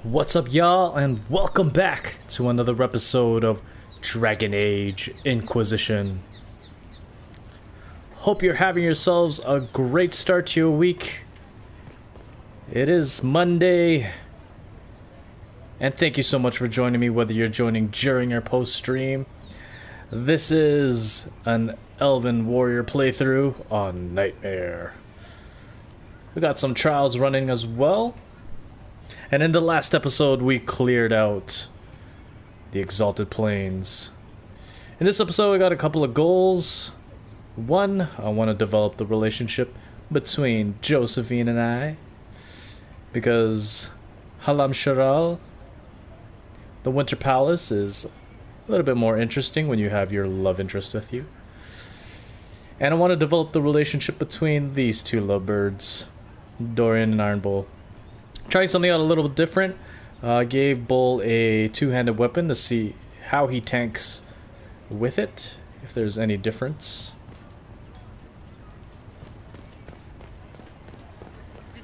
What's up, y'all, and welcome back to another episode of Dragon Age Inquisition. Hope you're having yourselves a great start to your week. It is Monday, and thank you so much for joining me, whether you're joining during or post-stream. This is an elven warrior playthrough on Nightmare. We got some trials running as well. And in the last episode, we cleared out the Exalted Plains. In this episode, we got a couple of goals. One, I want to develop the relationship between Josephine and I. Because Halam Sharal, the Winter Palace, is a little bit more interesting when you have your love interest with you. And I want to develop the relationship between these two lovebirds, Dorian and Iron Bull. Trying something out a little bit different. Gave Bull a two-handed weapon to see how he tanks with it, if there's any difference.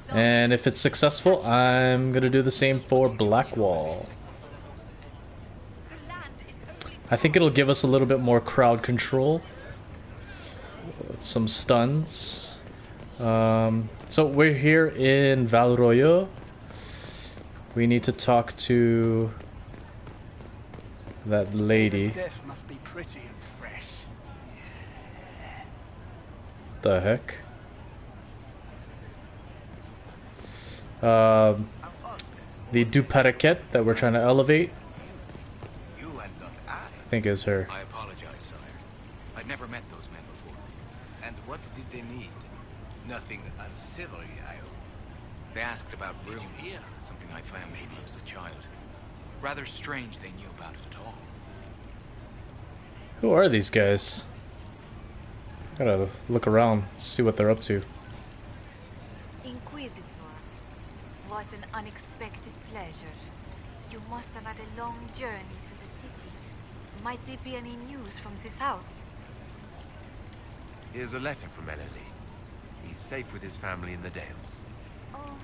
And if it's successful, I'm gonna do the same for Blackwall. I think it'll give us a little bit more crowd control. Some stuns. So we're here in Valroyo. We need to talk to that lady. Death must be pretty and fresh. The heck? The Duparaquet that we're trying to elevate, You and not I. I think is her. I apologize, sire. I've never met those men before. And what did they need? Nothing unsavory, I hope. They asked about Did you runes, hear? something I found maybe as a child. Rather strange they knew about it at all. Who are these guys? Gotta look around, see what they're up to. Inquisitor, what an unexpected pleasure. You must have had a long journey to the city. Might there be any news from this house? Here's a letter from Ellery. He's safe with his family in the Dales. Oh,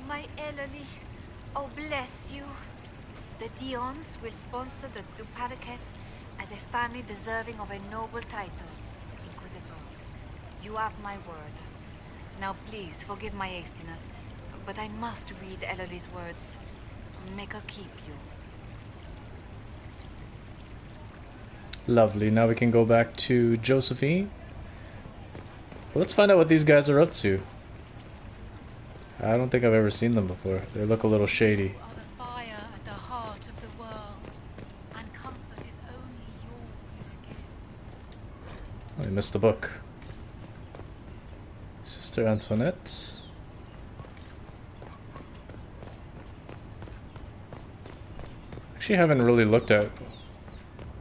my Ellery. Oh, bless you. The Dions will sponsor the Duparaquets as a family deserving of a noble title, Inquisitor. You have my word. Now please, forgive my hastiness, but I must read Ellery's words. Make her keep you. Lovely, now we can go back to Josephine. Let's find out what these guys are up to. I don't think I've ever seen them before. They look a little shady. Are the fire at the heart of the world, and comfort is only yours to give. I missed the book. Sister Antoinette. Actually, haven't really looked at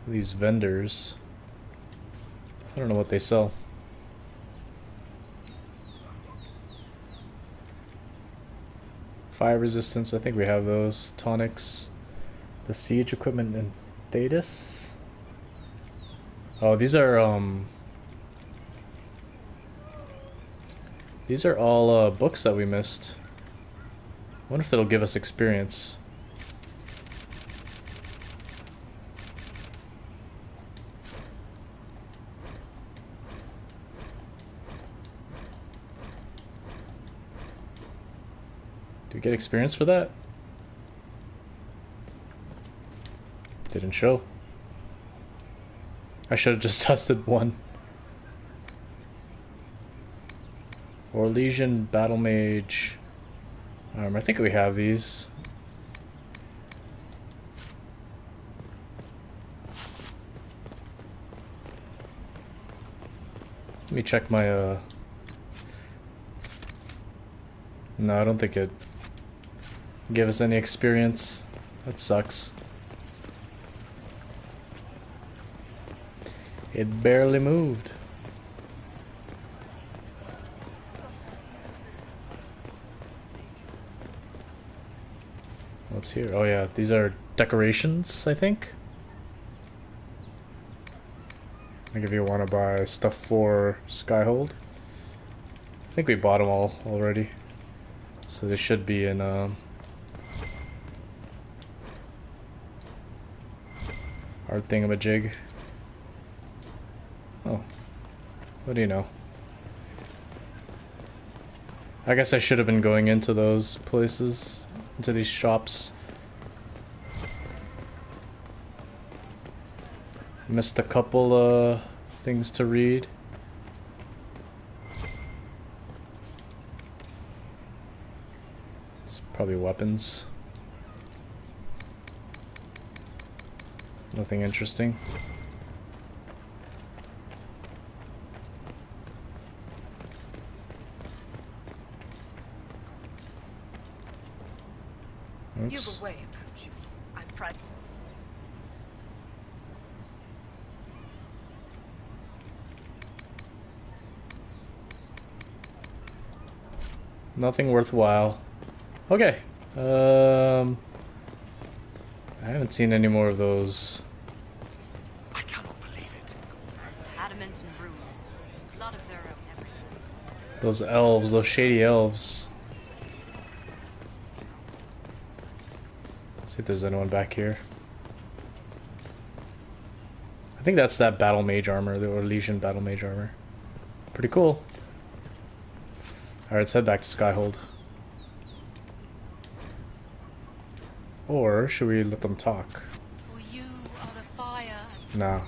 these vendors. I don't know what they sell. Fire resistance, I think we have those. Tonics. The siege equipment and Thetis. Oh, these are all books that we missed. I wonder if it'll give us experience. Do we get experience for that? Didn't show. I should have just tested one. Orlesian Battle Mage. I think we have these. Let me check my No, I don't think it give us any experience. That sucks. It barely moved. What's here? Oh yeah, these are decorations, I think. Like if you want to buy stuff for Skyhold. I think we bought them all already. So they should be in Our thingamajig. Oh. What do you know? I guess I should have been going into those places. Into these shops. Missed a couple things to read. It's probably weapons. Nothing interesting. You've Oops. a way about you. I've tried. Nothing worthwhile. Okay. I haven't seen any more of those. I cannot believe it. Adamant and runes. Blood of their own everywhere. Those elves, those shady elves. Let's see if there's anyone back here. I think that's that battle mage armor, the Orlesian battle mage armor. Pretty cool. Alright, let's head back to Skyhold. Or should we let them talk? For you are the fire. No.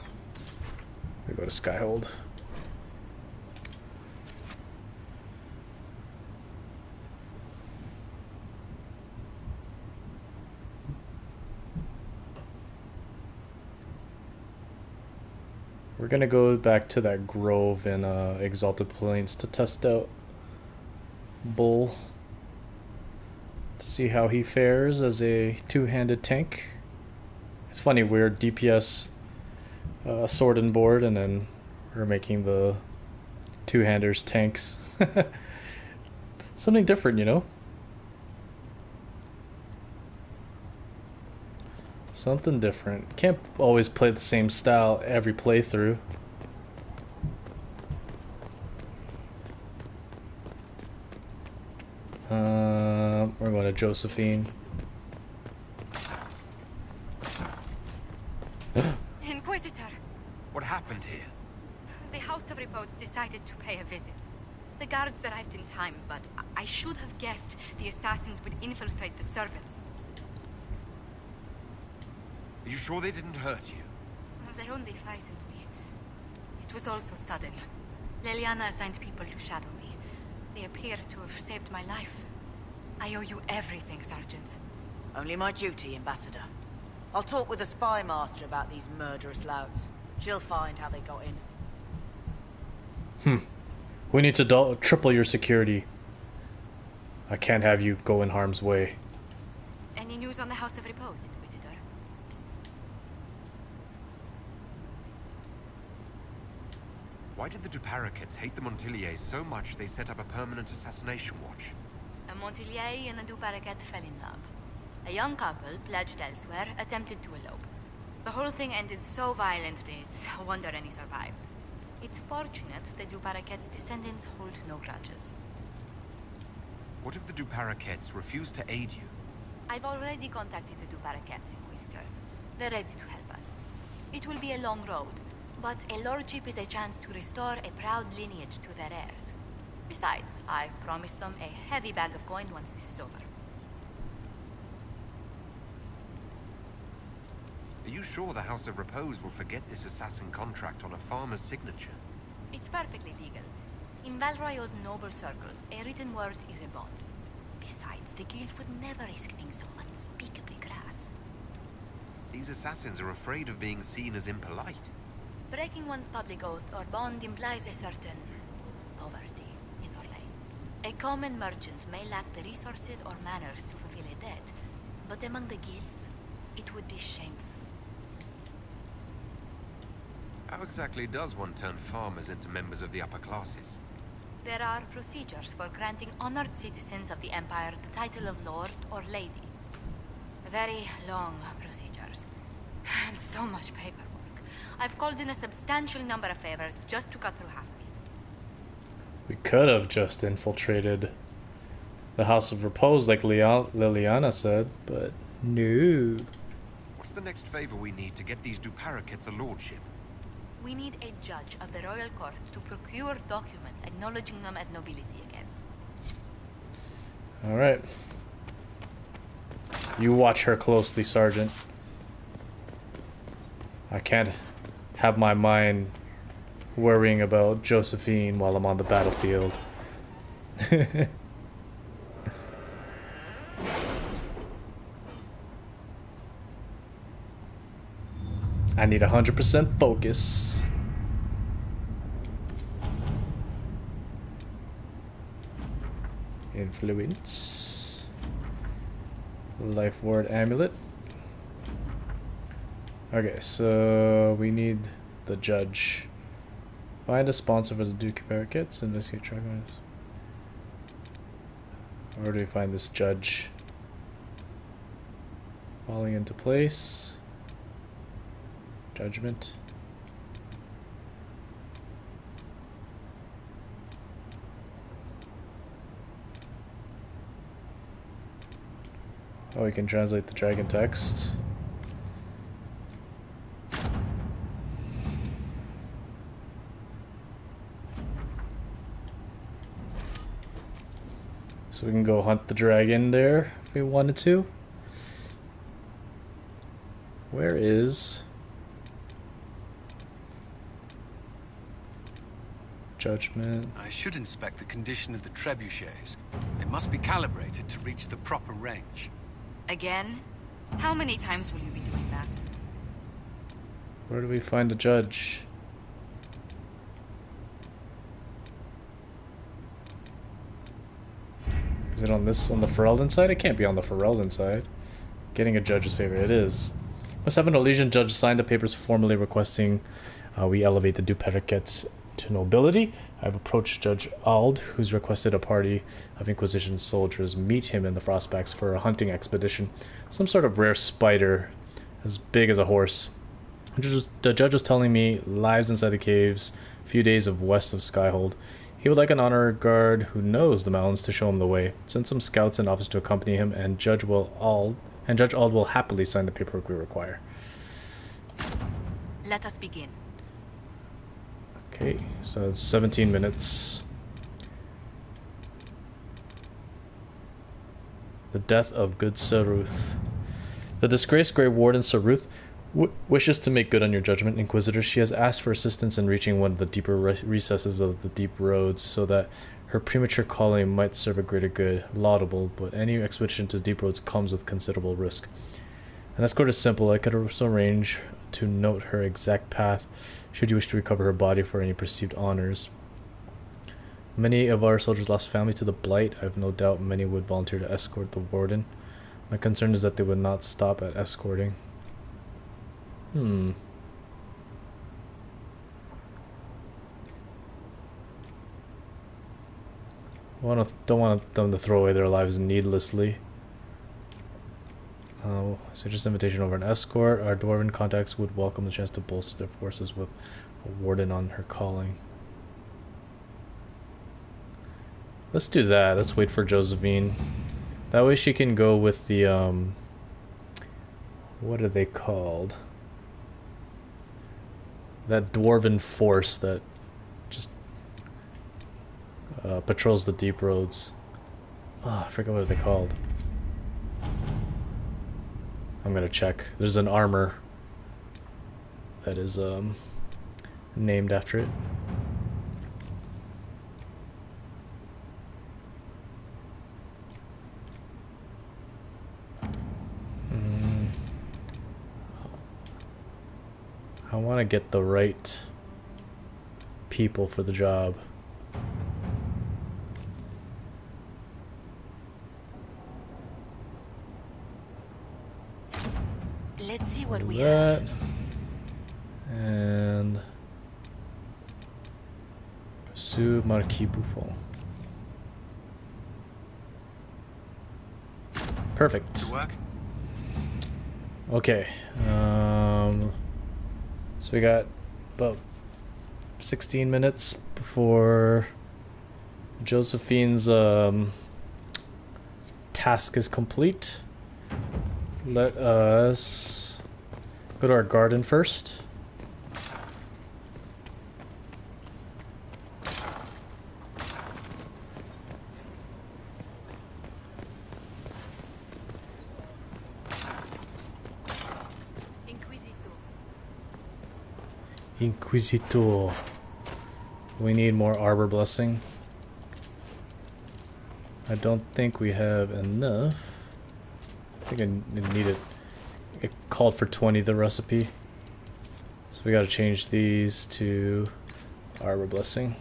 We go to Skyhold. We're gonna go back to that grove in Exalted Plains to test out Bull. To see how he fares as a two-handed tank. It's funny, we're DPS sword and board, and then we're making the two-handers tanks. Something different, you know? Something different. Can't always play the same style every playthrough. We're going to Josephine. Inquisitor, What happened here? the House of Repose decided to pay a visit. The guards arrived in time, but I should have guessed the assassins would infiltrate the servants. Are you sure they didn't hurt you? They only frightened me. It was all so sudden. Leliana assigned people to shadow me. They appear to have saved my life. I owe you everything, Sergeant. Only my duty, Ambassador. I'll talk with the spy master about these murderous louts. She'll find how they got in. We need to triple your security. I can't have you go in harm's way. Any news on the House of Repose, Inquisitor? Why did the Duparaquets hate the Montiliers so much they set up a permanent assassination watch? A Montilier and a Duparaquet fell in love. A young couple, pledged elsewhere, attempted to elope. The whole thing ended so violently, it's a wonder any survived. It's fortunate the Duparaquet's descendants hold no grudges. What if the Duparaquets refuse to aid you? I've already contacted the Duparaquets, Inquisitor. They're ready to help us. It will be a long road, but a lordship is a chance to restore a proud lineage to their heirs. Besides, I've promised them a heavy bag of coin once this is over. Are you sure the House of Repose will forget this assassin contract on a farmer's signature? It's perfectly legal. In Valroyo's noble circles, a written word is a bond. Besides, the guild would never risk being so unspeakably crass. These assassins are afraid of being seen as impolite. Breaking one's public oath or bond implies a certain poverty in Orlais. A common merchant may lack the resources or manners to fulfill a debt, but among the guilds, it would be shameful. How exactly does one turn farmers into members of the upper classes? There are procedures for granting honored citizens of the Empire the title of Lord or Lady. Very long procedures. And so much paperwork. I've called in a substantial number of favors just to cut through half of it. We could have just infiltrated the House of Repose like Liliana said, but no. What's the next favor we need to get these Duparakets a lordship? We need a judge of the royal court to procure documents acknowledging them as nobility again. Alright. You watch her closely, Sergeant. I can't have my mind worrying about Josephine while I'm on the battlefield. I need 100% focus. Influence. Life ward amulet. Okay, so we need the judge. Find a sponsor for the Duparakets and investigate trackers. Where do we find this judge? Falling into place. Judgment. Oh, we can translate the dragon text. So we can go hunt the dragon there if we wanted to. Where is judgment? I should inspect the condition of the trebuchets. They must be calibrated to reach the proper range. Again? How many times will you be doing that? Where do we find the judge? Is it on this, on the Ferelden side? It can't be on the Ferelden side. Getting a judge's favor, it is. Must have an Elysian judge sign the papers formally requesting we elevate the Duparakets to nobility. I've approached Judge Ald, who's requested a party of Inquisition soldiers meet him in the Frostbacks for a hunting expedition. Some sort of rare spider as big as a horse. The judge was telling me lives inside the caves, a few days of west of Skyhold. He would like an honor guard who knows the mountains to show him the way. Send some scouts and officers to accompany him, and Judge Ald will happily sign the paperwork we require. Let us begin. Okay, so it's 17 minutes. The death of good Saruth. The disgraced Grey Warden Saruth wishes to make good on your judgment, Inquisitor. She has asked for assistance in reaching one of the deeper recesses of the deep roads, so that her premature calling might serve a greater good. Laudable, but any expedition to deep roads comes with considerable risk. An escort is simple. I could also arrange to note her exact path, should you wish to recover her body for any perceived honors. Many of our soldiers lost family to the Blight. I have no doubt many would volunteer to escort the Warden. My concern is that they would not stop at escorting. Don't want them to throw away their lives needlessly. So just invitation over an escort. Our dwarven contacts would welcome the chance to bolster their forces with a warden on her calling. Let's do that. Let's wait for Josephine. That way she can go with the what are they called? That dwarven force that just patrols the deep roads. Oh, I forget what they're called. I'm gonna check. There's an armor that is named after it. I want to get the right people for the job. Let's see what we That. have. And pursue Marquis Buffon. Perfect. To work? Okay. So we got about 16 minutes before Josephine's task is complete. Let us Go to our garden first. Inquisitor. We need more Arbor Blessing. I don't think we have enough. I think I need it. It called for 20, the recipe. So we gotta change these to Arbor Blessing.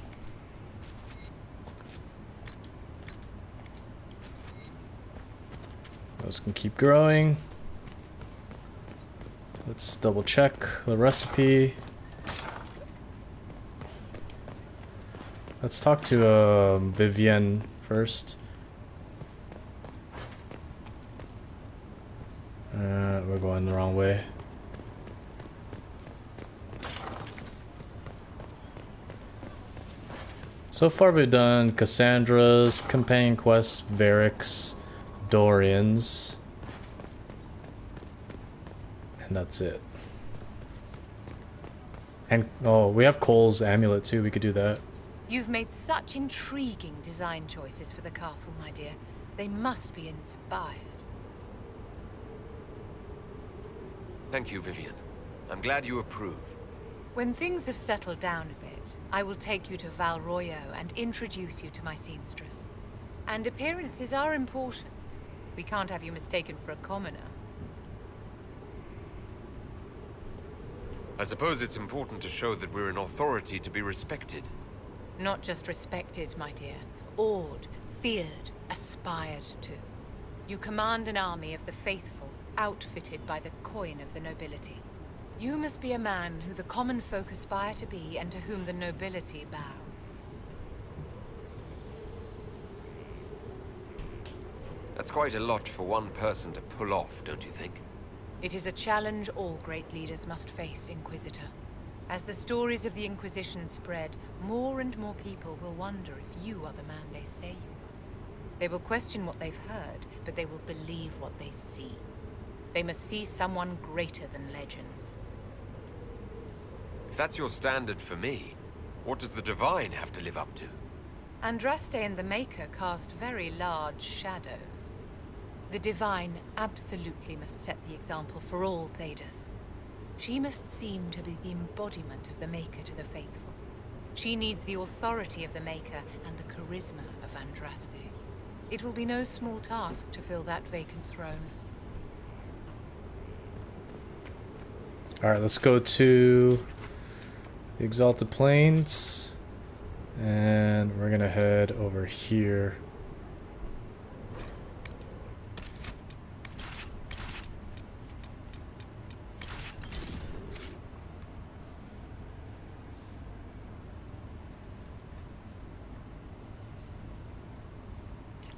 Those can keep growing. Let's double check the recipe. Let's talk to Vivienne first. We're going the wrong way. So far we've done Cassandra's, Companion Quests, Varric's, Dorian's, and that's it. And oh, we have Cole's amulet too, we could do that. You've made such intriguing design choices for the castle, my dear. They must be inspired. Thank you, Vivian. I'm glad you approve. When things have settled down a bit, I will take you to Valroyo and introduce you to my seamstress. And appearances are important. We can't have you mistaken for a commoner. I suppose it's important to show that we're an authority to be respected. Not just respected, my dear. Awed, feared, aspired to. You command an army of the faithful, outfitted by the coin of the nobility. You must be a man who the common folk aspire to be and to whom the nobility bow. That's quite a lot for one person to pull off, don't you think? It is a challenge all great leaders must face, Inquisitor. As the stories of the Inquisition spread, more and more people will wonder if you are the man they say you are. They will question what they've heard, but they will believe what they see. They must see someone greater than legends. If that's your standard for me, what does the Divine have to live up to? Andraste and the Maker cast very large shadows. The Divine absolutely must set the example for all Thedas. She must seem to be the embodiment of the Maker to the faithful. She needs the authority of the Maker and the charisma of Andraste. It will be no small task to fill that vacant throne. Alright, let's go to the Exalted Plains. And we're gonna head over here.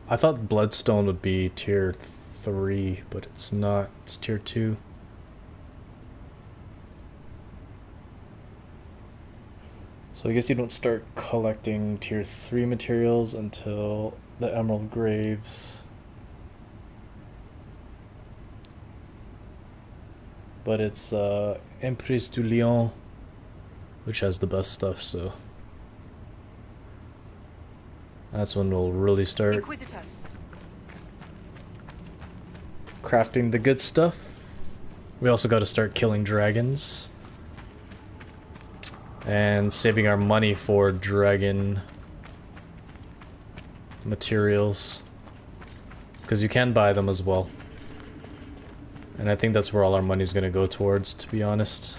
I thought Bloodstone would be tier 3, but it's not. It's tier 2. So I guess you don't start collecting tier 3 materials until the Emerald Graves. But it's Emprise du Lion, which has the best stuff, so that's when we'll really start Inquisitor. crafting the good stuff. We also got to start killing dragons and saving our money for dragon materials, because you can buy them as well, and I think that's where all our money's gonna go towards, to be honest.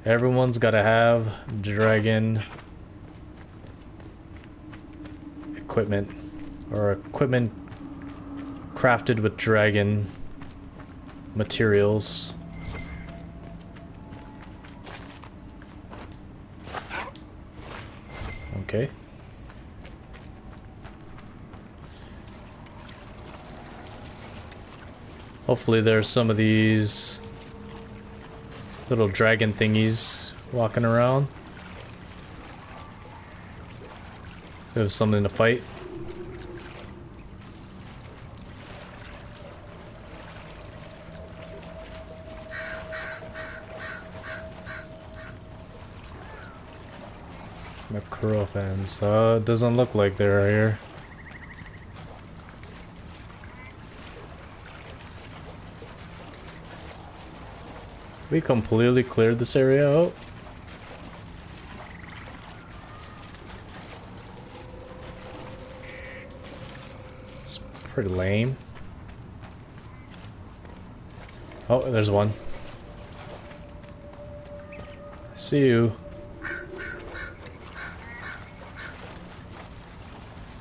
Everyone's gotta have dragon equipment, or equipment crafted with dragon materials. Okay. Hopefully there's some of these little dragon thingies walking around. There's something to fight. Necrophans. It doesn't look like they're here. We completely cleared this area out. It's pretty lame. Oh, there's one. I see you.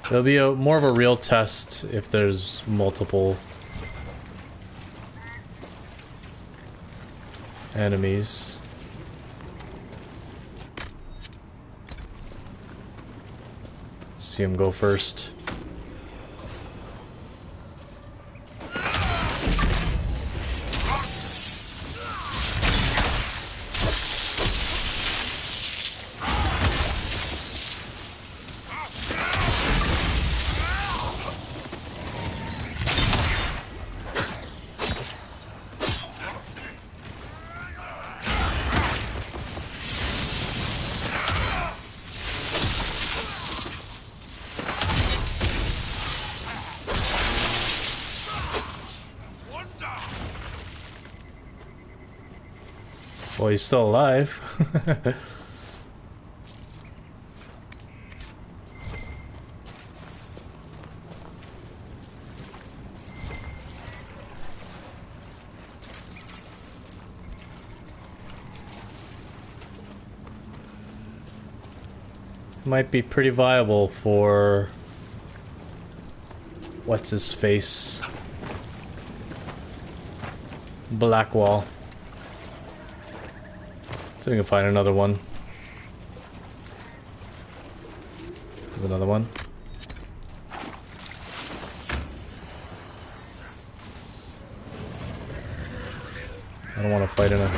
There'll be more of a real test if there's multiple enemies. Let's see him go first. Well, he's still alive. Might be pretty viable for what's his face? Blackwall. See if we can find another one. There's another one. I don't want to fight in a...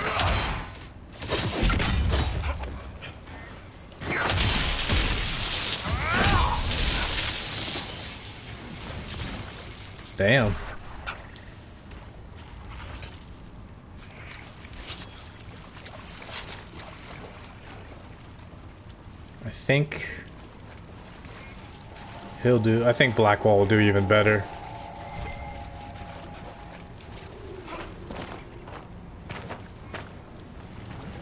Damn. I think he'll do. I think Blackwall will do even better.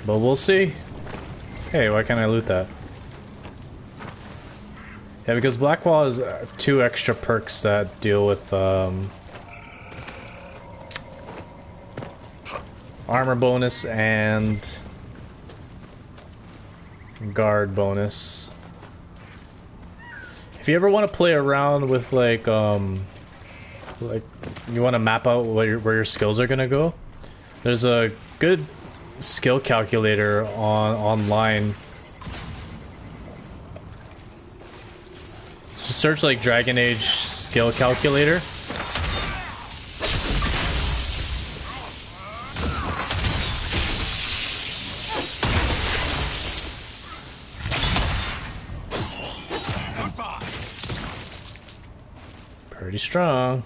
But we'll see. Hey, why can't I loot that? Yeah, because Blackwall has 2 extra perks that deal with armor bonus and guard bonus. If you ever want to play around with like you want to map out where your skills are gonna go, there's a good skill calculator online. Just search like Dragon Age skill calculator. Pretty strong.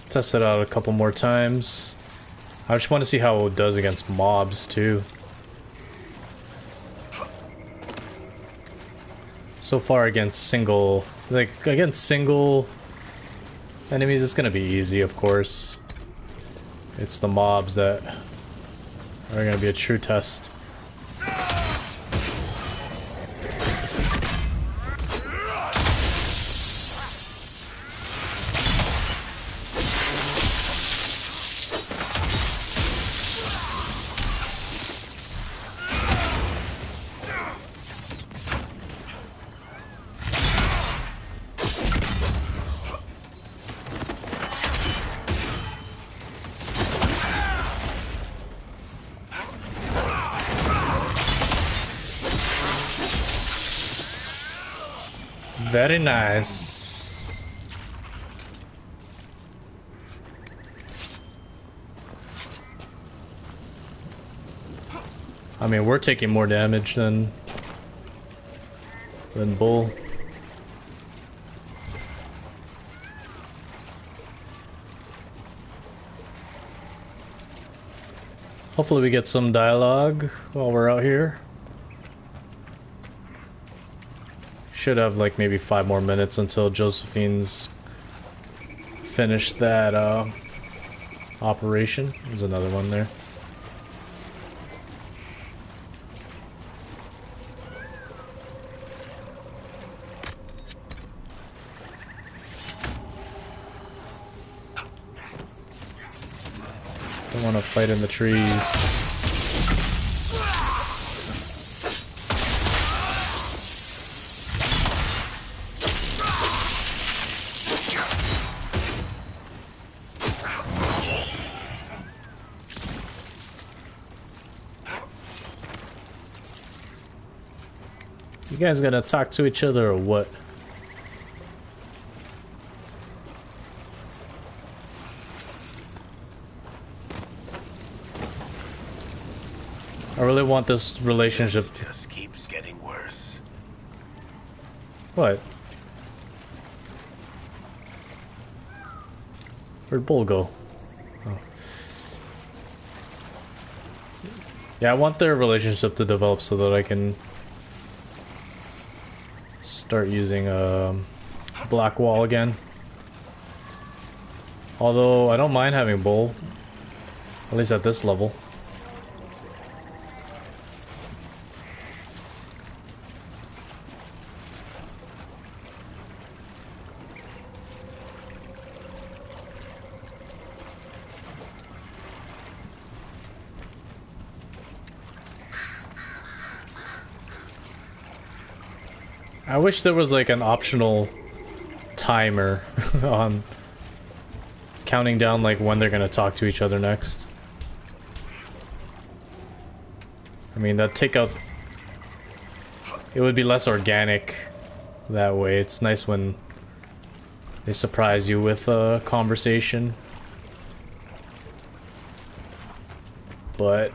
Test it out a couple more times. I just want to see how it does against mobs too. So far against single enemies it's gonna be easy, of course. It's the mobs that are gonna be a true test. Very nice. I mean, we're taking more damage than Bull. Hopefully we get some dialogue while we're out here. Should have like maybe 5 more minutes until Josephine's finished that operation. There's another one there. Don't want to fight in the trees. You guys gonna talk to each other or what? I really want this relationship to... Just keeps getting worse. What? Where'd Bull go? Oh. Yeah, I want their relationship to develop so that I can start using Black Wall again. Although I don't mind having Bull, at least at this level. I wish there was like an optional timer on counting down like when they're gonna talk to each other next. I mean, that'd take out... It would be less organic that way. It's nice when they surprise you with a conversation. But...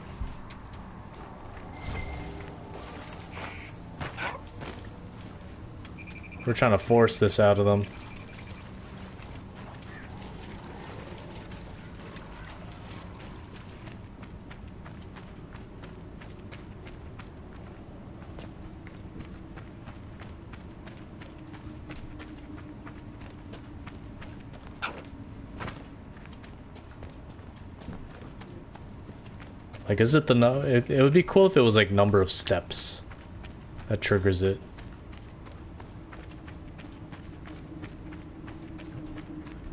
we're trying to force this out of them. Like, is it the no? It would be cool if it was like number of steps that triggers it.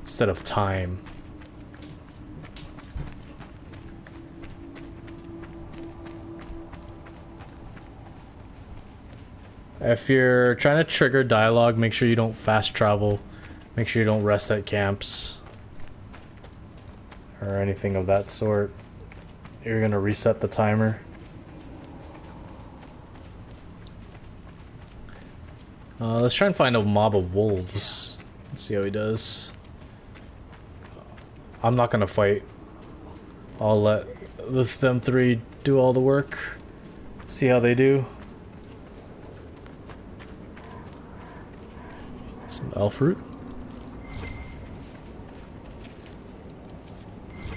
Instead of time. If you're trying to trigger dialogue, make sure you don't fast travel. Make sure you don't rest at camps. Or anything of that sort. You're gonna reset the timer. Let's try and find a mob of wolves. Let's see how he does. I'm not gonna fight. I'll let them three do all the work. See how they do. Some elf root.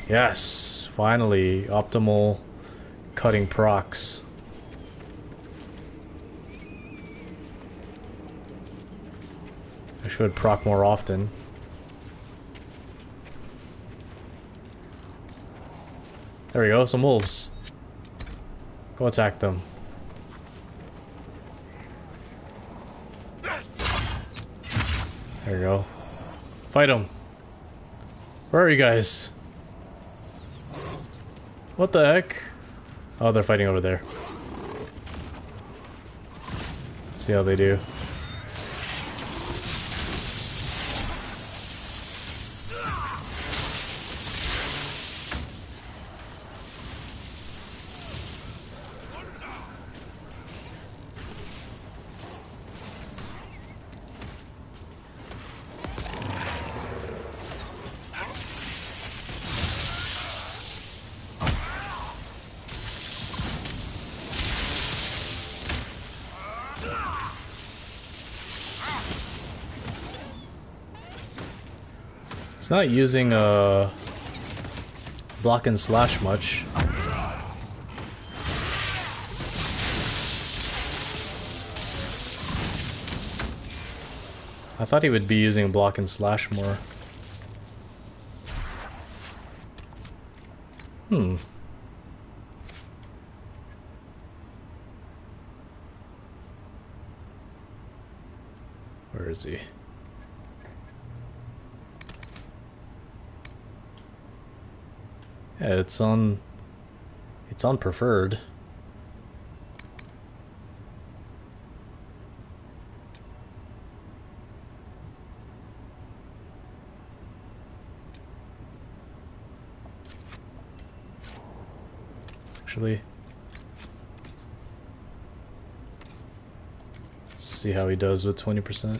Yes, finally, optimal cutting procs. I should proc more often. There we go, some wolves. Go attack them. There you go. Fight them. Where are you guys? What the heck? Oh, they're fighting over there. Let's see how they do. Not using block and slash much. I thought he would be using block and slash more. Hmm. Where is he? Yeah, it's on preferred. Actually, let's see how he does with 20%.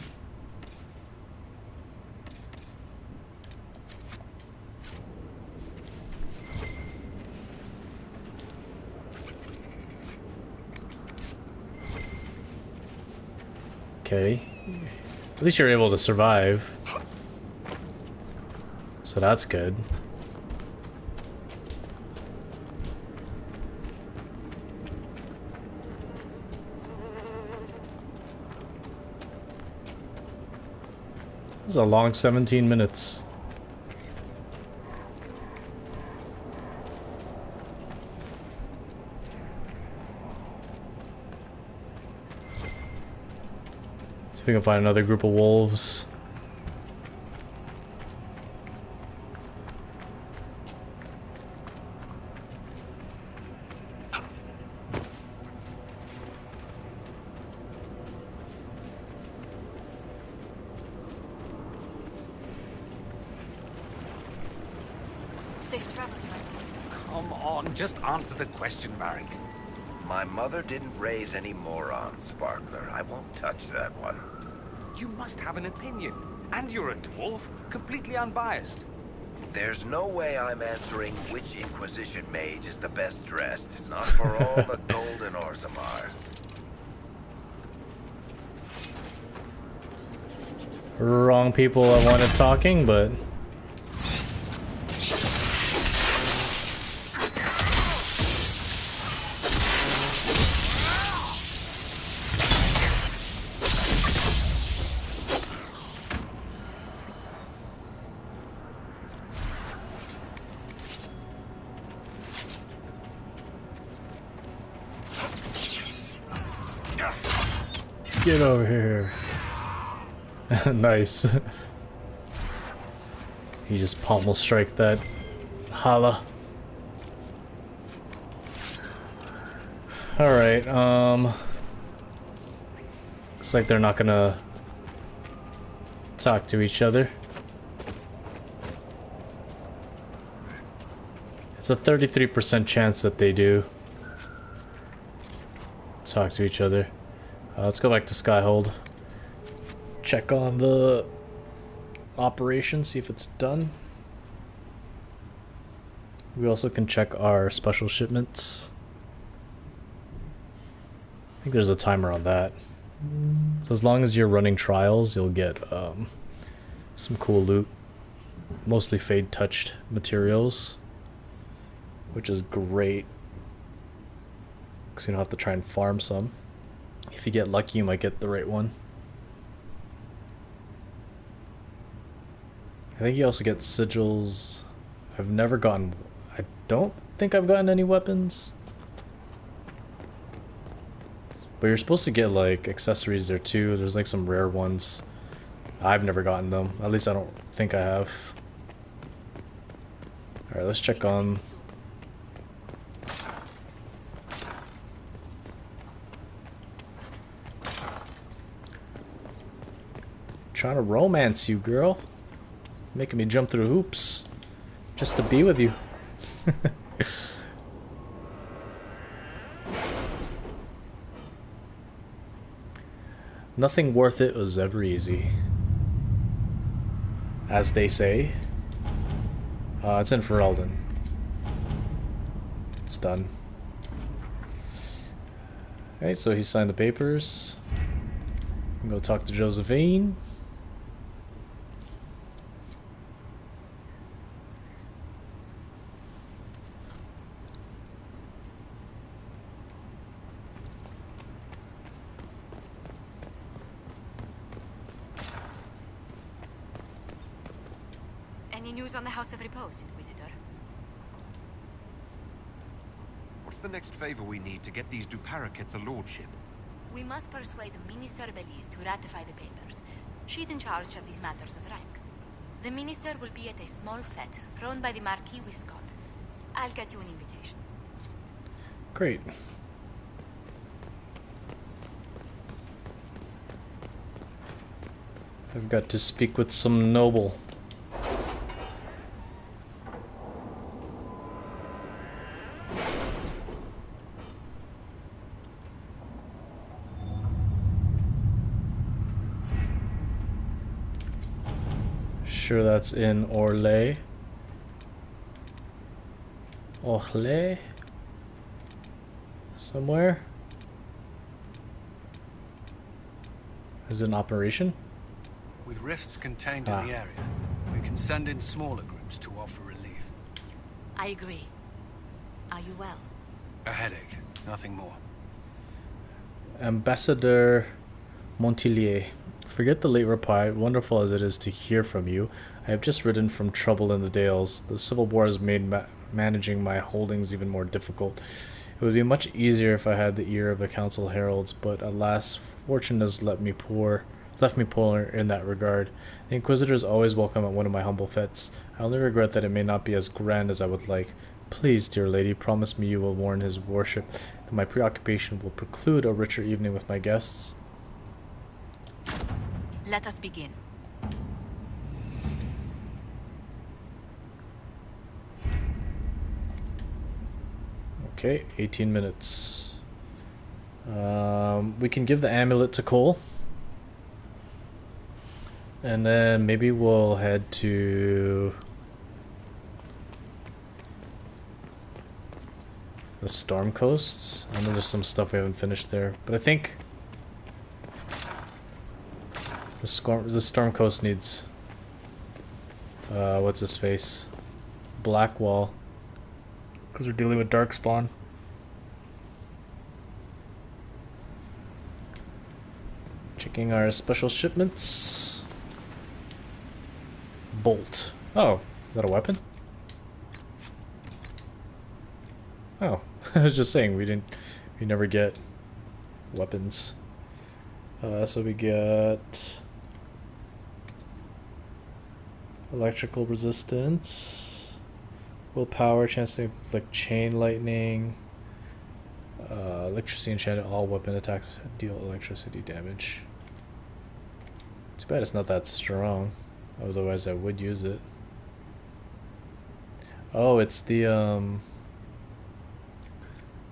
Okay. At least you're able to survive. So that's good. This is a long 17 minutes. See if we can find another group of wolves. Safe travels, my lord. Come on, just answer the question, Varric. My mother didn't raise any morons, Sparkler. I won't touch that one. You must have an opinion. And you're a dwarf, completely unbiased. There's no way I'm answering which Inquisition mage is the best dressed. Not for all the gold in Orzammar. Wrong people I wanted talking, but... Get over here. Nice. He just pommel strike that Hala. Alright, looks like they're not gonna talk to each other. It's a 33% chance that they do talk to each other. Let's go back to Skyhold. Check on the operation, see if it's done. We also can check our special shipments. I think there's a timer on that. So as long as you're running trials, you'll get some cool loot. Mostly fade-touched materials, which is great, because you don't have to try and farm some. If you get lucky, you might get the right one. I think you also get sigils. I've never gotten... I don't think I've gotten any weapons. But you're supposed to get, like, accessories there too. There's, like, some rare ones. I've never gotten them. At least I don't think I have. Alright, let's check on... Trying to romance you, girl. Making me jump through hoops just to be with you. Nothing worth it was ever easy, as they say. It's in Ferelden. It's done. Okay, so he signed the papers. I'm gonna go talk to Josephine. Any news on the House of Repose, Inquisitor? What's the next favor we need to get these Duparaquets a lordship? We must persuade Minister Belize to ratify the papers. She's in charge of these matters of rank. The minister will be at a small fete thrown by the Marquis Wiscott. I'll get you an invitation. Great. I've got to speak with some noble. Sure, that's in Orlais. Orlais? Somewhere? Is it an operation? With rifts contained in the area, we can send in smaller groups to offer relief. I agree. Are you well? A headache, nothing more. Ambassador Montillier, forget the late reply. Wonderful as it is to hear from you, I have just ridden from trouble in the Dales. The Civil War has made managing my holdings even more difficult. It would be much easier if I had the ear of the council heralds, but alas, fortune has left me poor in that regard. The Inquisitor is always welcome at one of my humble fetes. I only regret that it may not be as grand as I would like. Please, dear lady, promise me you will warn his worship that my preoccupation will preclude a richer evening with my guests. Let us begin. Okay, 18 minutes. We can give the amulet to Cole. And then maybe we'll head to the Storm Coast. I know there's some stuff we haven't finished there, but I think the Storm Coast needs what's his face? Blackwall, because we're dealing with Darkspawn. Checking our special shipments. Bolt. Oh, is that a weapon? Oh, I was just saying we never get weapons. So we get electrical resistance, willpower, chance to inflict chain lightning, electricity enchanted. All weapon attacks deal electricity damage. Too bad it's not that strong. Otherwise I would use it. Oh, it's the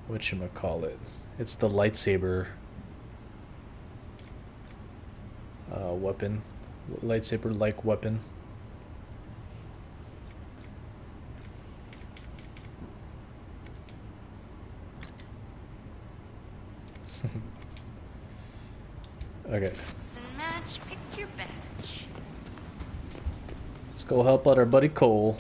whatchamacallit? It's the lightsaber weapon. Lightsaber like weapon. Okay. Match, pick your batch. Let's go help out our buddy Cole.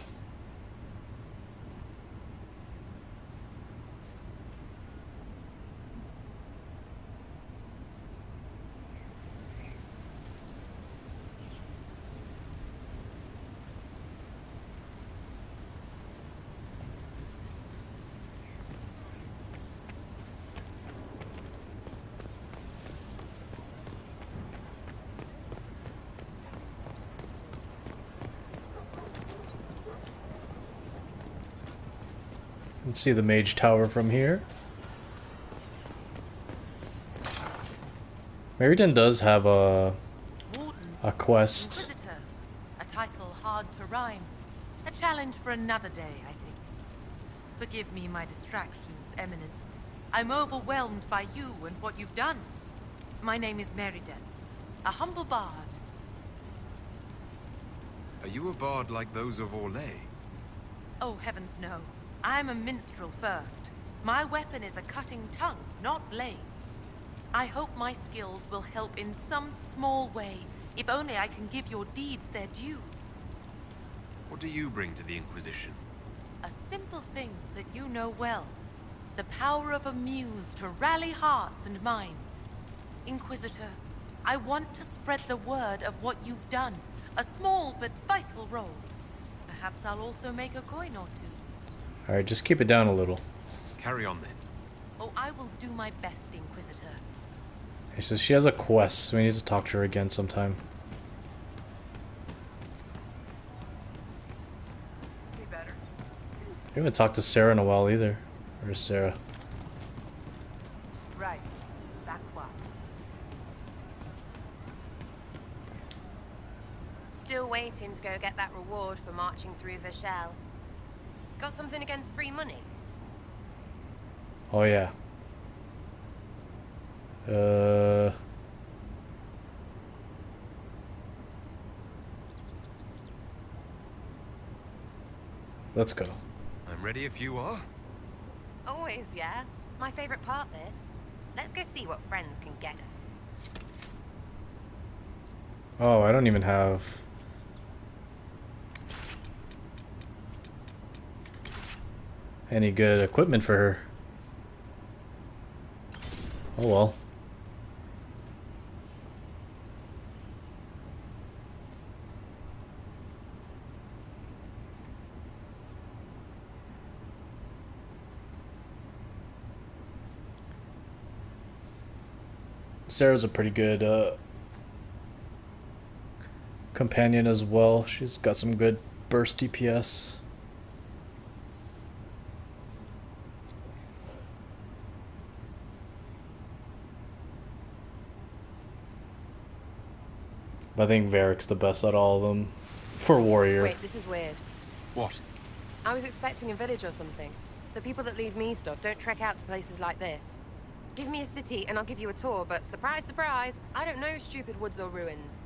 You can see the Mage Tower from here. Meriden does have a quest. Inquisitor, a title hard to rhyme. A challenge for another day, I think. Forgive me my distractions, Eminence. I'm overwhelmed by you and what you've done. My name is Meriden, a humble bard. Are you a bard like those of Orlais? Oh, heavens no. I'm a minstrel first. My weapon is a cutting tongue, not blades. I hope my skills will help in some small way, if only I can give your deeds their due. What do you bring to the Inquisition? A simple thing that you know well. The power of a muse to rally hearts and minds. Inquisitor, I want to spread the word of what you've done. A small but vital role. Perhaps I'll also make a coin or two. Alright, just keep it down a little. Carry on then. Oh, I will do my best, Inquisitor. He says she has a quest, so we need to talk to her again sometime. Be better. We haven't talked to Sarah in a while either. Where's Sarah? Right. Back one. Still waiting to go get that reward for marching through Vashel. Got something against free money? Oh yeah. Let's go. I'm ready if you are. Always, yeah. My favorite part, this. Let's go see what friends can get us. Oh, I don't even have... any good equipment for her. Oh well. Sarah's a pretty good companion as well. She's got some good burst DPS. But I think Varric's the best out of all of them for warrior. Wait, this is weird. What? I was expecting a village or something. The people that leave me stuff don't trek out to places like this. Give me a city and I'll give you a tour, but surprise, surprise, I don't know stupid woods or ruins.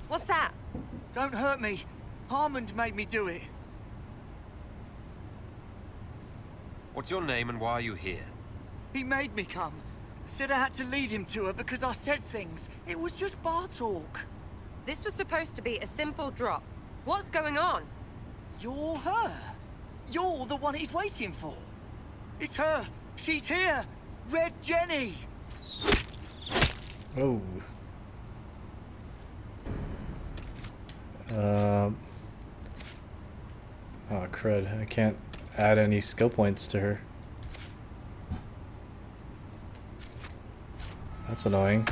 What's that? Don't hurt me. Harmond made me do it. What's your name and why are you here? He made me come. Said I had to lead him to her because I said things. It was just bar talk. This was supposed to be a simple drop. What's going on? You're her. You're the one he's waiting for. It's her. She's here. Red Jenny. Oh. Oh crud, I can't add any skill points to her. That's annoying.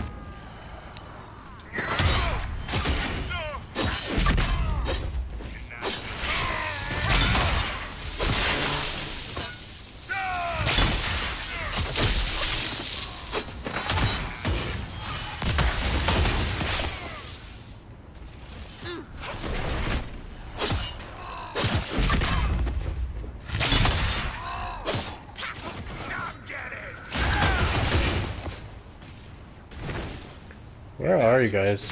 Where are you guys?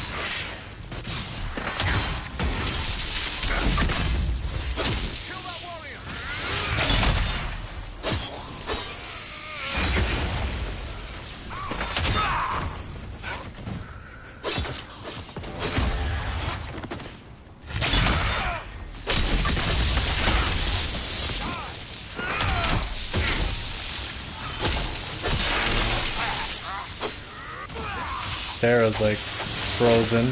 Sarah's like frozen.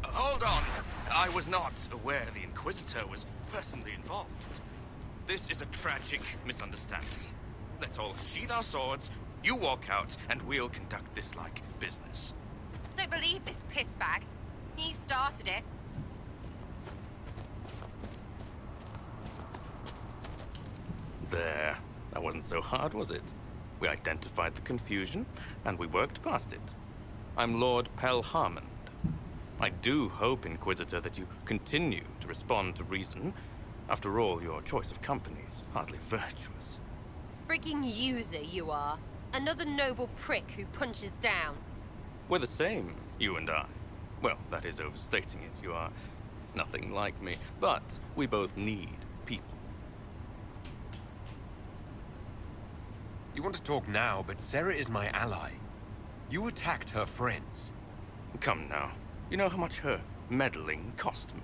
Hold on. I was not aware the Inquisitor was personally involved. This is a tragic misunderstanding. Let's all sheath our swords. You walk out, and we'll conduct this like business. Don't believe this pissbag. He started it. There. That wasn't so hard, was it? We identified the confusion, and we worked past it. I'm Lord Pel Harmond. I do hope, Inquisitor, that you continue to respond to reason. After all, your choice of company is hardly virtuous. Freaking user you are. Another noble prick who punches down. We're the same, you and I. Well, that is overstating it. You are nothing like me. But we both need people. You want to talk now, but Sarah is my ally. You attacked her friends. Come now. You know how much her meddling cost me,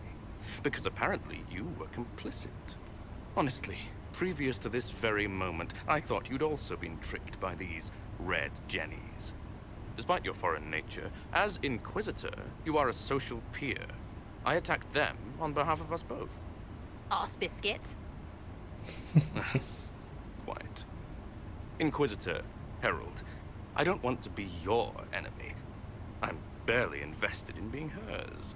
because apparently you were complicit. Honestly, previous to this very moment, I thought you'd also been tricked by these red jennies. Despite your foreign nature, as Inquisitor, you are a social peer. I attacked them on behalf of us both. Arse biscuit. Quite. Inquisitor, Herald, I don't want to be your enemy. I'm barely invested in being hers.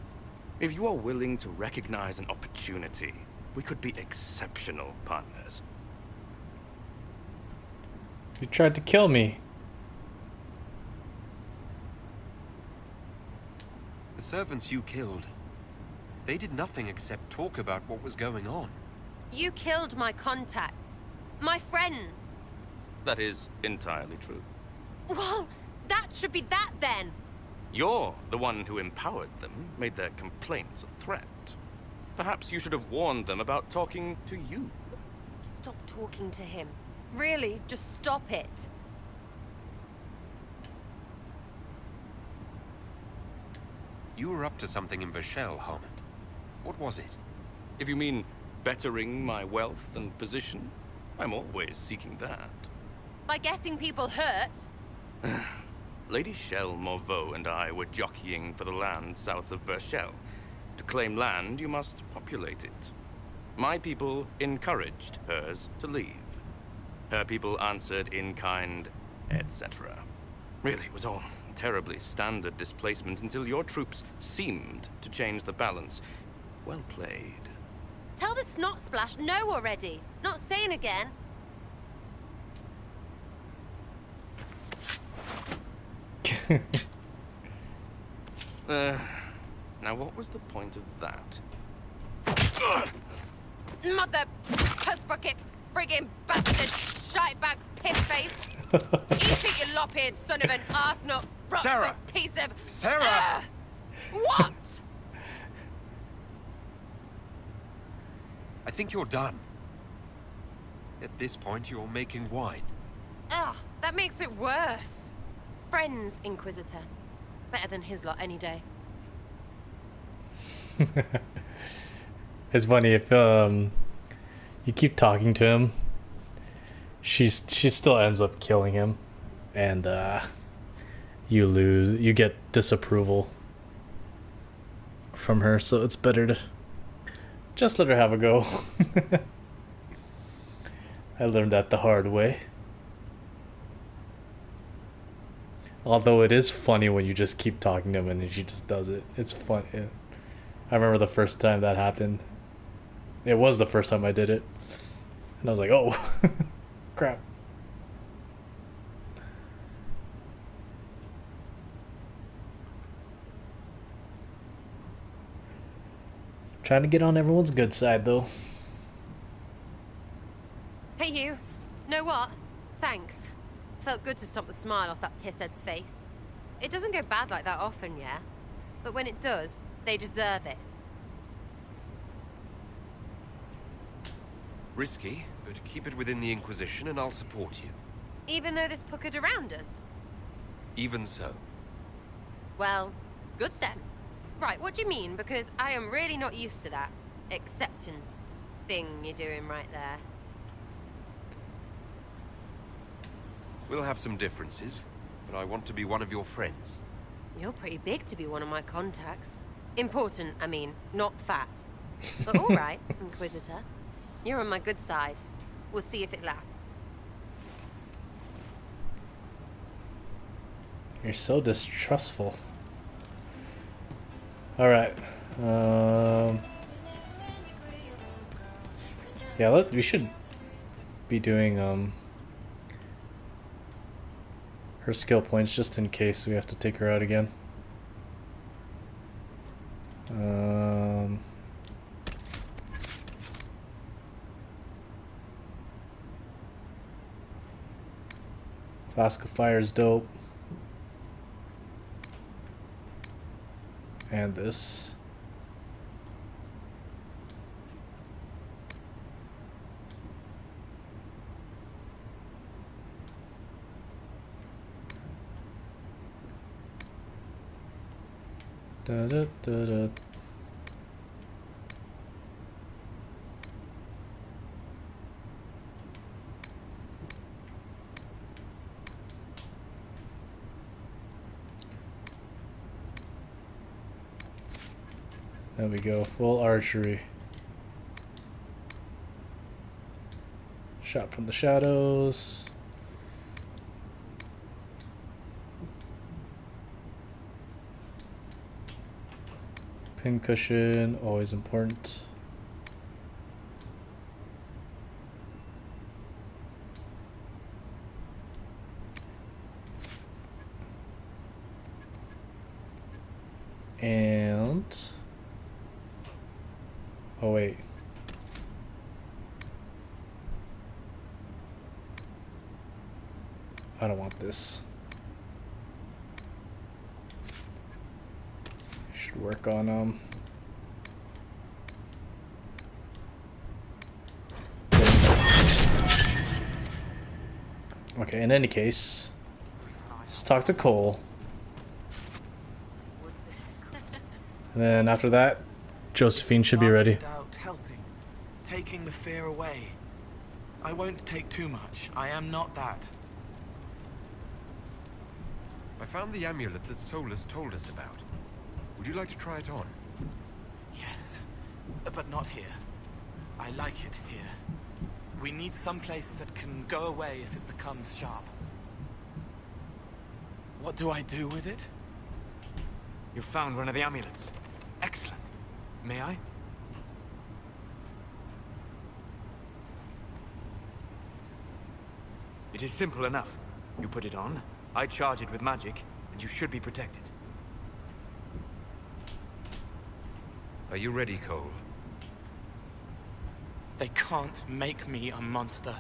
If you are willing to recognize an opportunity, we could be exceptional partners. You tried to kill me. The servants you killed, they did nothing except talk about what was going on. You killed my contacts. My friends. That is entirely true. Well, that should be that then. You're the one who empowered them, made their complaints a threat. Perhaps you should have warned them about talking to you. Stop talking to him. Really, just stop it. You were up to something in Vashel, Harmond. What was it? If you mean bettering my wealth and position, I'm always seeking that. By getting people hurt? Lady Shell Morveau and I were jockeying for the land south of Vashel. To claim land, you must populate it. My people encouraged hers to leave. Her people answered in kind, etc. Really, it was all terribly standard displacement until your troops seemed to change the balance. Well played. Tell the snot splash no already. Not saying again. Now what was the point of that? Mother puss bucket friggin' bastard shitebag piss face. Eat it, you lop-eared son of an arsenal Sarah! piece of Sarah! What? I think you're done. At this point, you're making wine. Ugh, that makes it worse. Friends, Inquisitor. Better than his lot any day. It's funny if you keep talking to him, she still ends up killing him, and you lose. You get disapproval from her, so it's better to just let her have a go. I learned that the hard way. Although it is funny when you just keep talking to him and she just does it. It's fun. I remember the first time that happened. It was the first time I did it. And I was like, oh, crap. Trying to get on everyone's good side, though. Hey, you. Know what? Thanks. Felt good to stop the smile off that pisshead's face. It doesn't go bad like that often, yeah? But when it does, they deserve it. Risky, but keep it within the Inquisition and I'll support you. Even though there's puckered around us? Even so. Well, good then. Right, what do you mean? Because I am really not used to that acceptance thing you're doing right there. We'll have some differences, but I want to be one of your friends. You're pretty big to be one of my contacts. Important, I mean, not fat. But all right, Inquisitor. You're on my good side. We'll see if it lasts. You're so distrustful. Alright. Yeah, we should be doing her skill points just in case we have to take her out again. Flask of Fire's dope. And this. Da, da, da, da. There we go, full archery. Shot from the shadows. Pincushion, always important. And oh wait. I don't want this. Should work on okay, in any case, let's talk to Cole. And then after that, Josephine should be ready. Out helping, taking the fear away. I won't take too much. I am not that. I found the amulet that Solus told us about. Would you like to try it on? Yes, but not here. I like it here. We need some place that can go away if it becomes sharp. What do I do with it? You found one of the amulets. Excellent. May I? It is simple enough. You put it on, I charge it with magic, and you should be protected. Are you ready, Cole? They can't make me a monster.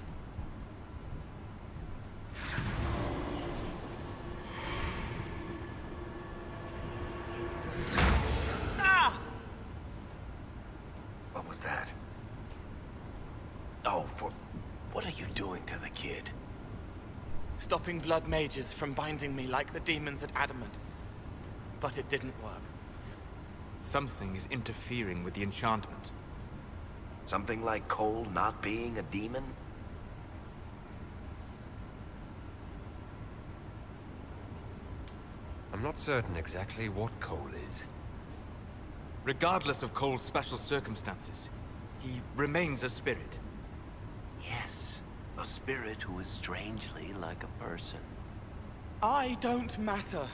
Ah! What was that? Oh, what are you doing to the kid? Stopping blood mages from binding me like the demons at Adamant. But it didn't work. Something is interfering with the enchantment. Something like Cole not being a demon? I'm not certain exactly what Cole is. Regardless of Cole's special circumstances, he remains a spirit. Yes, a spirit who is strangely like a person. I don't matter.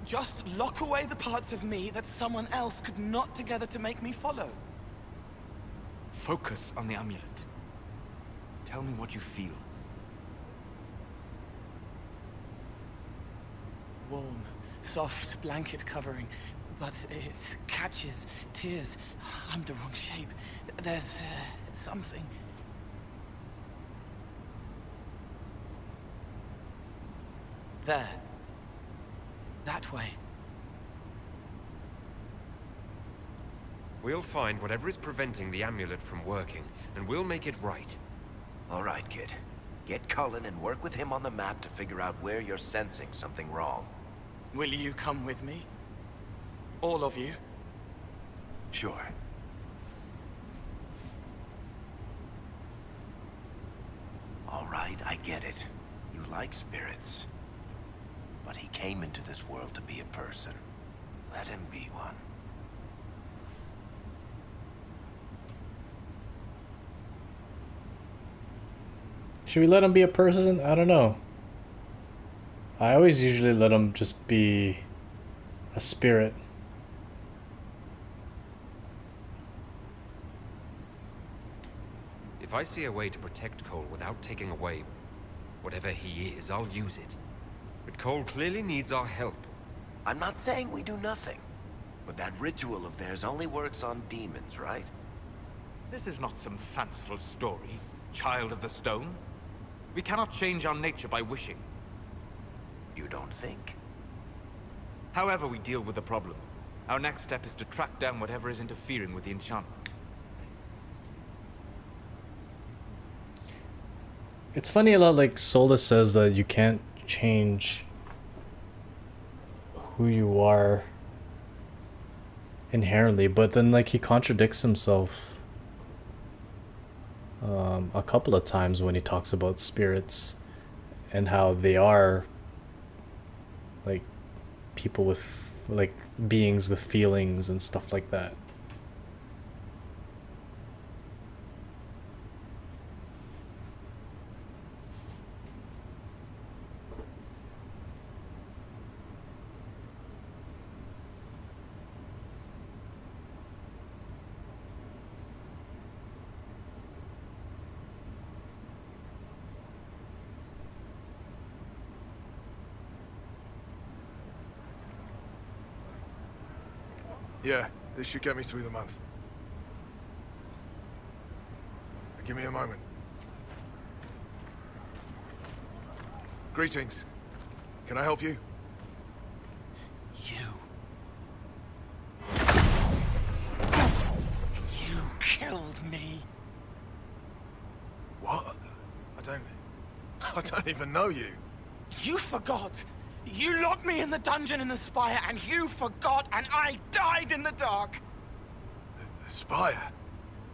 Just lock away the parts of me that someone else could knot together to make me follow. Focus on the amulet. Tell me what you feel. Warm, soft blanket covering, but it catches tears. I'm the wrong shape. There's something. There. That way. We'll find whatever is preventing the amulet from working, and we'll make it right. All right, kid. Get Cullen and work with him on the map to figure out where you're sensing something wrong. Will you come with me? All of you? Sure. All right, I get it. You like spirits. But he came into this world to be a person. Let him be one. Should we let him be a person? I don't know. I always usually let him just be a spirit. If I see a way to protect Cole without taking away whatever he is, I'll use it. But Cole clearly needs our help. I'm not saying we do nothing. But that ritual of theirs only works on demons, right? This is not some fanciful story, child of the stone. We cannot change our nature by wishing. You don't think? However we deal with the problem, our next step is to track down whatever is interfering with the enchantment. It's funny a lot, like Solus says that you can't change who you are inherently, but then like he contradicts himself a couple of times when he talks about spirits and how they are like people with like beings with feelings and stuff like that. Yeah, this should get me through the month. Give me a moment. Greetings. Can I help you? You killed me. What? I don't even know you. You forgot. You locked me in the dungeon in the Spire, and you forgot, and I died in the dark. The Spire?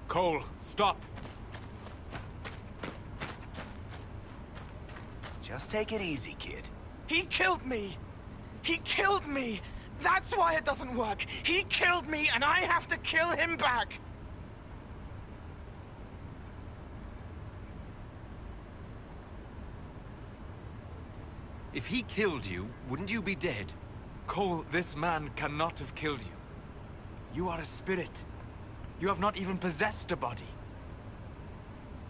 Cole, stop. Just take it easy, kid. He killed me. He killed me. That's why it doesn't work. He killed me, and I have to kill him back. If he killed you, wouldn't you be dead? Cole, this man cannot have killed you. You are a spirit. You have not even possessed a body.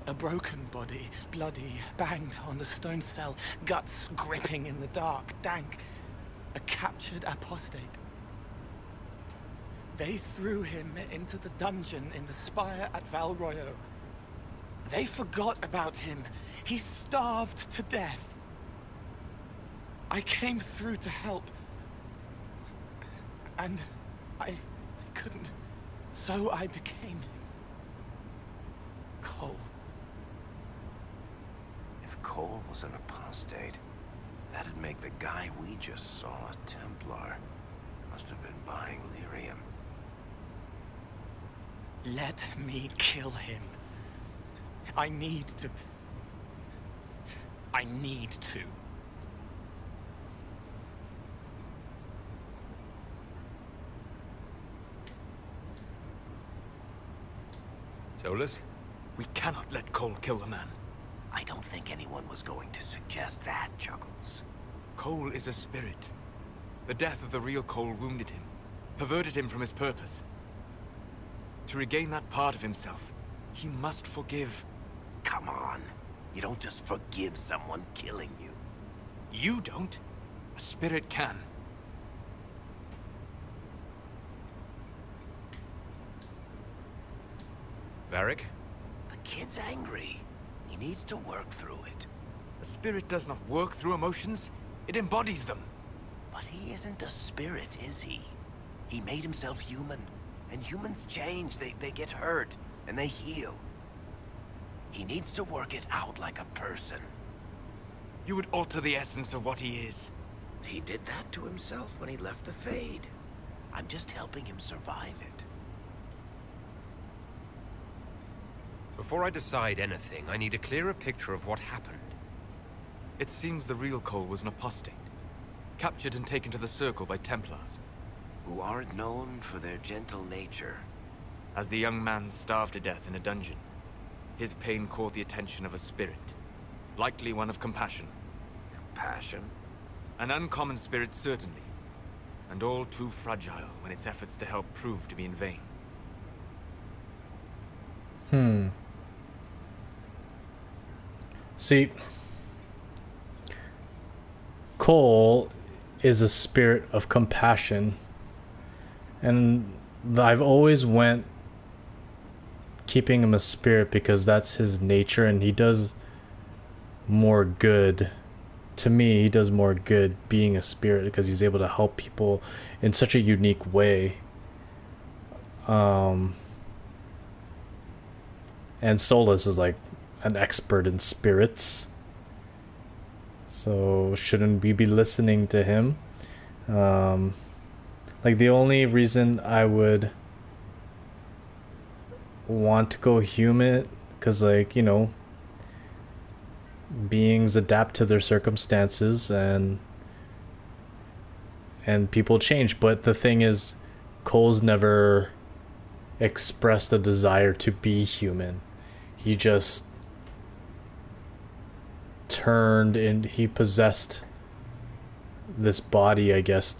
A broken body, bloody, banged on the stone cell, guts gripping in the dark, dank. A captured apostate. They threw him into the dungeon in the Spire at Val Royo. They forgot about him. He starved to death. I came through to help. And I couldn't. So I became him. Cole. If Cole was an apostate, that'd make the guy we just saw a Templar. Must have been buying lyrium. Let me kill him. I need to. Solus? We cannot let Cole kill the man. I don't think anyone was going to suggest that, Chuckles. Cole is a spirit. The death of the real Cole wounded him, perverted him from his purpose. To regain that part of himself, he must forgive. Come on. You don't just forgive someone killing you. You don't. A spirit can. Varric? The kid's angry. He needs to work through it. A spirit does not work through emotions. It embodies them. But he isn't a spirit, is he? He made himself human. And humans change. They get hurt. And they heal. He needs to work it out like a person. You would alter the essence of what he is. He did that to himself when he left the Fade. I'm just helping him survive it. Before I decide anything, I need a clearer picture of what happened. It seems the real Cole was an apostate, captured and taken to the Circle by Templars. Who aren't known for their gentle nature. As the young man starved to death in a dungeon, his pain caught the attention of a spirit, likely one of compassion. Compassion? An uncommon spirit, certainly, and all too fragile when its efforts to help prove to be in vain. See, Cole is a spirit of compassion, and I've always went keeping him a spirit because that's his nature, and he does more good. To me, he does more good being a spirit because he's able to help people in such a unique way. And Solus is like an expert in spirits, so shouldn't we be listening to him? Like, the only reason I would want to go human, because, like, you know, beings adapt to their circumstances and people change, but the thing is, Cole's never expressed a desire to be human. He just turned and he possessed this body, I guess,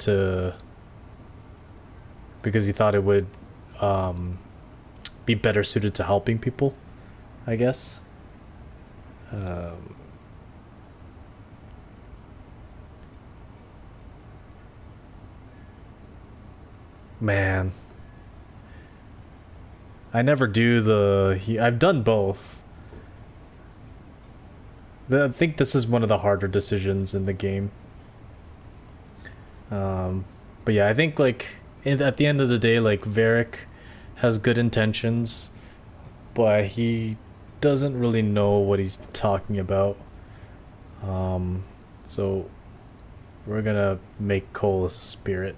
because he thought it would be better suited to helping people, I guess. Man, I never do I've done both. I think this is one of the harder decisions in the game. But yeah, I think like at the end of the day, like Varric has good intentions, but he doesn't really know what he's talking about. So we're gonna make Cole a spirit.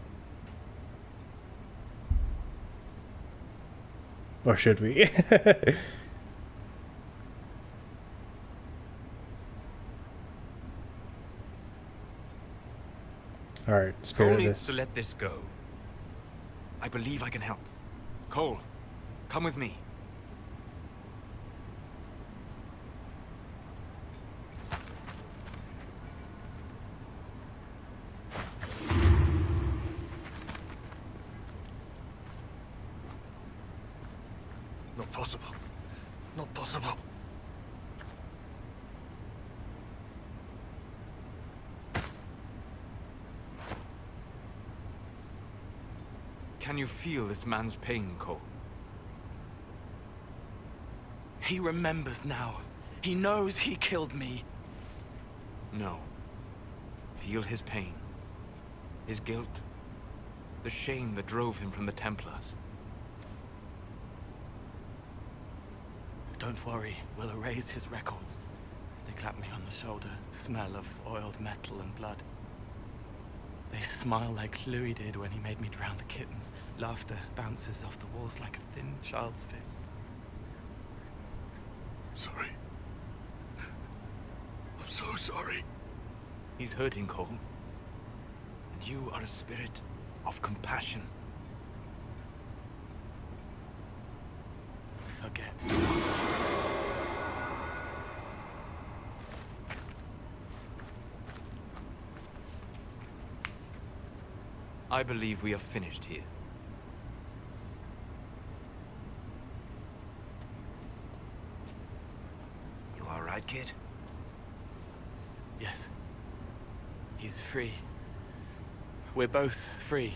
Or should we? Alright, spirit Cole it needs is. to let this go. I believe I can help. Cole, come with me. Not possible. Not possible. Can you feel this man's pain, Cole? He remembers now. He knows he killed me. No. Feel his pain. His guilt. The shame that drove him from the Templars. Don't worry, we'll erase his records. They clap me on the shoulder, smell of oiled metal and blood. They smile like Louis did when he made me drown the kittens. Laughter bounces off the walls like a thin child's fist. Sorry. I'm so sorry. He's hurting, Cole. And you are a spirit of compassion. Forget. I believe we are finished here. You all right, kid? Yes. He's free. We're both free.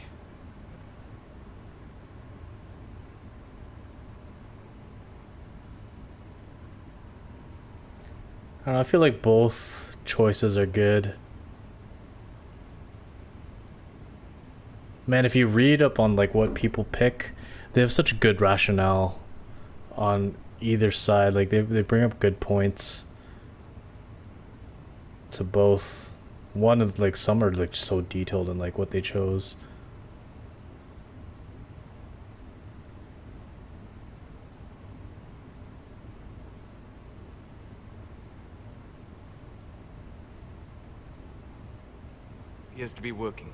I don't know, I feel like both choices are good. Man, if you read up on like what people pick, they have such good rationale on either side. Like they bring up good points to both. One of like some are like so detailed in like what they chose. He has to be working.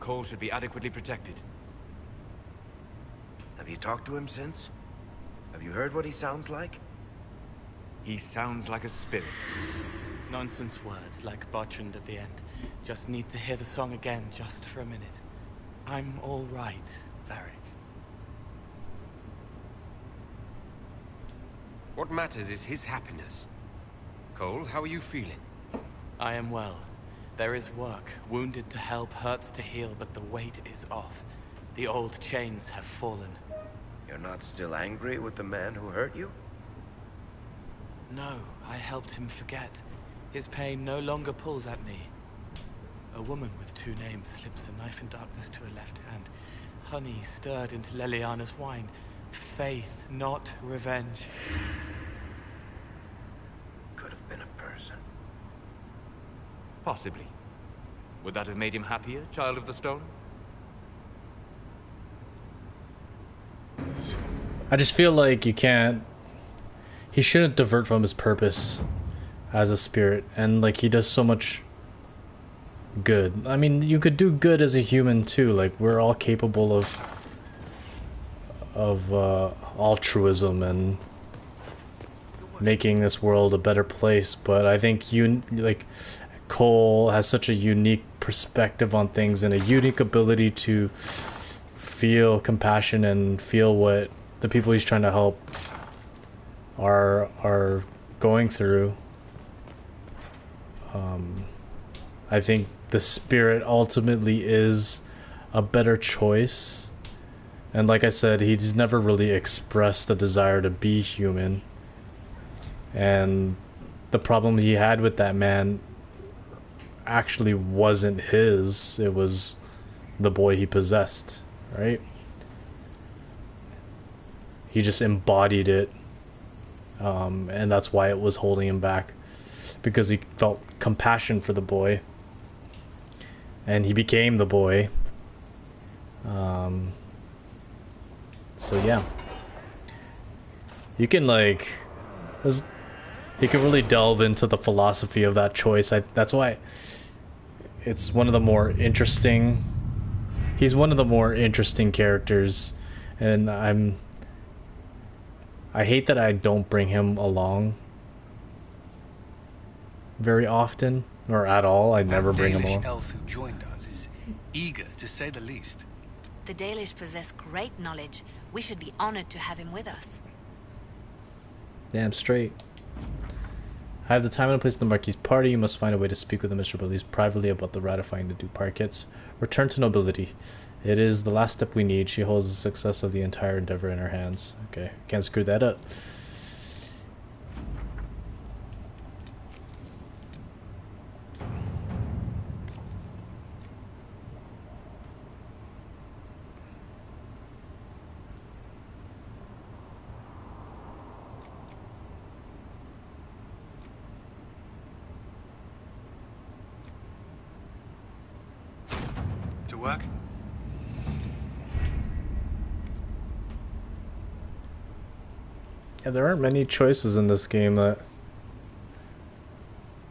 Cole should be adequately protected. Have you talked to him since? Have you heard what he sounds like? He sounds like a spirit. Nonsense words like Bertrand at the end. Just need to hear the song again just for a minute. I'm all right, Varric. What matters is his happiness. Cole, how are you feeling? I am well. There is work. Wounded to help, hurts to heal, but the weight is off. The old chains have fallen. You're not still angry with the man who hurt you? No, I helped him forget. His pain no longer pulls at me. A woman with two names slips a knife in darkness to her left hand. Honey stirred into Leliana's wine. Faith, not revenge. Could have been a person. Possibly. Would that have made him happier, Child of the Stone? I just feel like you can't... He shouldn't divert from his purpose as a spirit. And like he does so much good. I mean, you could do good as a human too. Like we're all capable of altruism and making this world a better place. But I think Cole has such a unique perspective on things and a unique ability to feel compassion and feel what the people he's trying to help are going through. I think the spirit ultimately is a better choice, And like I said, he's never really expressed a desire to be human. And the problem he had with that man actually wasn't his, it was the boy he possessed, right? He just embodied it, and that's why it was holding him back, because he felt compassion for the boy, and he became the boy. So yeah, you can like, you can really delve into the philosophy of that choice. That's why it's one of the more interesting. He's one of the more interesting characters, and I hate that I don't bring him along very often, or at all. I never bring him along. The elf who joined us is eager, to say the least. The Dalish possess great knowledge. We should be honored to have him with us. Damn straight. I have the time and a place in the Marquis' party. You must find a way to speak with the Mr. Belize privately about the ratifying the duparquets. Return to nobility. It is the last step we need. She holds the success of the entire endeavor in her hands. Okay, can't screw that up. To work? Yeah, there aren't many choices in this game that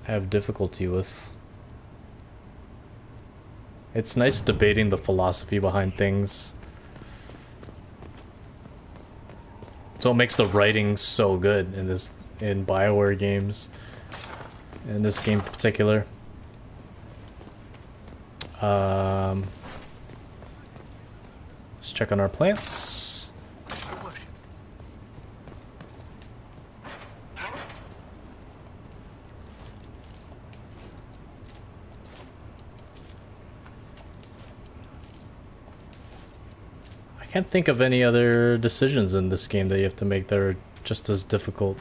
I have difficulty with. It's nice debating the philosophy behind things. So it makes the writing so good in BioWare games. In this game in particular. Let's check on our plants. I can't think of any other decisions in this game that you have to make that are just as difficult.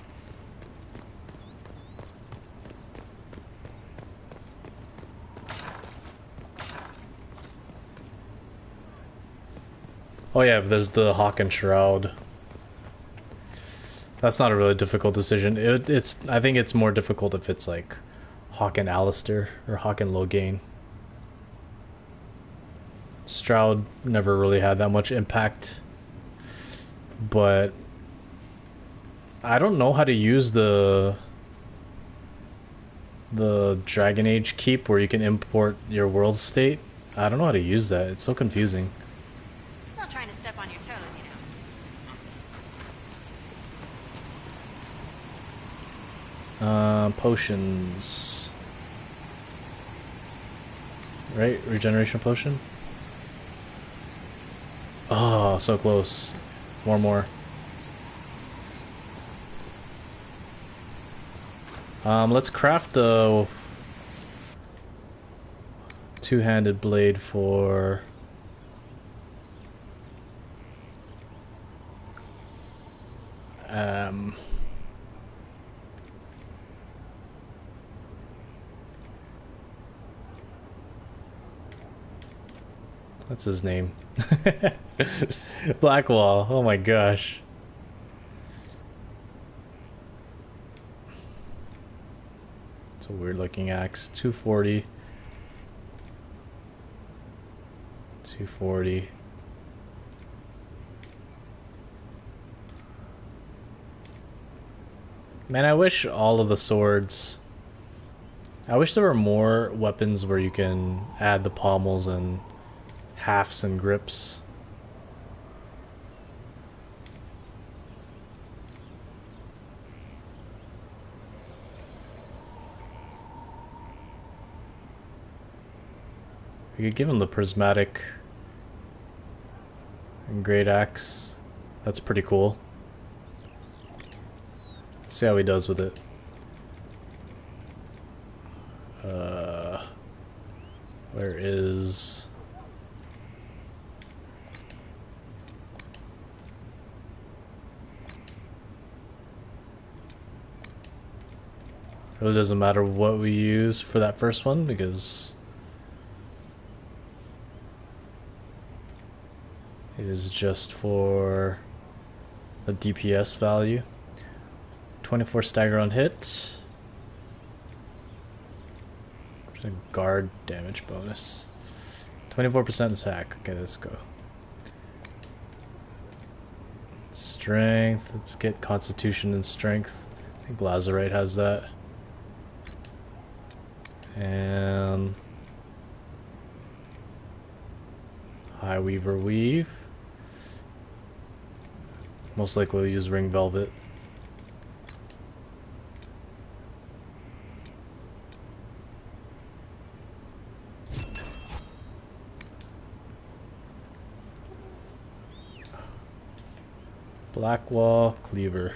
Oh yeah, there's the Hawk and Shroud. That's not a really difficult decision. I think it's more difficult if it's like Hawk and Alistair or Hawk and Logain. Shroud never really had that much impact, but I don't know how to use the Dragon Age keep where you can import your world state. I don't know how to use that. It's so confusing. Not trying to step on your toes, you know. Potions. Right? Regeneration potion? Oh, so close. More. Let's craft a two-handed blade for what's his name? Blackwall. Oh my gosh. It's a weird looking axe. 240. 240. Man, I wish all of the swords... I wish there were more weapons where you can add the pommels and halves and grips. You could give him the prismatic and great axe. That's pretty cool. Let's see how he does with it. Where is... Really doesn't matter what we use for that first one because it is just for the DPS value. 24 stagger on hit. There's a guard damage bonus. 24% attack. Okay, let's go. Strength. Let's get Constitution and Strength. I think Lazarite has that. And High Weaver Weave. Most likely we'll use Ring Velvet. Blackwall Cleaver.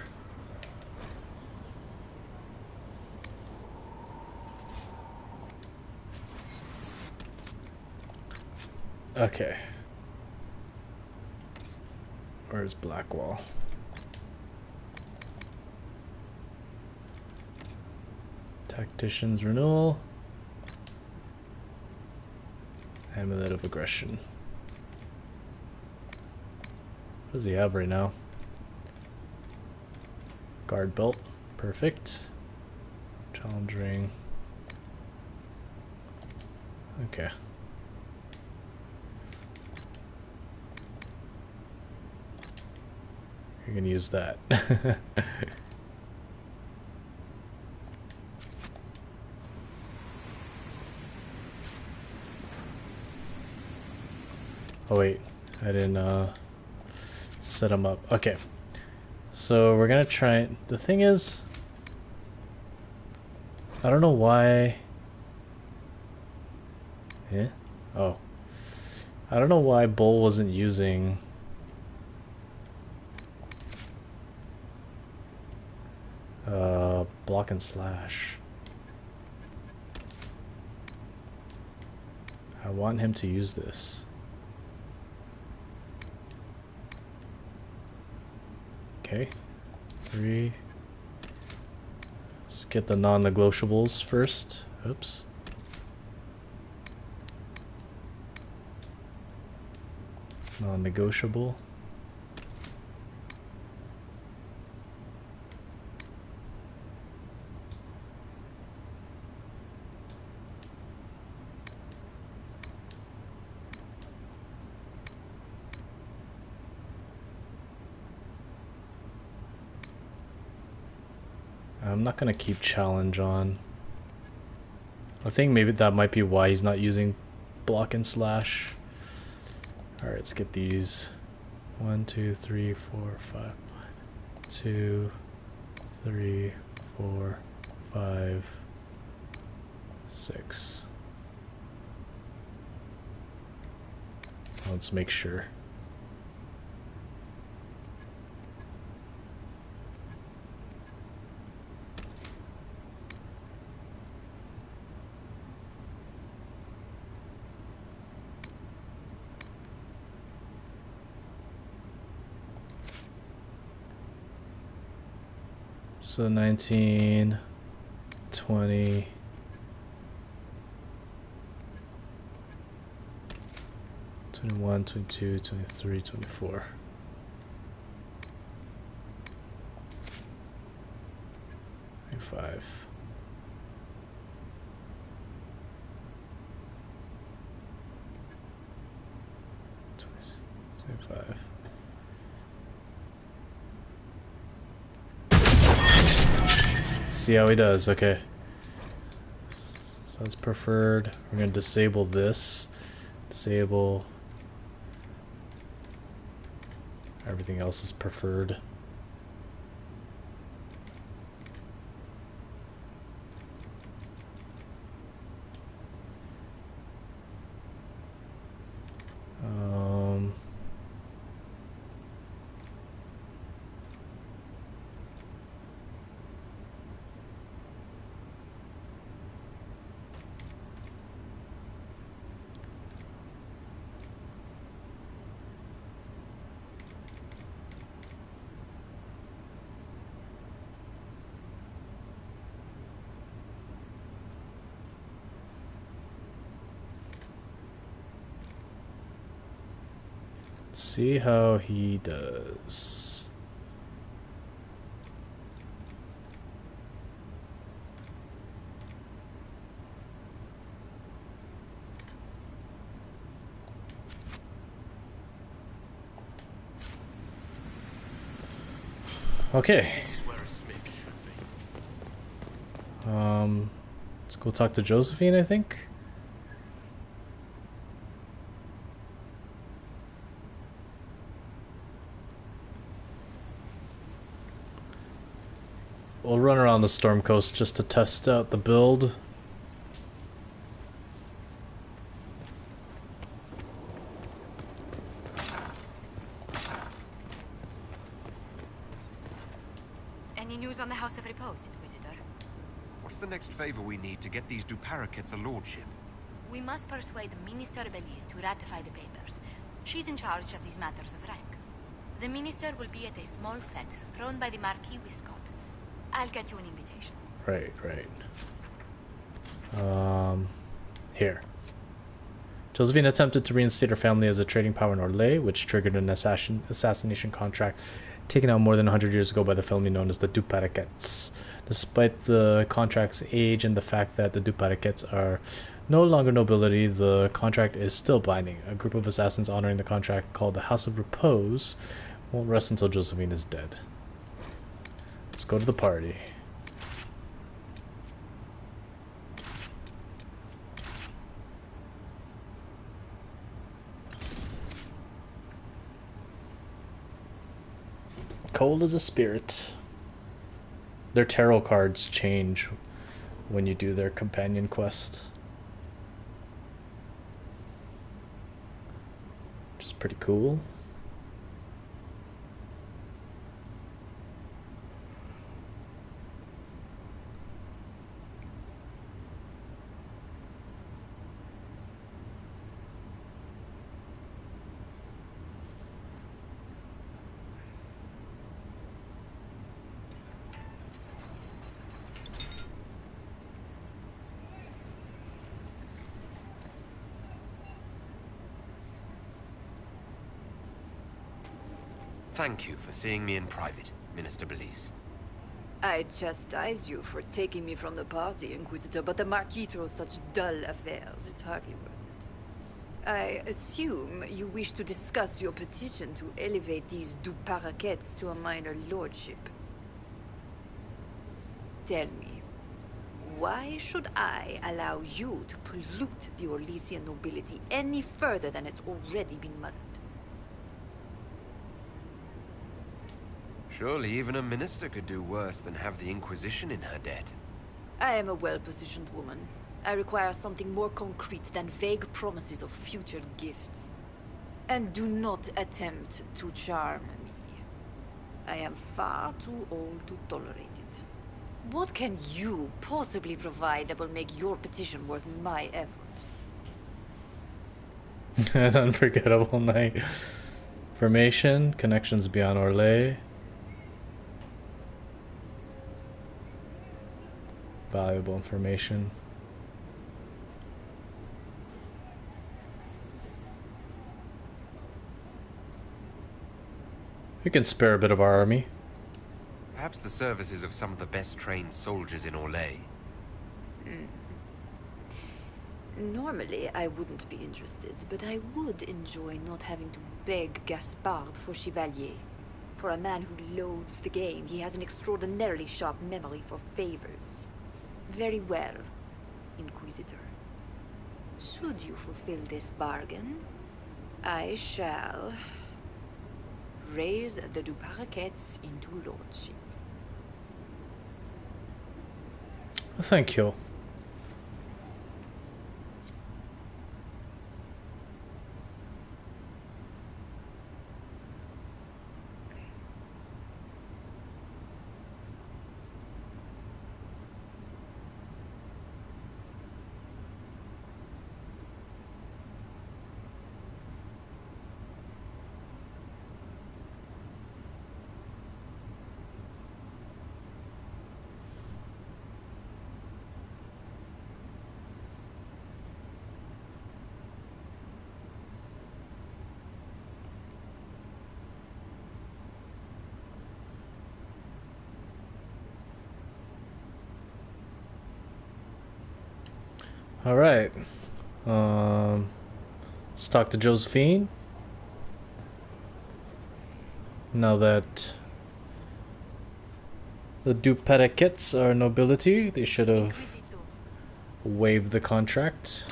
Okay. Where's Blackwall? Tactician's Renewal. Amulet of Aggression. What does he have right now? Guard Belt. Perfect. Challenge Ring. Okay. You're gonna use that. Oh wait, I didn't set them up. Okay. So we're gonna try. The thing is, I don't know why. Yeah? Oh. I don't know why Bull wasn't using block and slash. I want him to use this. Okay. 3. Let's get the non-negotiables first. Oops. Non-negotiable. I'm not gonna keep challenge on. I think maybe that might be why he's not using block and slash. Alright, let's get these. 1, 2, 3, 4, 5. 1, 2, 3, 4, 5, 6. Let's make sure. So 19, 20, 21, 22, 23, 24. Five. See how he does. Okay. So that's preferred. We're going to disable this. Disable. Everything else is preferred. Let's see how he does. Okay. Let's go talk to Josephine, I think. We'll run around the Storm Coast just to test out the build. Any news on the House of Repose, Inquisitor? What's the next favor we need to get these Duparakets a lordship? We must persuade Minister Belize to ratify the papers. She's in charge of these matters of rank. The minister will be at a small fete thrown by the Marquis Wiscott. I'll get you an invitation. Right. Here. Josephine attempted to reinstate her family as a trading power in Orlais, which triggered an assassination contract taken out more than 100 years ago by the family known as the Duparakets. Despite the contract's age and the fact that the Duparakets are no longer nobility, the contract is still binding. A group of assassins honoring the contract, called the House of Repose, won't rest until Josephine is dead. Let's go to the party. Cold as a spirit. Their tarot cards change when you do their companion quest, which is pretty cool. Thank you for seeing me in private, Minister Belize. I chastise you for taking me from the party, Inquisitor, but the Marquis throws such dull affairs. It's hardly worth it. I assume you wish to discuss your petition to elevate these Duparakets to a minor lordship. Tell me, why should I allow you to pollute the Orlesian nobility any further than it's already been muddied? Surely even a minister could do worse than have the Inquisition in her debt. I am a well-positioned woman. I require something more concrete than vague promises of future gifts. And do not attempt to charm me. I am far too old to tolerate it. What can you possibly provide that will make your petition worth my effort? An unforgettable night. Formation, connections beyond Orlais. Valuable information. We can spare a bit of our army. Perhaps the services of some of the best trained soldiers in Orlais. Normally, I wouldn't be interested, but I would enjoy not having to beg Gaspard for Chevalier. For a man who loathes the game, he has an extraordinarily sharp memory for favors. Very well, Inquisitor. Should you fulfill this bargain, I shall raise the Duparakets into lordship. Thank you. Alright. Let's talk to Josephine. Now that the Dupedicates are nobility, they should have waived the contract.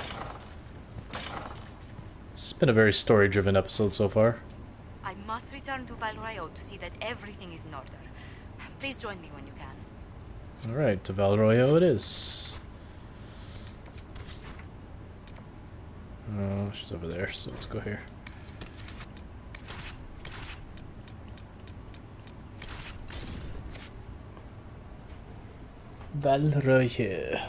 It's been a very story-driven episode so far. I must return to Val Royeaux to see that everything is in order. Please join me when you can. Alright, to Val Royeaux it is. Oh, she's over there, so let's go here. Val Royeaux.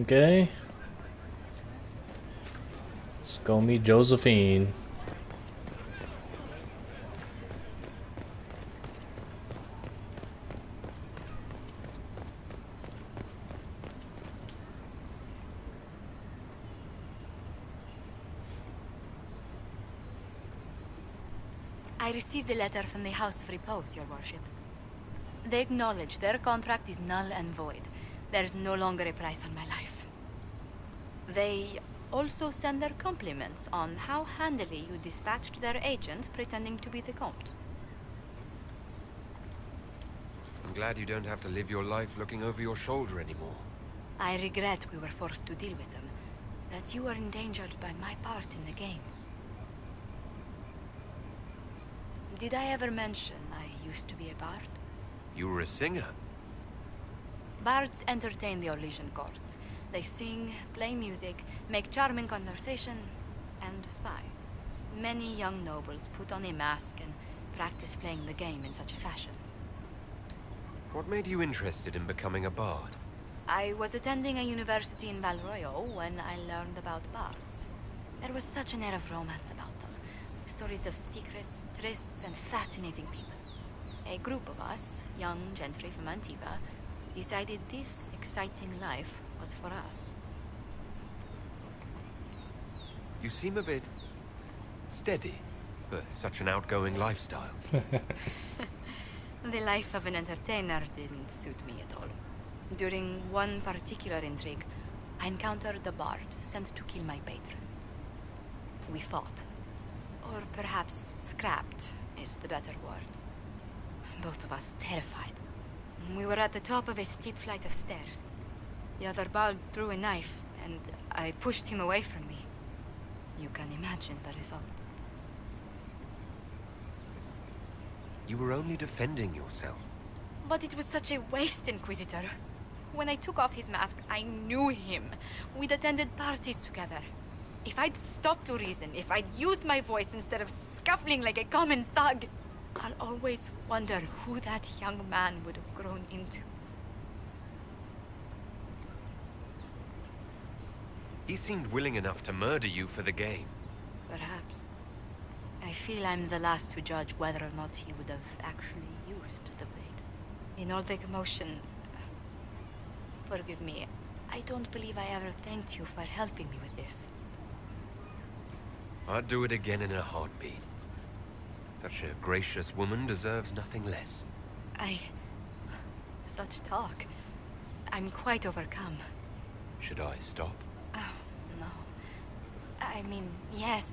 Okay. Let's go meet Josephine. I received a letter from the House of Repose, Your Worship. They acknowledge their contract is null and void. There is no longer a price on my life. They also send their compliments on how handily you dispatched their agent pretending to be the Comte. I'm glad you don't have to live your life looking over your shoulder anymore. I regret we were forced to deal with them, that you were endangered by my part in the game. Did I ever mention I used to be a bard? You were a singer? Bards entertain the Orlesian court. They sing, play music, make charming conversation, and spy. Many young nobles put on a mask and practice playing the game in such a fashion. What made you interested in becoming a bard? I was attending a university in Val Royeaux when I learned about bards. There was such an air of romance about them. Stories of secrets, trysts, and fascinating people. A group of us, young gentry from Antivan, decided this exciting life was for us. You seem a bit steady for such an outgoing lifestyle. The life of an entertainer didn't suit me at all. During one particular intrigue, I encountered a bard sent to kill my patron. We fought. Or perhaps scrapped is the better word. Both of us terrified. We were at the top of a steep flight of stairs. The other bard drew a knife, and I pushed him away from me. You can imagine the result. You were only defending yourself. But it was such a waste, Inquisitor. When I took off his mask, I knew him. We'd attended parties together. If I'd stopped to reason, if I'd used my voice instead of scuffling like a common thug, I'll always wonder who that young man would have grown into. He seemed willing enough to murder you for the game. Perhaps. I feel I'm the last to judge whether or not he would have actually used the blade. In all the commotion... Forgive me, I don't believe I ever thanked you for helping me with this. I'd do it again in a heartbeat. Such a gracious woman deserves nothing less. Such talk. I'm quite overcome. Should I stop? Oh, no. I mean, yes.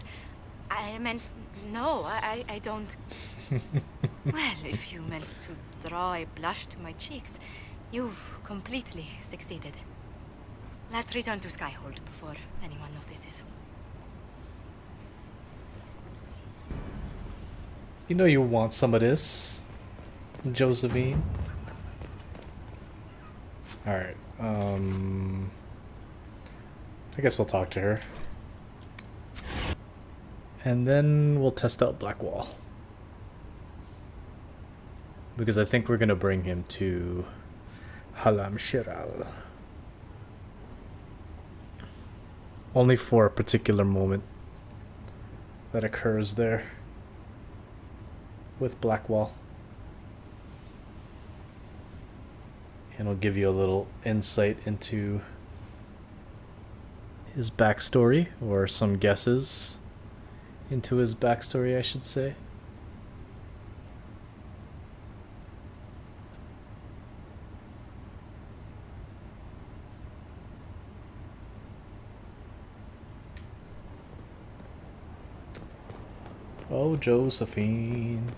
I meant, no, I don't... Well, if you meant to draw a blush to my cheeks, you've completely succeeded. Let's return to Skyhold before anyone notices. You know you want some of this, Josephine. Alright, I guess we'll talk to her. And then we'll test out Blackwall. Because I think we're going to bring him to Halam Shiral. Only for a particular moment that occurs there with Blackwall. And I'll give you a little insight into his backstory, or some guesses into his backstory, I should say. Oh, Josephine.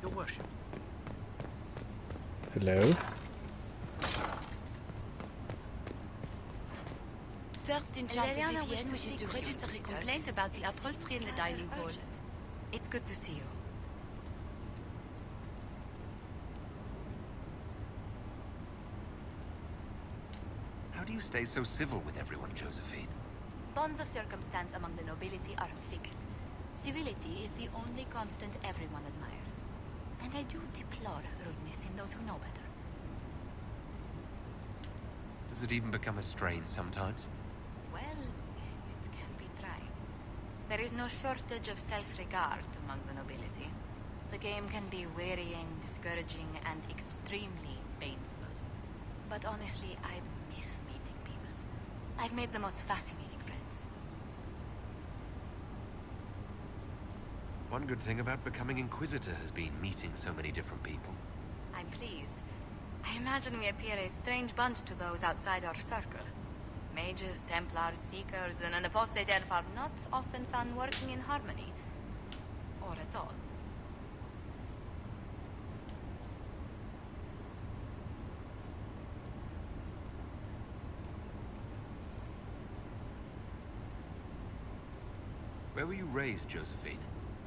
Your worship. Hello. First in charge of Leliana Vivienne wished to wishes speak to with you, register a Visitor. complaint about the upholstery in the dining hall. It's good to see you. How do you stay so civil with everyone, Josephine? Bonds of circumstance among the nobility are fickle. Civility is the only constant everyone admires. And I do deplore rudeness in those who know better. Does it even become a strain sometimes? Well, it can be trying. There is no shortage of self-regard among the nobility. The game can be wearying, discouraging, and extremely painful. But honestly, I miss meeting people. I've made the most fascinating friends. One good thing about becoming Inquisitor has been meeting so many different people. I'm pleased. I imagine we appear a strange bunch to those outside our circle. Mages, Templars, Seekers, and an apostate elf are not often found working in harmony. Or at all. Where were you raised, Josephine?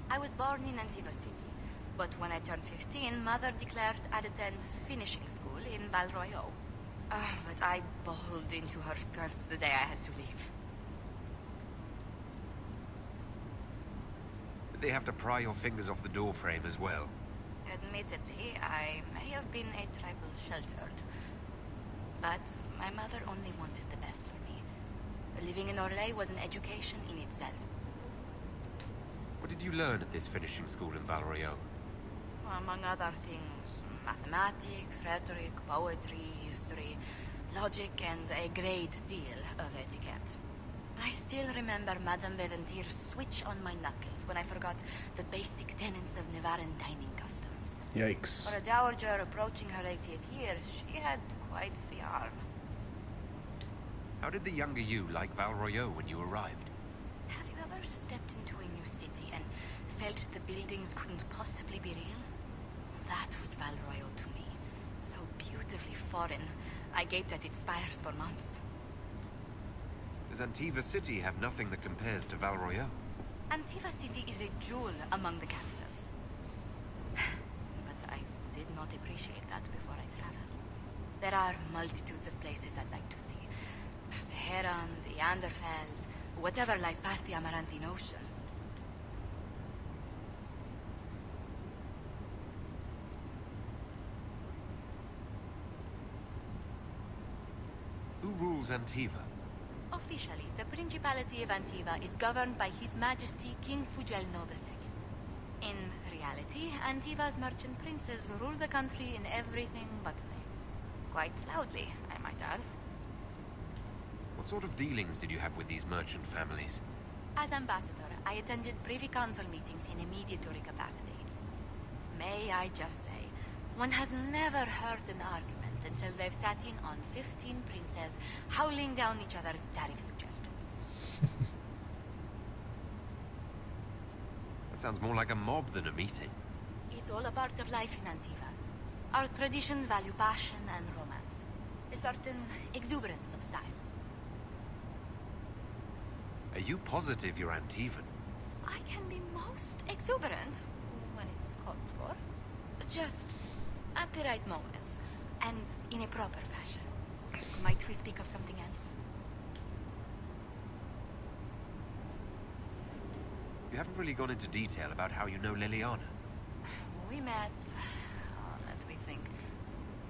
I was born in Antivan City, but when I turned 15, Mother declared I'd attend finishing school in Val Royeaux. But I bowled into her skirts the day I had to leave. Did they have to pry your fingers off the doorframe as well? Admittedly, I may have been a trifle sheltered. But my mother only wanted the best for me. Living in Orlais was an education in itself. What did you learn at this finishing school in Val Royeaux? Among other things, mathematics, rhetoric, poetry, history, logic, and a great deal of etiquette. I still remember Madame Veventir's switch on my knuckles when I forgot the basic tenets of Nevaran dining customs. Yikes. For a dowager approaching her 80th year, she had quite the arm. How did the younger you like Val Royeaux when you arrived? Have you ever stepped into a new city and felt the buildings couldn't possibly be real? That was Val Royeaux to me. So beautifully foreign. I gaped at its spires for months. Does Antivan City have nothing that compares to Val Royeaux? Antivan City is a jewel among the capitals. But I did not appreciate that before I traveled. There are multitudes of places I'd like to see. Saharan, the Anderfels, whatever lies past the Amaranthine Ocean. Who rules Antivan? Officially, the Principality of Antiva is governed by His Majesty King Fugelno II. In reality, Antiva's merchant princes rule the country in everything but name. Quite loudly, I might add. What sort of dealings did you have with these merchant families? As ambassador, I attended Privy Council meetings in a mediatory capacity. May I just say, one has never heard an argument until they've sat in on 15 princes howling down each other's tariff suggestions. That sounds more like a mob than a meeting. It's all a part of life in Antiva. Our traditions value passion and romance. A certain exuberance of style. Are you positive you're Antivan? I can be most exuberant when it's called for. Just at the right moments. And in a proper fashion. Might we speak of something else? You haven't really gone into detail about how you know Liliana. We met... let me think.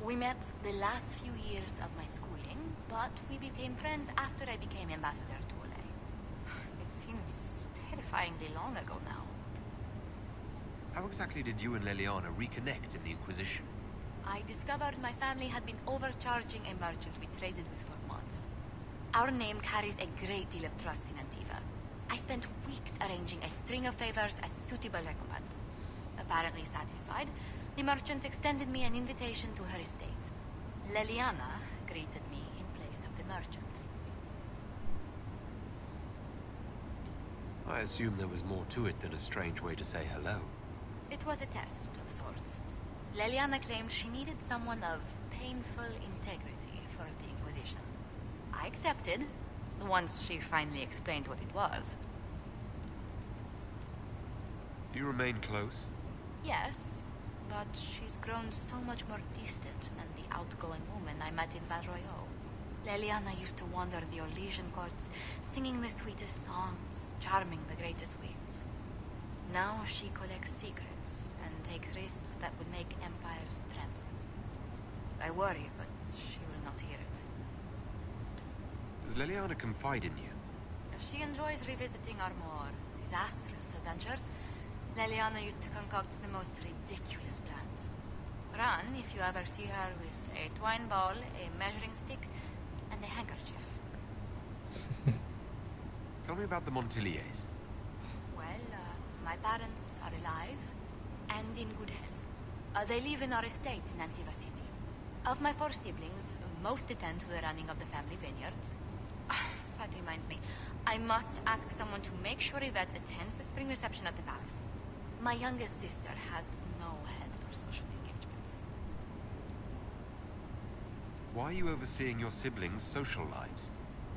We met the last few years of my schooling, but we became friends after I became ambassador to Olay. It seems terrifyingly long ago now. How exactly did you and Liliana reconnect in the Inquisition? I discovered my family had been overcharging a merchant we traded with for months. Our name carries a great deal of trust in Antiva. I spent weeks arranging a string of favors as suitable recompense. Apparently satisfied, the merchant extended me an invitation to her estate. Liliana greeted me in place of the merchant. I assume there was more to it than a strange way to say hello. It was a test of sorts. Liliana claimed she needed someone of painful integrity for the Inquisition. I accepted, once she finally explained what it was. Do you remain close? Yes, but she's grown so much more distant than the outgoing woman I met in Val Royeaux. Liliana used to wander the Orlesian courts, singing the sweetest songs, charming the greatest wits. Now she collects secrets and takes risks that would make empires tremble. I worry, but she will not hear it. Does Liliana confide in you? She enjoys revisiting our more disastrous adventures. Liliana used to concoct the most ridiculous plans. Run if you ever see her with a twine ball, a measuring stick, and a handkerchief. Tell me about the Montiliers. Well, my parents are alive and in good health. They live in our estate in Antiva City. Of my 4 siblings, most attend to the running of the family vineyards. That reminds me, I must ask someone to make sure Yvette attends the spring reception at the palace. My youngest sister has no head for social engagements. Why are you overseeing your siblings' social lives?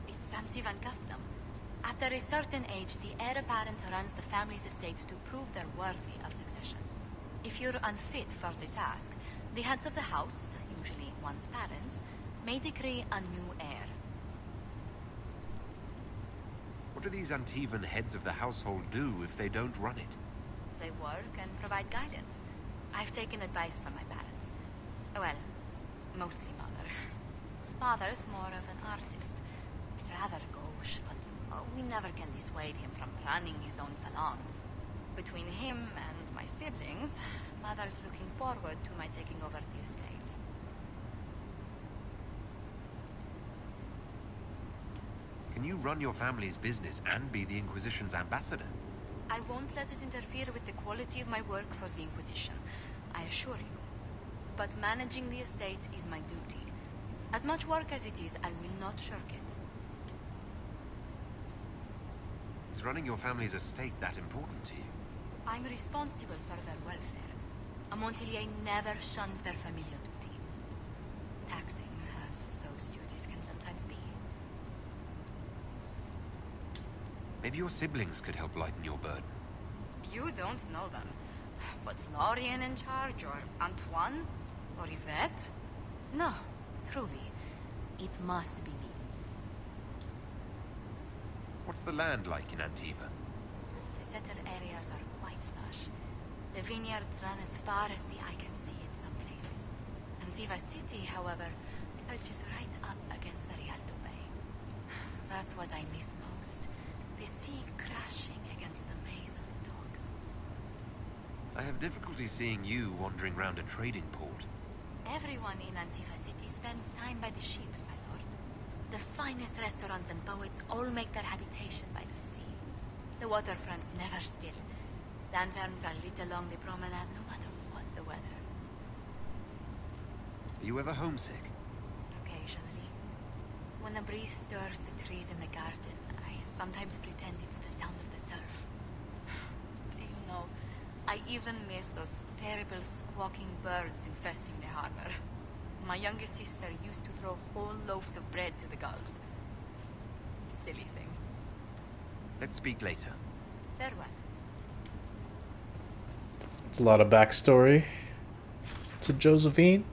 It's Antivan custom. After a certain age, the heir apparent runs the family's estates to prove they're worthy of succession. If you're unfit for the task, the heads of the house, usually one's parents, may decree a new heir. What do these Antivan heads of the household do if they don't run it? They work and provide guidance. I've taken advice from my parents. Well, mostly mother. Father's more of an artist. He's rather gauche, but we never can dissuade him from running his own salons. Between him and my siblings, mother's looking forward to my taking over the estate. Can you run your family's business and be the Inquisition's ambassador? I won't let it interfere with the quality of my work for the Inquisition, I assure you. But managing the estate is my duty. As much work as it is, I will not shirk it. Is running your family's estate that important to you? I'm responsible for their welfare. A Montilier never shuns their familial duty. Taxing, as those duties can sometimes be. Maybe your siblings could help lighten your burden. You don't know them. But Lorien in charge, or Antoine, or Yvette? No, truly. It must be me. What's the land like in Antiva? The settled areas are quite lush. The vineyards run as far as the eye can see in some places. Antiva City, however, perches right up against the Rialto Bay. That's what I miss most. The sea crashing against the maze of the docks. I have difficulty seeing you wandering around a trading port. Everyone in Antiva City spends time by the ships, my lord. The finest restaurants and poets all make their habitation by the sea. The waterfronts never still. Lanterns are lit along the promenade no matter what the weather. Are you ever homesick? Occasionally. When a breeze stirs the trees in the garden, I sometimes pretend it's the sound of the surf. Do you know, I even miss those terrible squawking birds infesting the harbor. My youngest sister used to throw whole loaves of bread to the gulls. Silly thing. Let's speak later. Farewell. It's a lot of backstory to Josephine.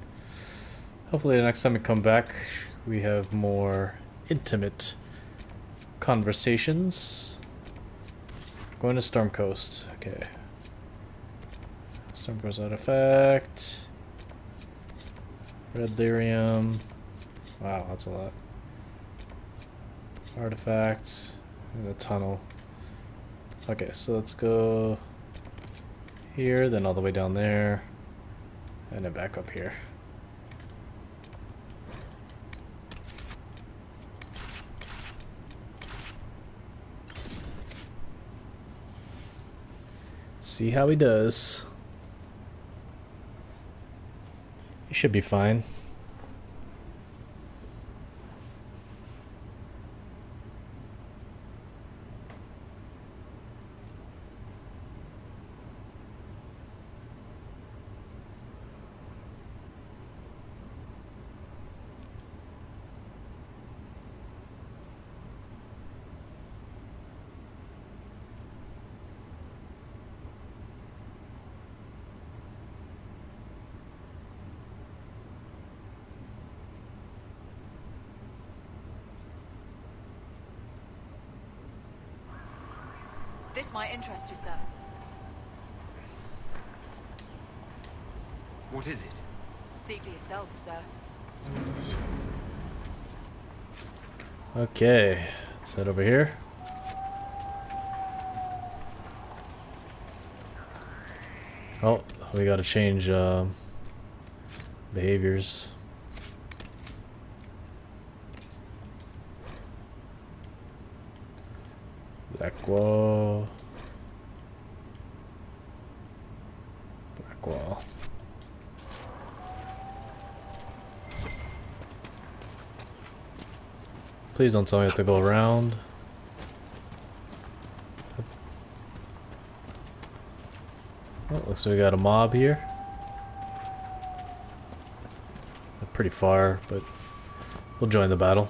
Hopefully the next time we come back, we have more intimate conversations. Going to Storm Coast. Okay. Storm Coast artifact. Red lyrium. Wow, that's a lot. Artifacts. And a tunnel. Okay, so let's go here, then all the way down there, and then back up here. See how he does. He should be fine. This might interest you, sir. What is it? See for yourself, sir. Okay, let's head over here. Oh, we gotta change behaviors. Black wall. Black wall. Please don't tell me I have to go around. Oh, looks like we got a mob here. They're pretty far, but we'll join the battle.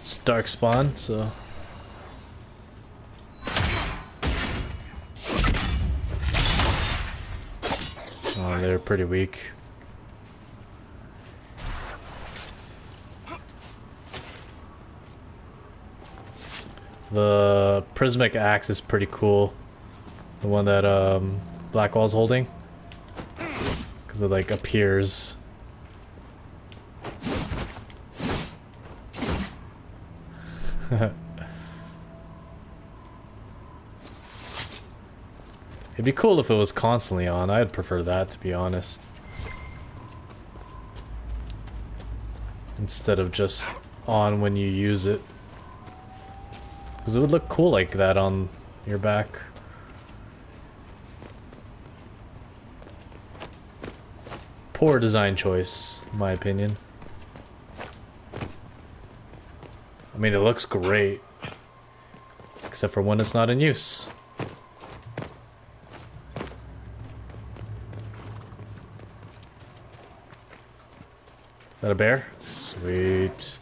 It's dark spawn, so oh, they're pretty weak. The prismatic axe is pretty cool. The one that Blackwall's holding, because it like appears. It'd be cool if it was constantly on. I'd prefer that, to be honest. Instead of just on when you use it. Because it would look cool like that on your back. Poor design choice, in my opinion. I mean, it looks great. Except for when it's not in use. That a bear? Sweet.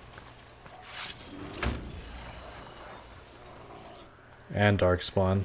And darkspawn.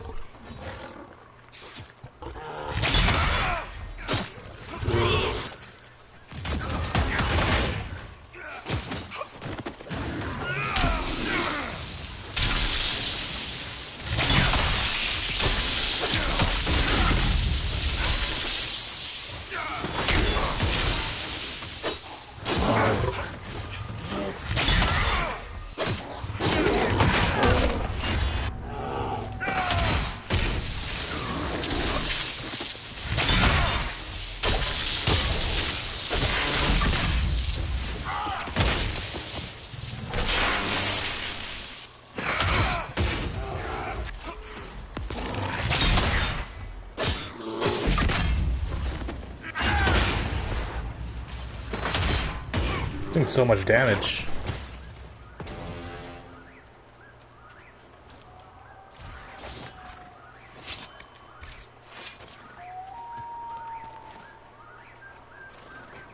Doing so much damage.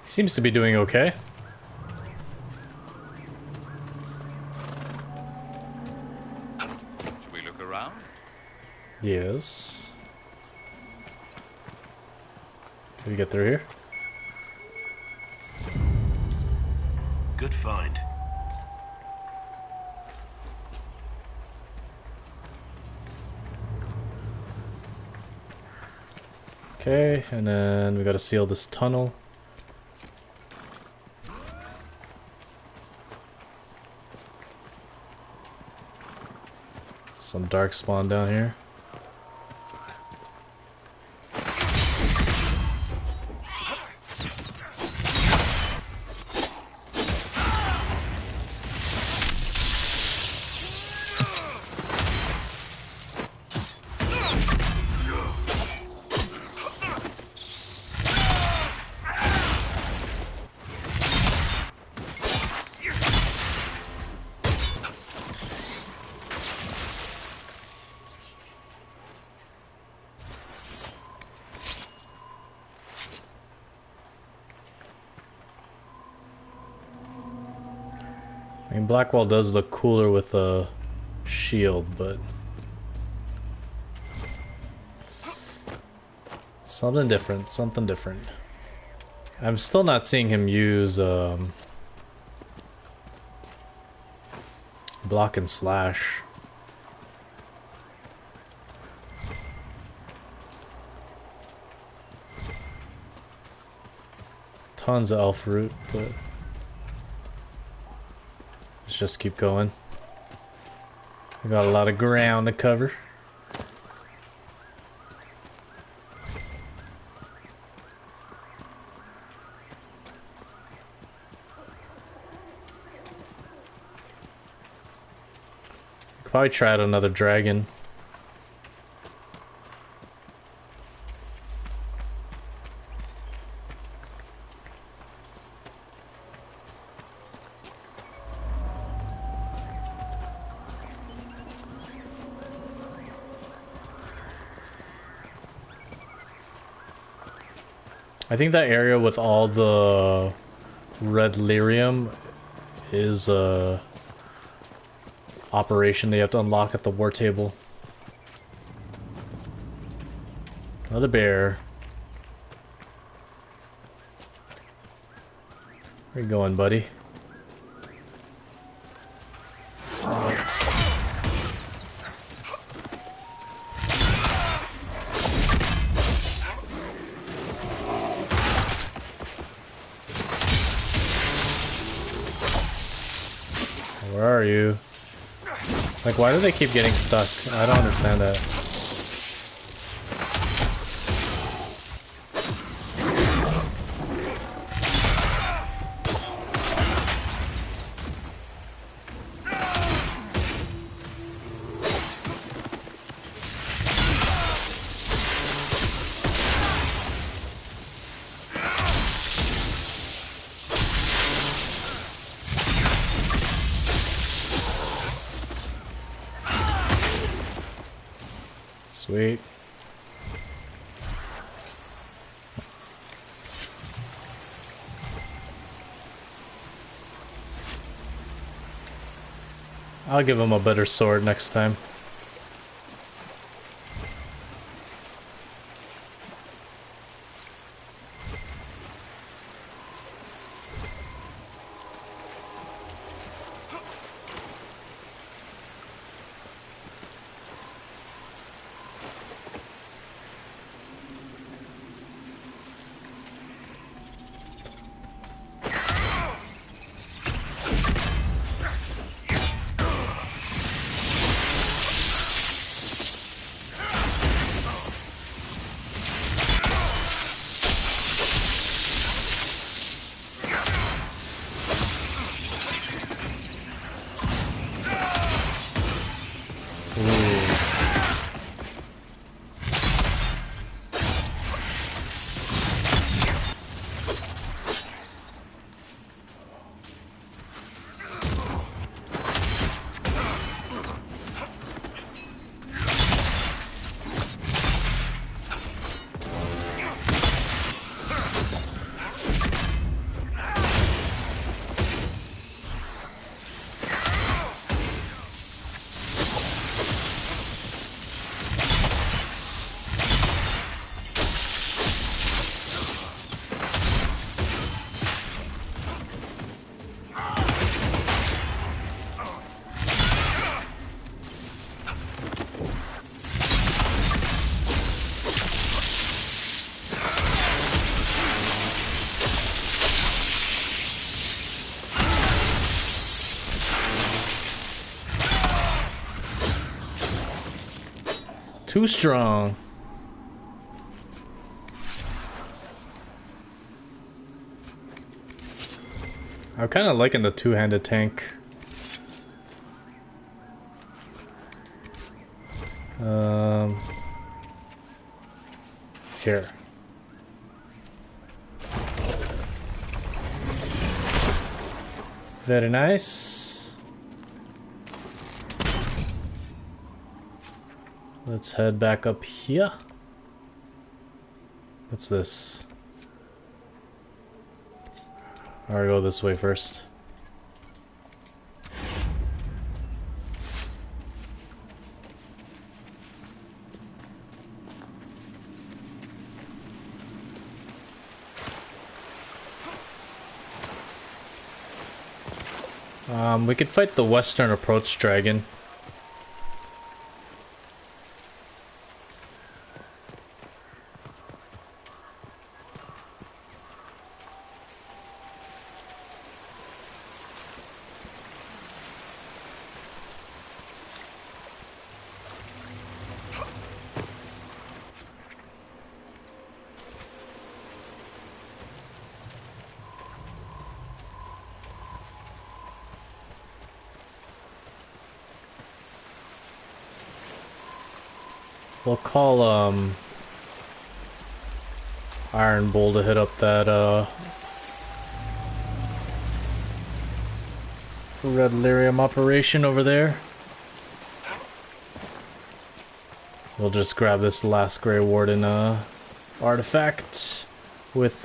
Seems to be doing okay. Should we look around? Yes. Can we get through here? Good find. Okay, and then we gotta seal this tunnel. Some dark spawn down here. I mean, Blackwall does look cooler with a shield, but something different, something different. I'm still not seeing him use block and slash. Tons of elf root, but let's just keep going. We got a lot of ground to cover. Could probably try out another dragon. I think that area with all the red lyrium is a operation they have to unlock at the war table. Another bear. Where you going, buddy? Where are you? Like, why do they keep getting stuck? I don't understand that. Sweet. I'll give him a better sword next time. Too strong. I'm kind of liking the two-handed tank. Here. Very nice. Let's head back up here. What's this? I'll go this way first. We could fight the Western Approach Dragon. We'll call, Iron Bull to hit up that, Red Lyrium operation over there. We'll just grab this last Grey Warden, artifact with,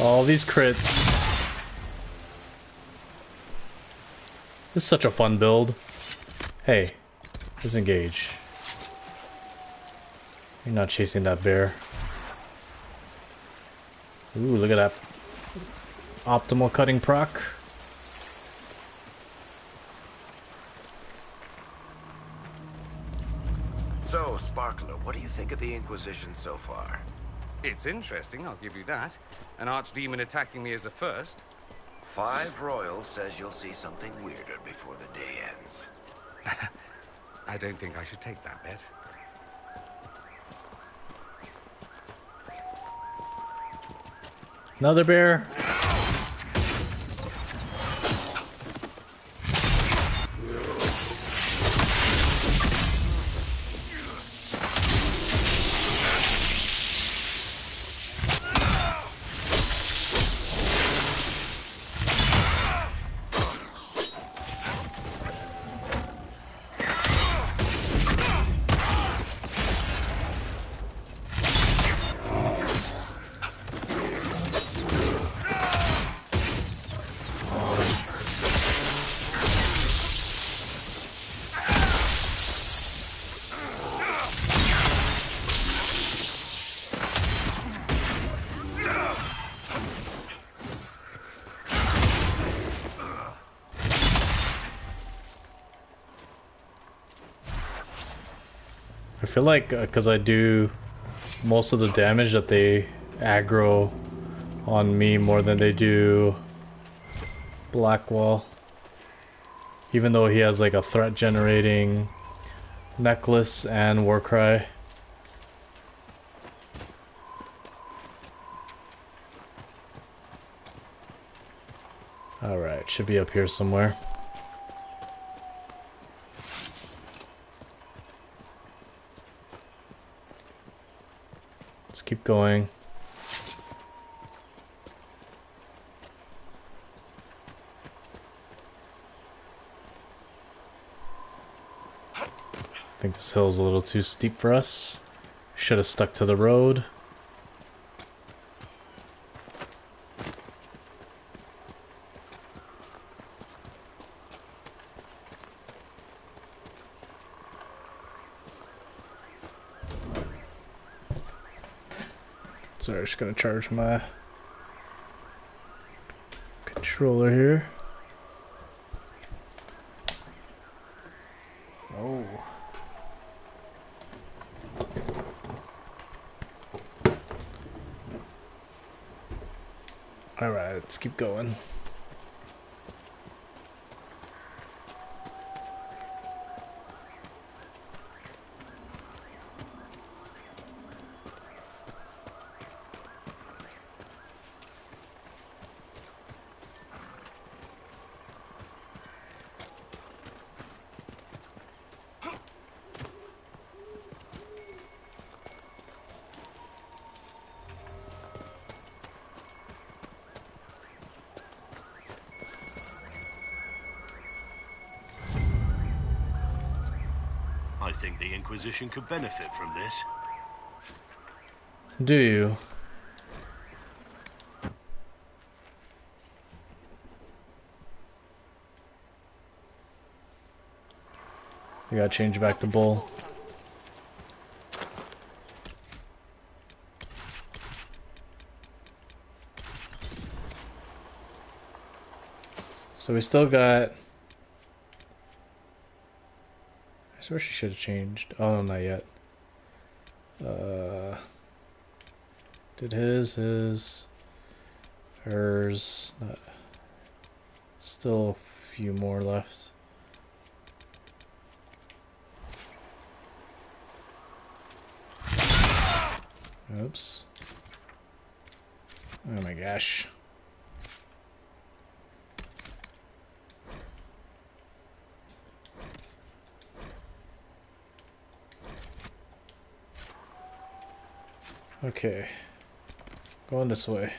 all these crits. This is such a fun build. Hey, disengage. You're not chasing that bear. Ooh, look at that. Optimal cutting proc. So, Sparkler, what do you think of the Inquisition so far? It's interesting, I'll give you that. An archdemon attacking me as a first. 5 Royal says you'll see something weirder before the day ends. I don't think I should take that bet. Another bear. I feel like because I do most of the damage that they aggro on me more than they do Blackwall. Even though he has like a threat generating necklace and Warcry. Alright, should be up here somewhere. Let's keep going. I think this hill's a little too steep for us. Should have stuck to the road. Sorry, just gonna charge my controller here. Oh. Alright, let's keep going. I think the Inquisition could benefit from this. Do you? We gotta change back the bull. So we still got... I swear she should have changed. Oh, no, not yet. Did his, hers. Still a few more left. Oops. Oh my gosh. Okay. Going this way.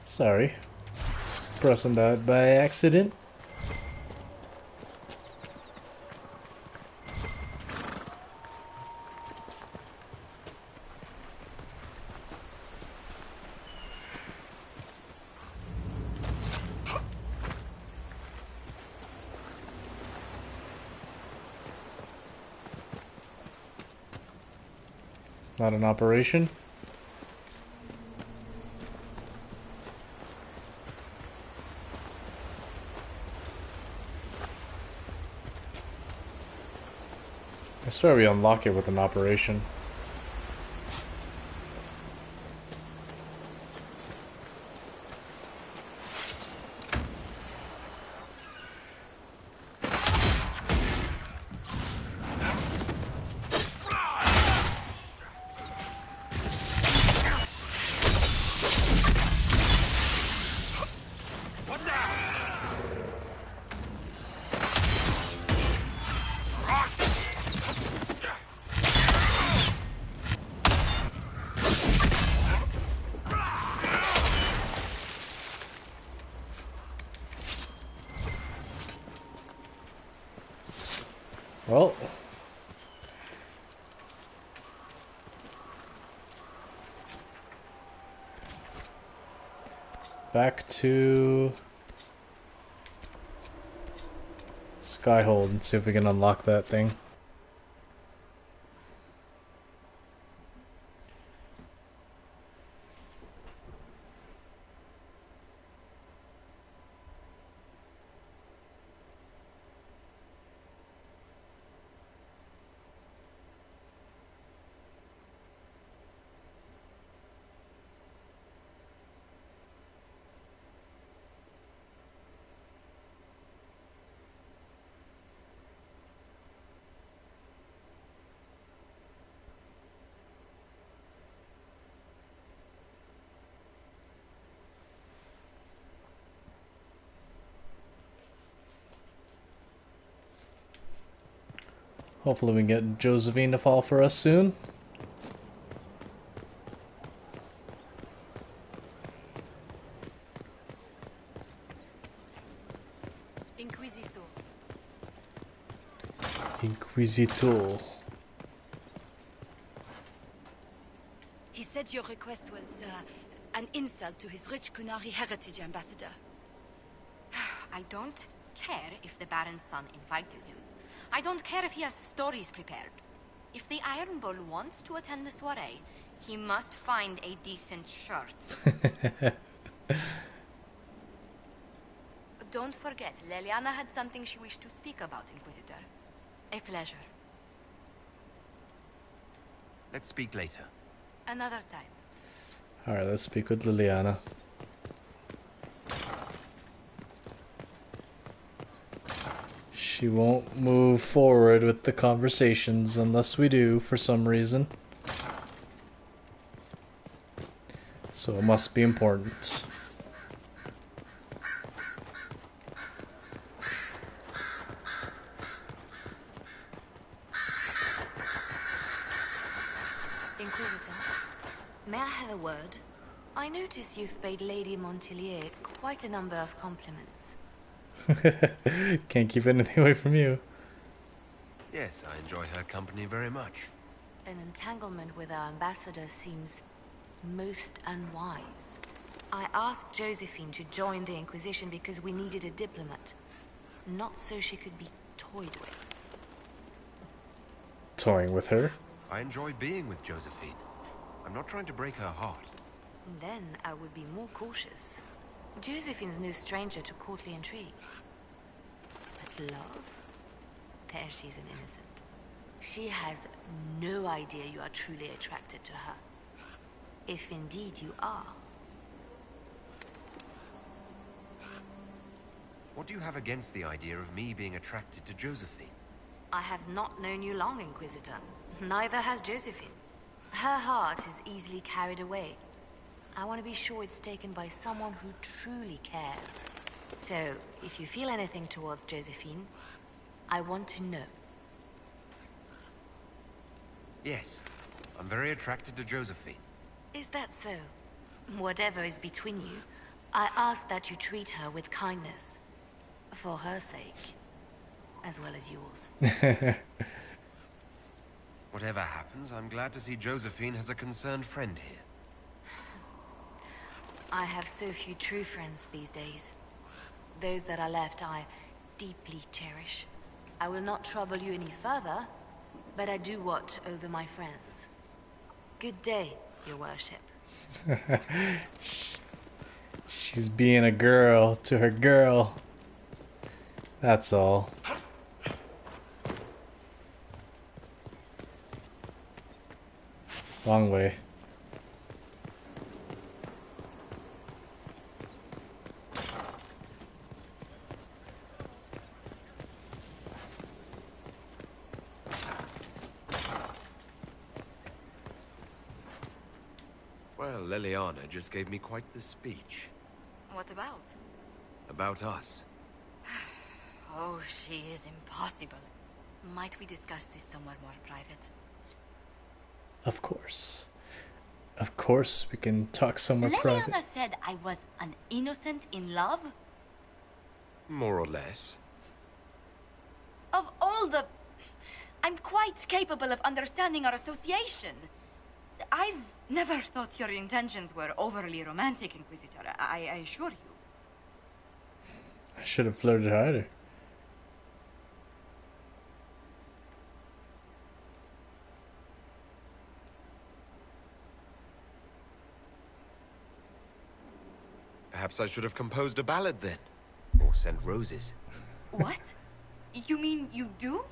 Sorry. Pressing that by accident. It's not an operation. I swear we unlock it with an operation. Well, back to Skyhold and see if we can unlock that thing. Hopefully we can get Josephine to fall for us soon. Inquisitor. He said your request was an insult to his rich Kunari heritage, Ambassador. I don't care if the Baron's son invited him. I don't care if he has stories prepared. If the Iron Bull wants to attend the soiree, he must find a decent shirt. Don't forget, Leliana had something she wished to speak about, Inquisitor. A pleasure. Let's speak later. Another time. Alright, let's speak with Liliana. She won't move forward with the conversations unless we do, for some reason. So it must be important. Inquisitor, may I have a word? I notice you've paid Lady Montelier quite a number of compliments. Can't keep anything away from you. Yes, I enjoy her company very much. An entanglement with our ambassador seems most unwise. I asked Josephine to join the Inquisition because we needed a diplomat, not so she could be toyed with. Toying with her? I enjoy being with Josephine. I'm not trying to break her heart. Then I would be more cautious. Josephine's no stranger to courtly intrigue. But love? There she's an innocent. She has no idea you are truly attracted to her. If indeed you are. What do you have against the idea of me being attracted to Josephine? I have not known you long, Inquisitor. Neither has Josephine. Her heart is easily carried away. I want to be sure it's taken by someone who truly cares. So, if you feel anything towards Josephine, I want to know. Yes, I'm very attracted to Josephine. Is that so? Whatever is between you, I ask that you treat her with kindness. For her sake, as well as yours. Whatever happens, I'm glad to see Josephine has a concerned friend here. I have so few true friends these days. Those that are left I deeply cherish. I will not trouble you any further, but I do watch over my friends. Good day, your worship. She's being a girl to her girl. That's all. Long way. Well, Leliana just gave me quite the speech. What about? About us. Oh, she is impossible. Might we discuss this somewhere more private? Of course. Of course, we can talk somewhere private. Leliana said I was an innocent in love? More or less. Of all the... I'm quite capable of understanding our association. I've never thought your intentions were overly romantic, Inquisitor. I assure you. I should have flirted harder. Perhaps I should have composed a ballad then. Or sent roses. What? You mean you do?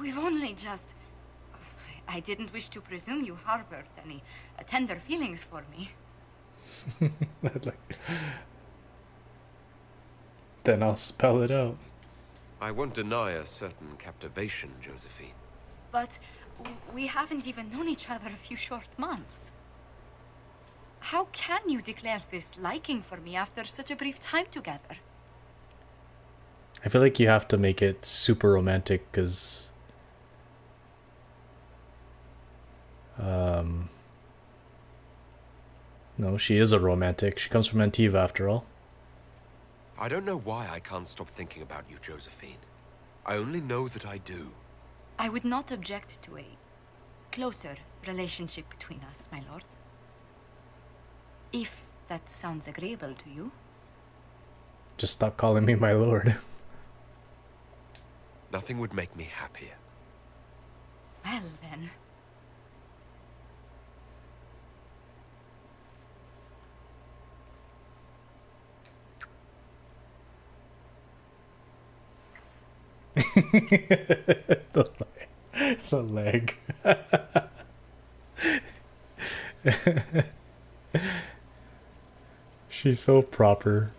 We've only just... I didn't wish to presume you harbored any tender feelings for me. Then I'll spell it out. I won't deny a certain captivation, Josephine. But we haven't even known each other a few short months. How can you declare this liking for me after such a brief time together? I feel like you have to make it super romantic because... No, she is a romantic. She comes from Antivan after all. I don't know why I can't stop thinking about you, Josephine. I only know that I do. I would not object to a closer relationship between us, my lord. If that sounds agreeable to you. Just stop calling me my lord. Nothing would make me happier. Well, then. The leg. She's so proper.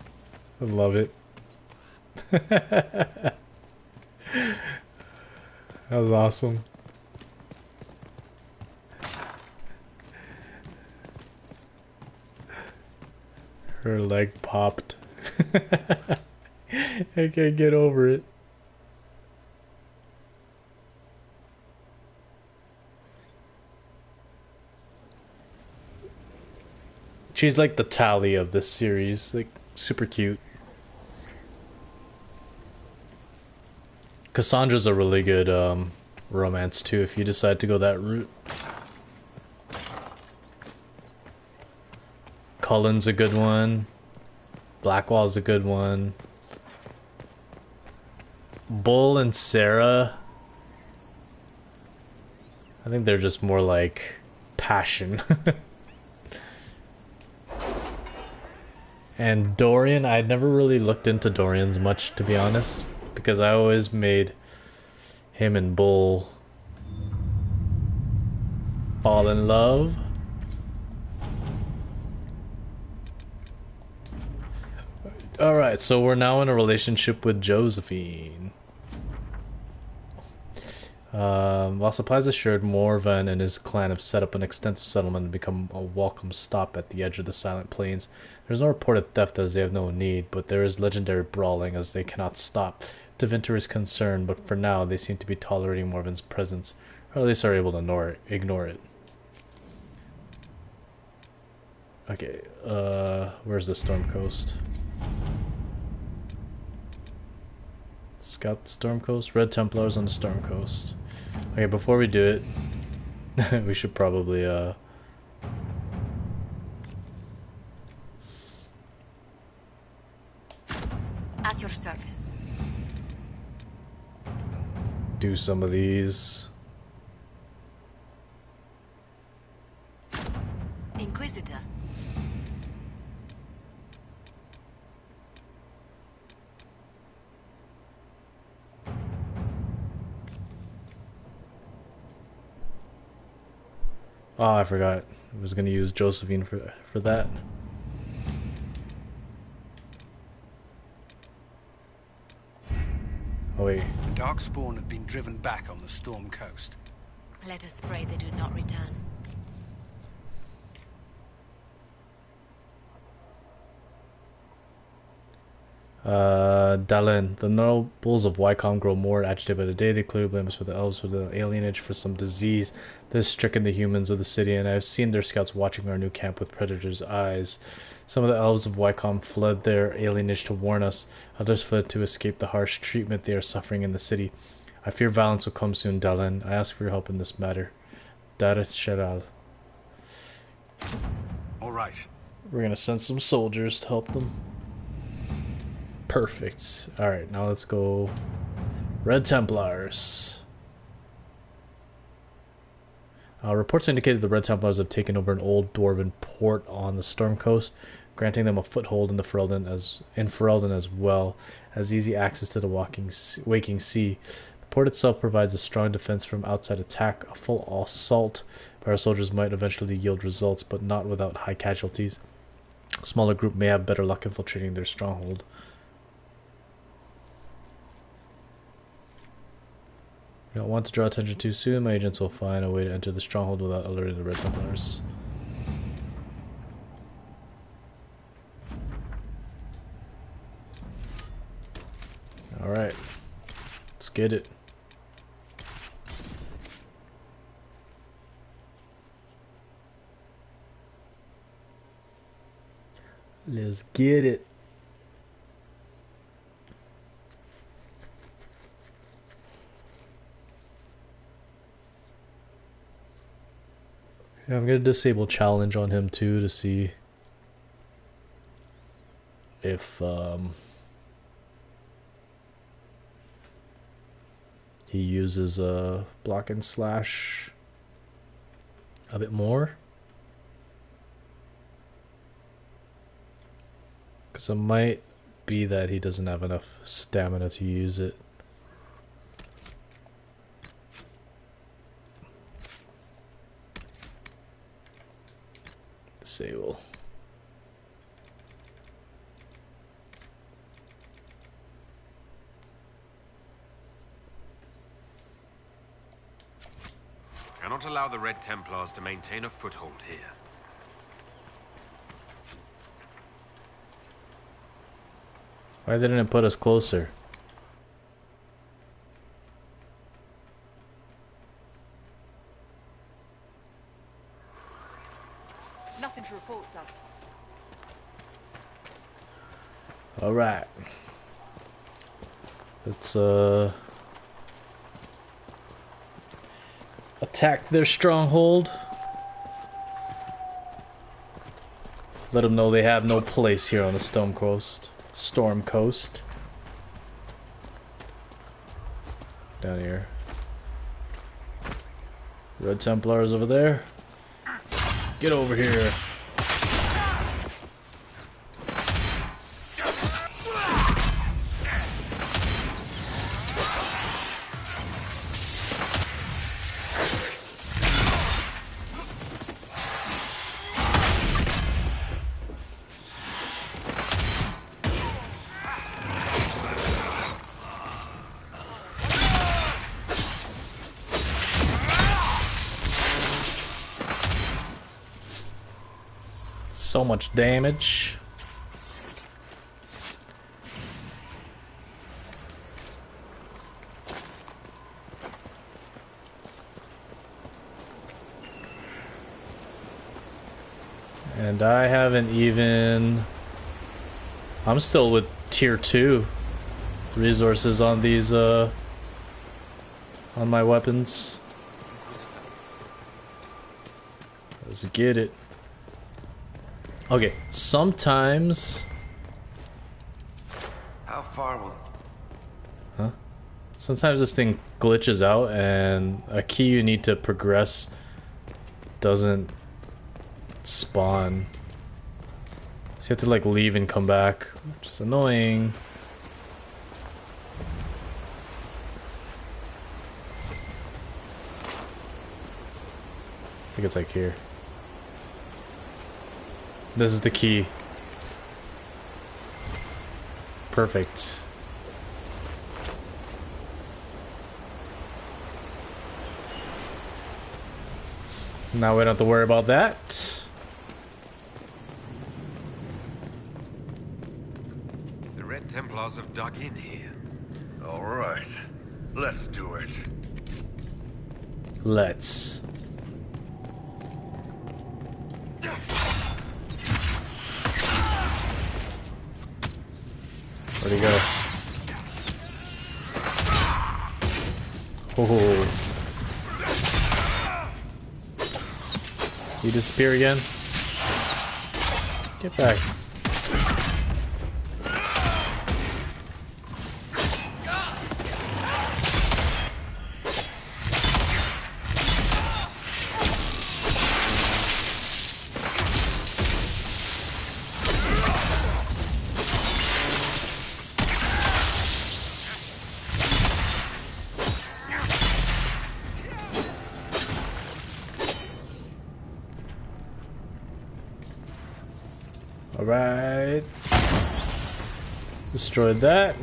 I love it. That was awesome. Her leg popped. I can't get over it. She's like the Tally of this series, like super cute. Cassandra's a really good romance too if you decide to go that route. Cullen's a good one. Blackwall's a good one. Bull and Sarah, I think they're just more like passion. And Dorian, I'd never really looked into Dorian's much, to be honest, because I always made him and Bull fall in love. Alright, so we're now in a relationship with Josephine. While supplies assured, Morvan and his clan have set up an extensive settlement and become a welcome stop at the edge of the Silent Plains. There's no report of theft as they have no need, but there is legendary brawling as they cannot stop. Tevinter is concerned, but for now they seem to be tolerating Morvan's presence, or at least are able to ignore it. Okay, where's the Storm Coast? Scout the Storm Coast? Red Templars on the Storm Coast. Okay, before we do it, we should probably, At your service. do some of these. Inquisitor. Oh, I forgot. I was gonna use Josephine for that. Oh wait. The Darkspawn have been driven back on the Storm Coast. Let us pray they do not return. Dallin. The nobles of Wycombe grow more agitated by the day. They clearly blame us for the elves for the alienage for some disease that has stricken the humans of the city, and I've seen their scouts watching our new camp with predators' eyes. Some of the elves of Wycombe fled their alienage to warn us. Others fled to escape the harsh treatment they are suffering in the city. I fear violence will come soon, Dallin. I ask for your help in this matter. Dareth Sheral. All right. We're gonna send some soldiers to help them. Perfect. Alright, now let's go Red Templars. Reports indicated the Red Templars have taken over an old dwarven port on the Storm Coast, granting them a foothold in the Ferelden as well as easy access to the waking sea. The port itself provides a strong defense from outside attack. A full assault by our soldiers might eventually yield results, but not without high casualties. A smaller group may have better luck infiltrating their stronghold. You don't want to draw attention too soon. My agents will find a way to enter the stronghold without alerting the Red Templars. Alright. Let's get it. Let's get it. Yeah, I'm gonna disable challenge on him too to see if he uses block and slash a bit more. Because it might be that he doesn't have enough stamina to use it. Disable. Cannot allow the Red Templars to maintain a foothold here. Why didn't it put us closer? Nothing to report, sir. Alright. Let's attack their stronghold. Let them know they have no place here on the Storm Coast. Down here. Red Templars over there. Get over here. So much damage. And I haven't even... I'm still with tier 2 resources on these, on my weapons. Let's get it. Okay, sometimes... How far will... Huh? Sometimes this thing glitches out and a key you need to progress doesn't spawn. So you have to like leave and come back, which is annoying. I think it's like here. This is the key. Perfect. Now we don't have to worry about that. The Red Templars have dug in here. All right, let's do it. Let's. Where'd he go? Oh. You disappear again? Get back. Alright. Destroyed that.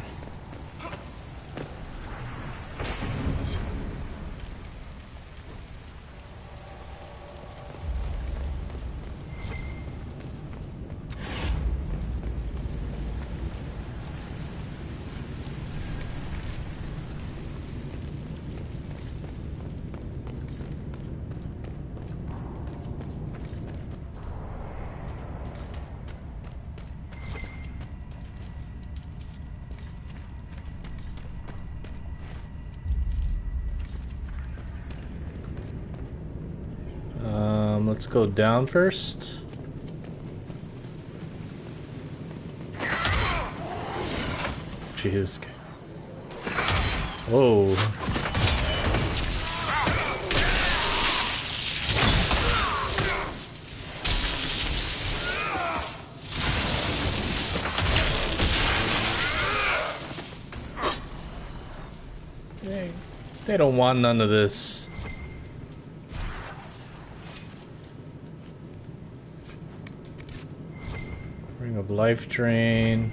Let's go down first. Jeez. Whoa. They don't want none of this. Ring of life drain.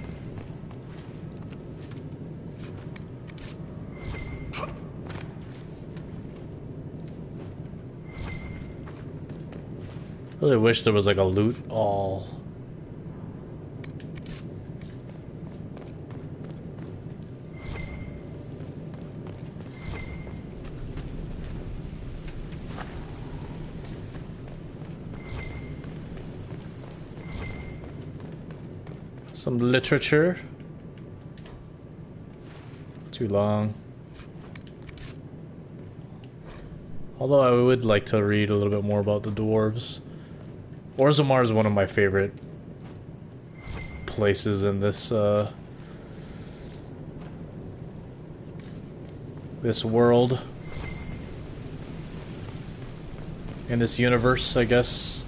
Really wish there was like a loot all. Some literature. Too long. Although I would like to read a little bit more about the dwarves. Orzammar is one of my favorite places in this this world. In this universe, I guess.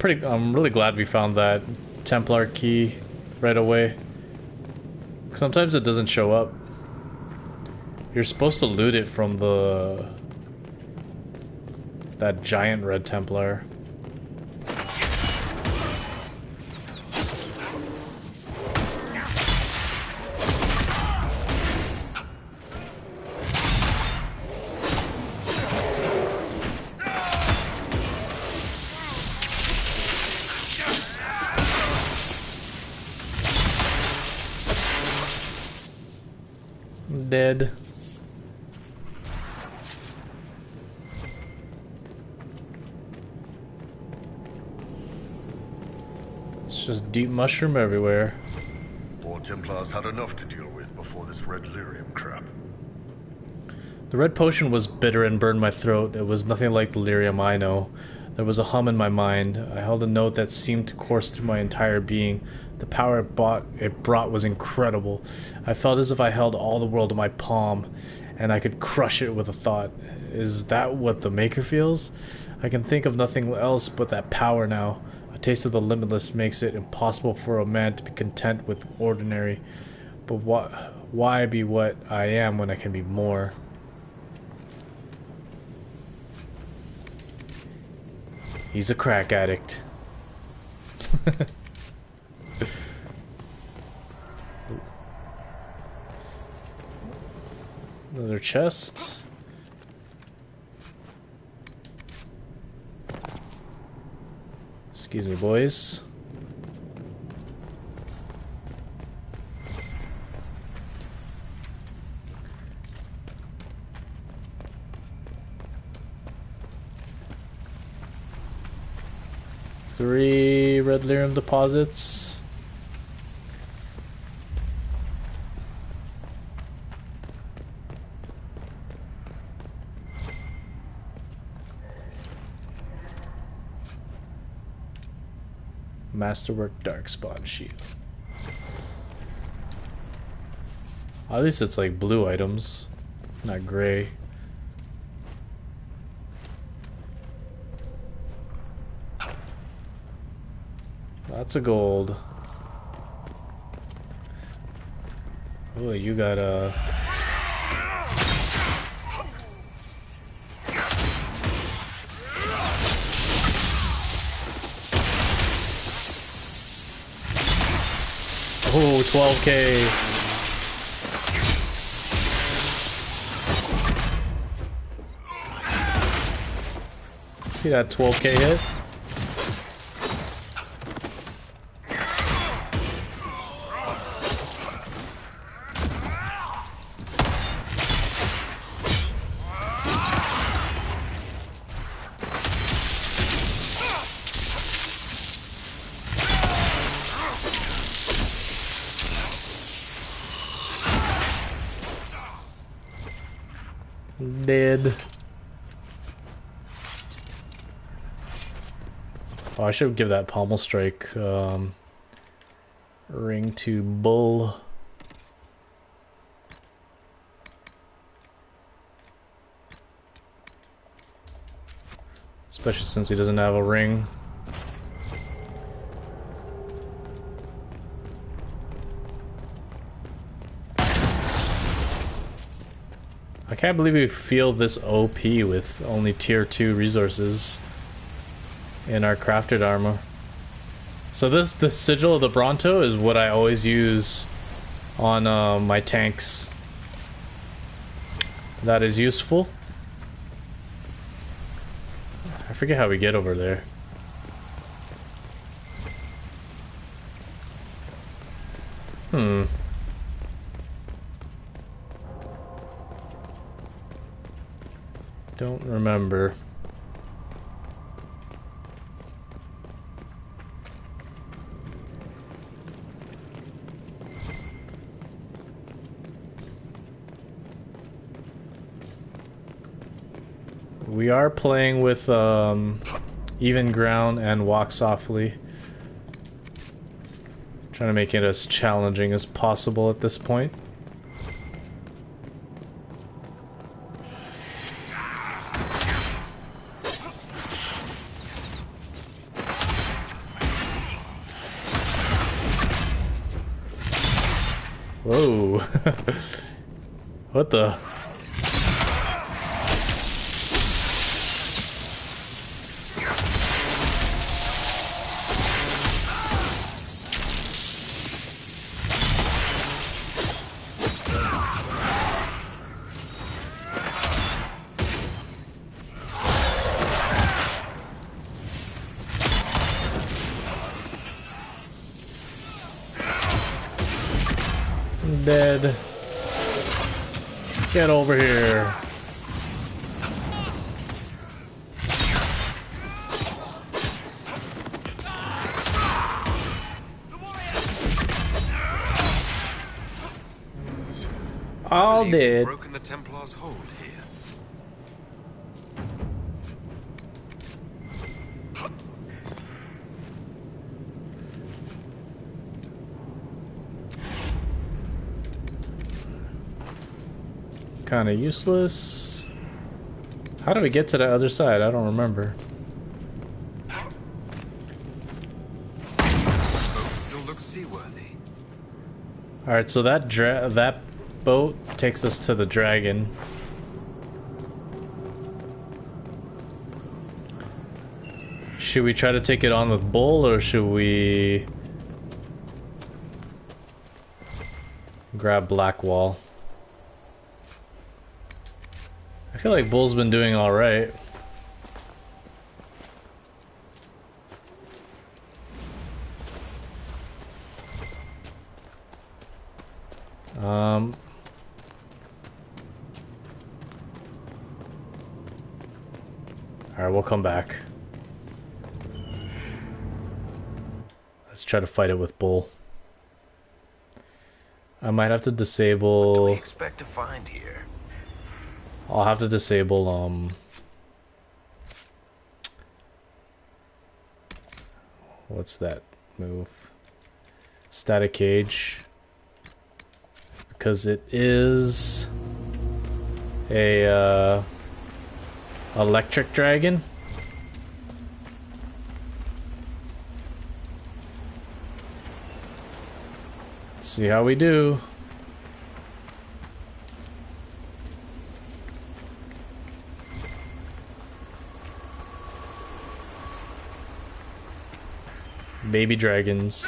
I'm really glad we found that Templar key right away. Sometimes it doesn't show up. You're supposed to loot it from that giant red Templar. Dead. It's just deep mushroom everywhere. Poor Templars had enough to deal with before this red lyrium crap. The red potion was bitter and burned my throat. It was nothing like the lyrium I know. There was a hum in my mind. I held a note that seemed to course through my entire being. The power it brought was incredible. I felt as if I held all the world in my palm, and I could crush it with a thought. Is that what the Maker feels? I can think of nothing else but that power now. A taste of the limitless makes it impossible for a man to be content with ordinary. But why be what I am when I can be more? He's a crack addict. Another chest. Excuse me, boys. Three red lyrium deposits. Masterwork Darkspawn Shield. At least it's like blue items, not gray. Lots of gold. Oh, you got a... Oh, 12K. See that 12K hit? Dead. Oh, I should give that pommel strike ring to Bull. Especially since he doesn't have a ring. I can't believe we feel this OP with only tier 2 resources in our crafted armor. So the Sigil of the Bronto is what I always use on my tanks. That is useful. I forget how we get over there. Don't remember. We are playing with even ground and walk softly. Trying to make it as challenging as possible at this point. Whoa. What the? Dead. Get over here. All dead. Broken the Templar's hold here. Kind of useless. How do we get to the other side? I don't remember. Still looks seaworthy. All right, so that boat takes us to the dragon. Should we try to take it on with Bull, or should we grab Blackwall? I feel like Bull's been doing all right. Alright, we'll come back. Let's try to fight it with Bull. I might have to disable... What do we expect to find here? I'll have to disable, what's that move? Static Cage. Because it is a, electric dragon. Let's see how we do. Baby dragons.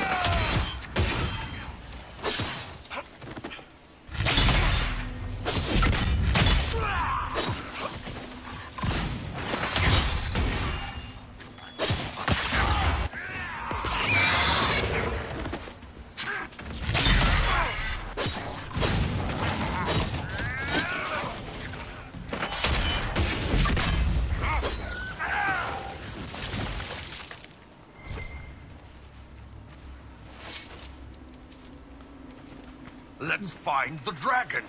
Let's find the dragon.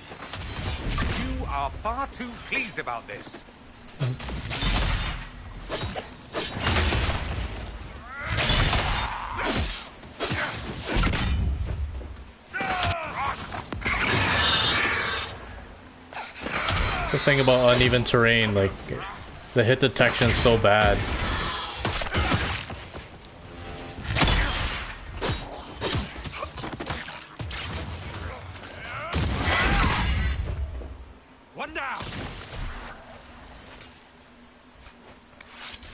You are far too pleased about this. The thing about uneven terrain, like, the hit detection's so bad. One down.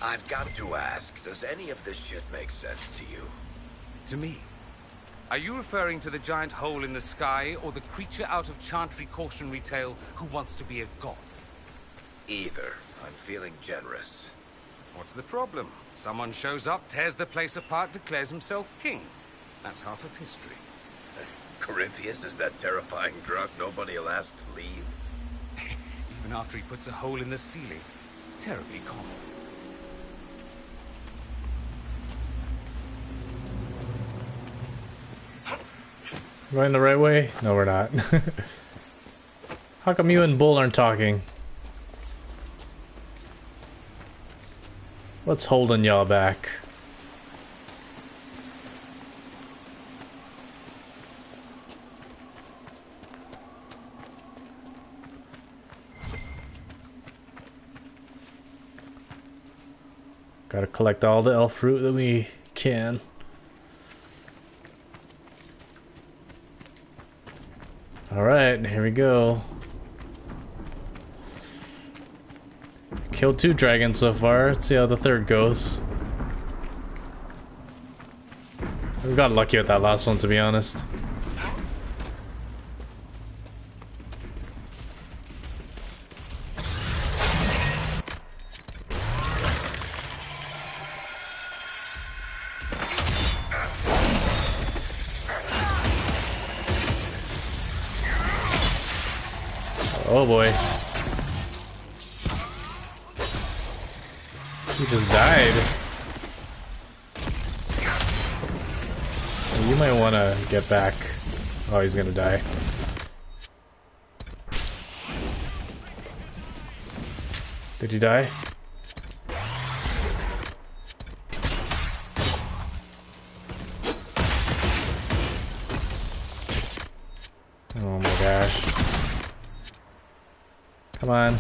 I've got to ask, does any of this shit make sense to you? To me? Are you referring to the giant hole in the sky, or the creature out of Chantry cautionary tale who wants to be a god? Either. I'm feeling generous. What's the problem? Someone shows up, tears the place apart, declares himself king. That's half of history. Corypheus is that terrifying drunk nobody will ask to leave? Even after he puts a hole in the ceiling. Terribly common. Going the right way? No, we're not. How come you and Bull aren't talking? What's holding y'all back? Gotta collect all the elf fruit that we can. Alright, here we go. Killed 2 dragons so far. Let's see how the third goes. We got lucky with that last one, to be honest. Oh boy. He just died. You might want to get back. Oh, he's gonna die. Did he die? Oh my gosh. Come on.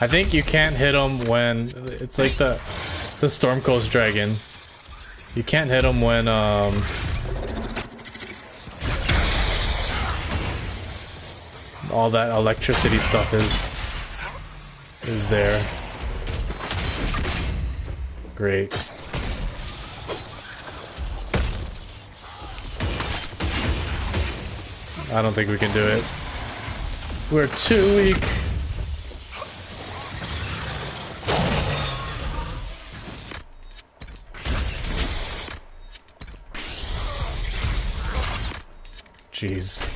I think you can't hit him when it's like the Storm Coast Dragon. You can't hit him when all that electricity stuff is there. Great. I don't think we can do it. We're too weak. Jeez.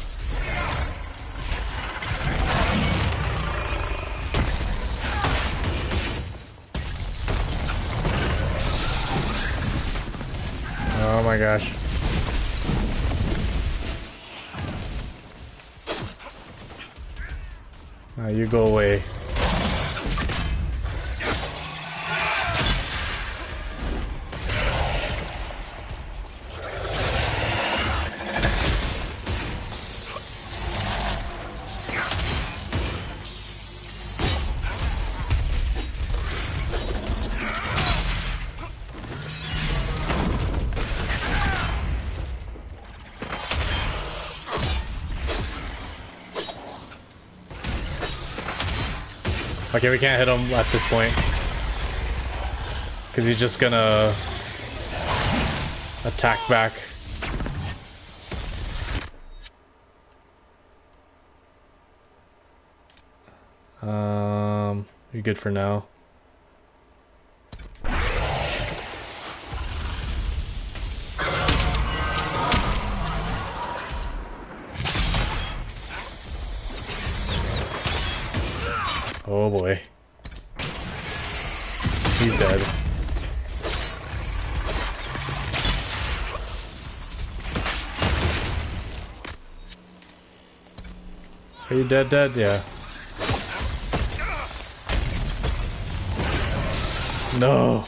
Oh my gosh. Now you go away. Okay, we can't hit him at this point. Because he's just gonna attack back. You're good for now. Oh boy. He's dead. Are you dead? Yeah. No.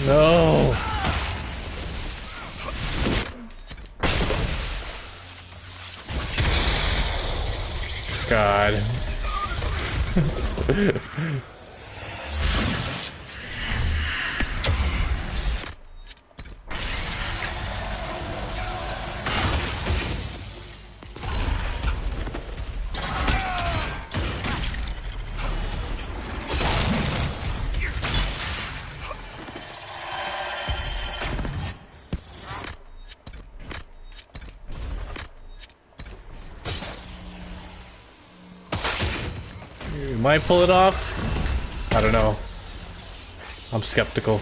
No. God. You might pull it off. I don't know. I'm skeptical.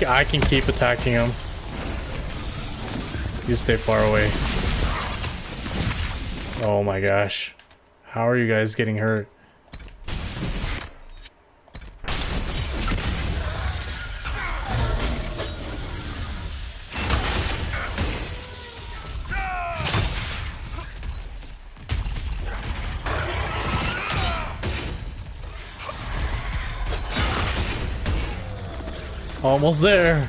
I can keep attacking him. You stay far away. Oh my gosh. How are you guys getting hurt? Almost there.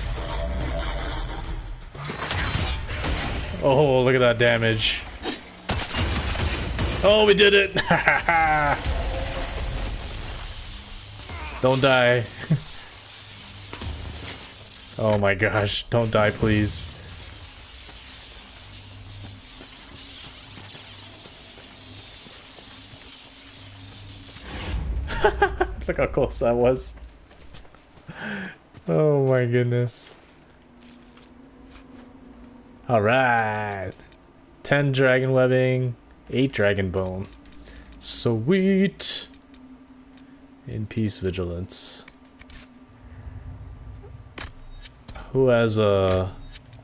Oh, look at that damage. Oh, we did it. Don't die. Oh my gosh, don't die, please. Look how close that was. Oh my goodness. Alright. 10 dragon webbing, 8 dragon bone. Sweet. In peace vigilance. Who has a...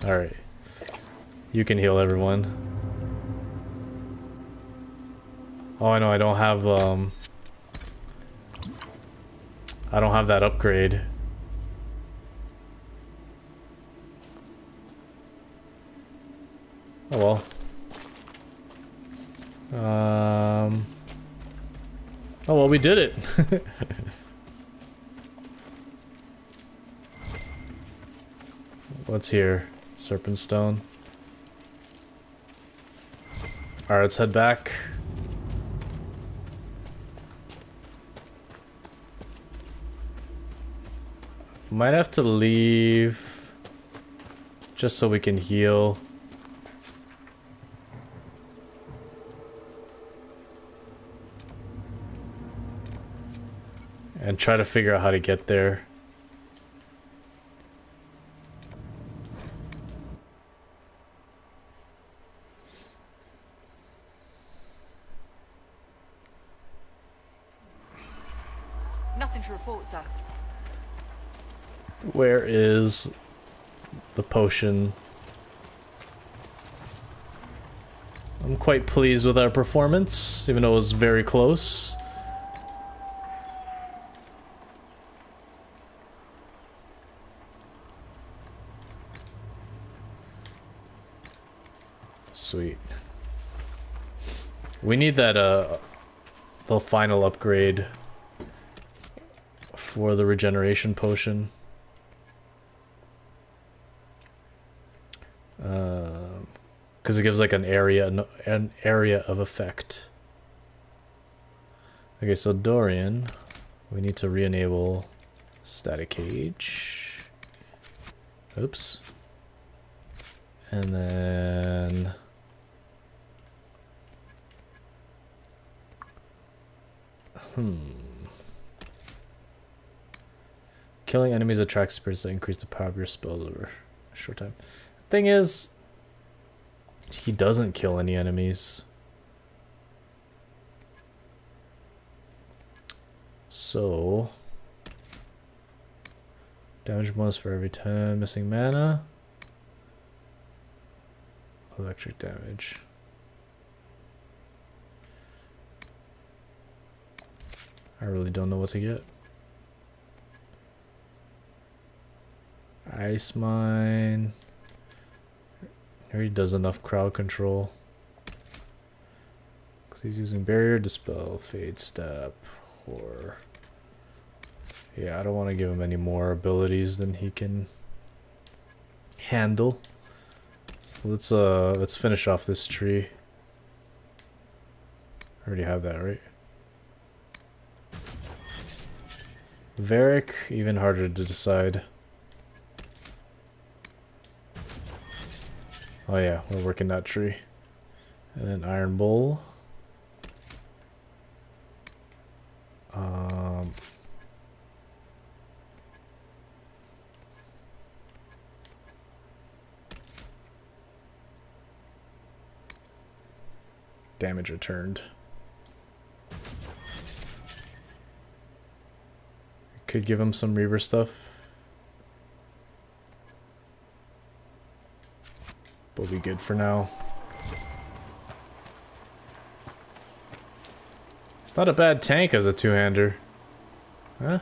Alright. You can heal everyone. Oh, I know, I don't have that upgrade. Oh well. Oh well, we did it. What's here? Serpent stone. Alright, let's head back. Might have to leave just so we can heal. And try to figure out how to get there. Nothing to report, sir. Where is the potion? I'm quite pleased with our performance, even though it was very close. Sweet. We need that, the final upgrade for the regeneration potion. Because it gives like an area of effect. Okay, so Dorian, we need to re-enable static cage. Oops. And then Killing enemies attracts spirits that increase the power of your spells over a short time. Thing is, he doesn't kill any enemies. So, damage bonus for every 10 missing mana. Electric damage. I really don't know what to get. Ice Mine. Here he does enough crowd control. Because he's using Barrier, Dispel, Fade, Step, or... Yeah, I don't want to give him any more abilities than he can handle. Let's finish off this tree. I already have that, right? Varric, even harder to decide. Oh yeah, we're working that tree. And then Iron Bowl. Damage returned. Could give him some Reaver stuff. We'll be good for now. It's not a bad tank as a two-hander. Huh?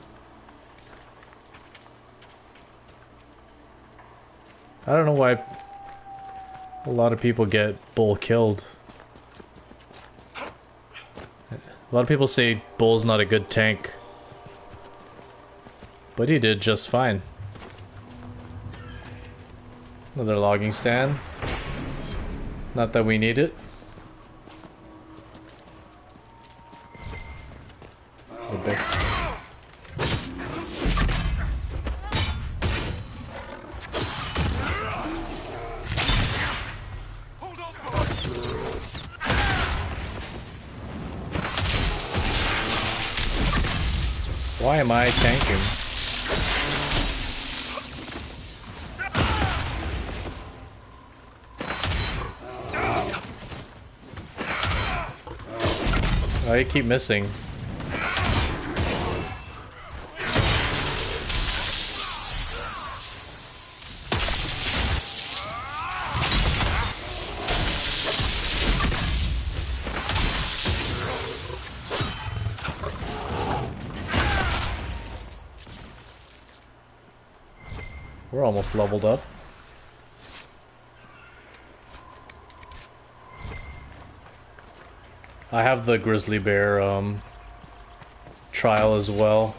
I don't know why a lot of people get Bull killed. A lot of people say Bull's not a good tank. But he did just fine. Another logging stand. Not that we need it. It's a big... Why am I tanking? I keep missing. We're almost leveled up. I have the grizzly bear trial as well.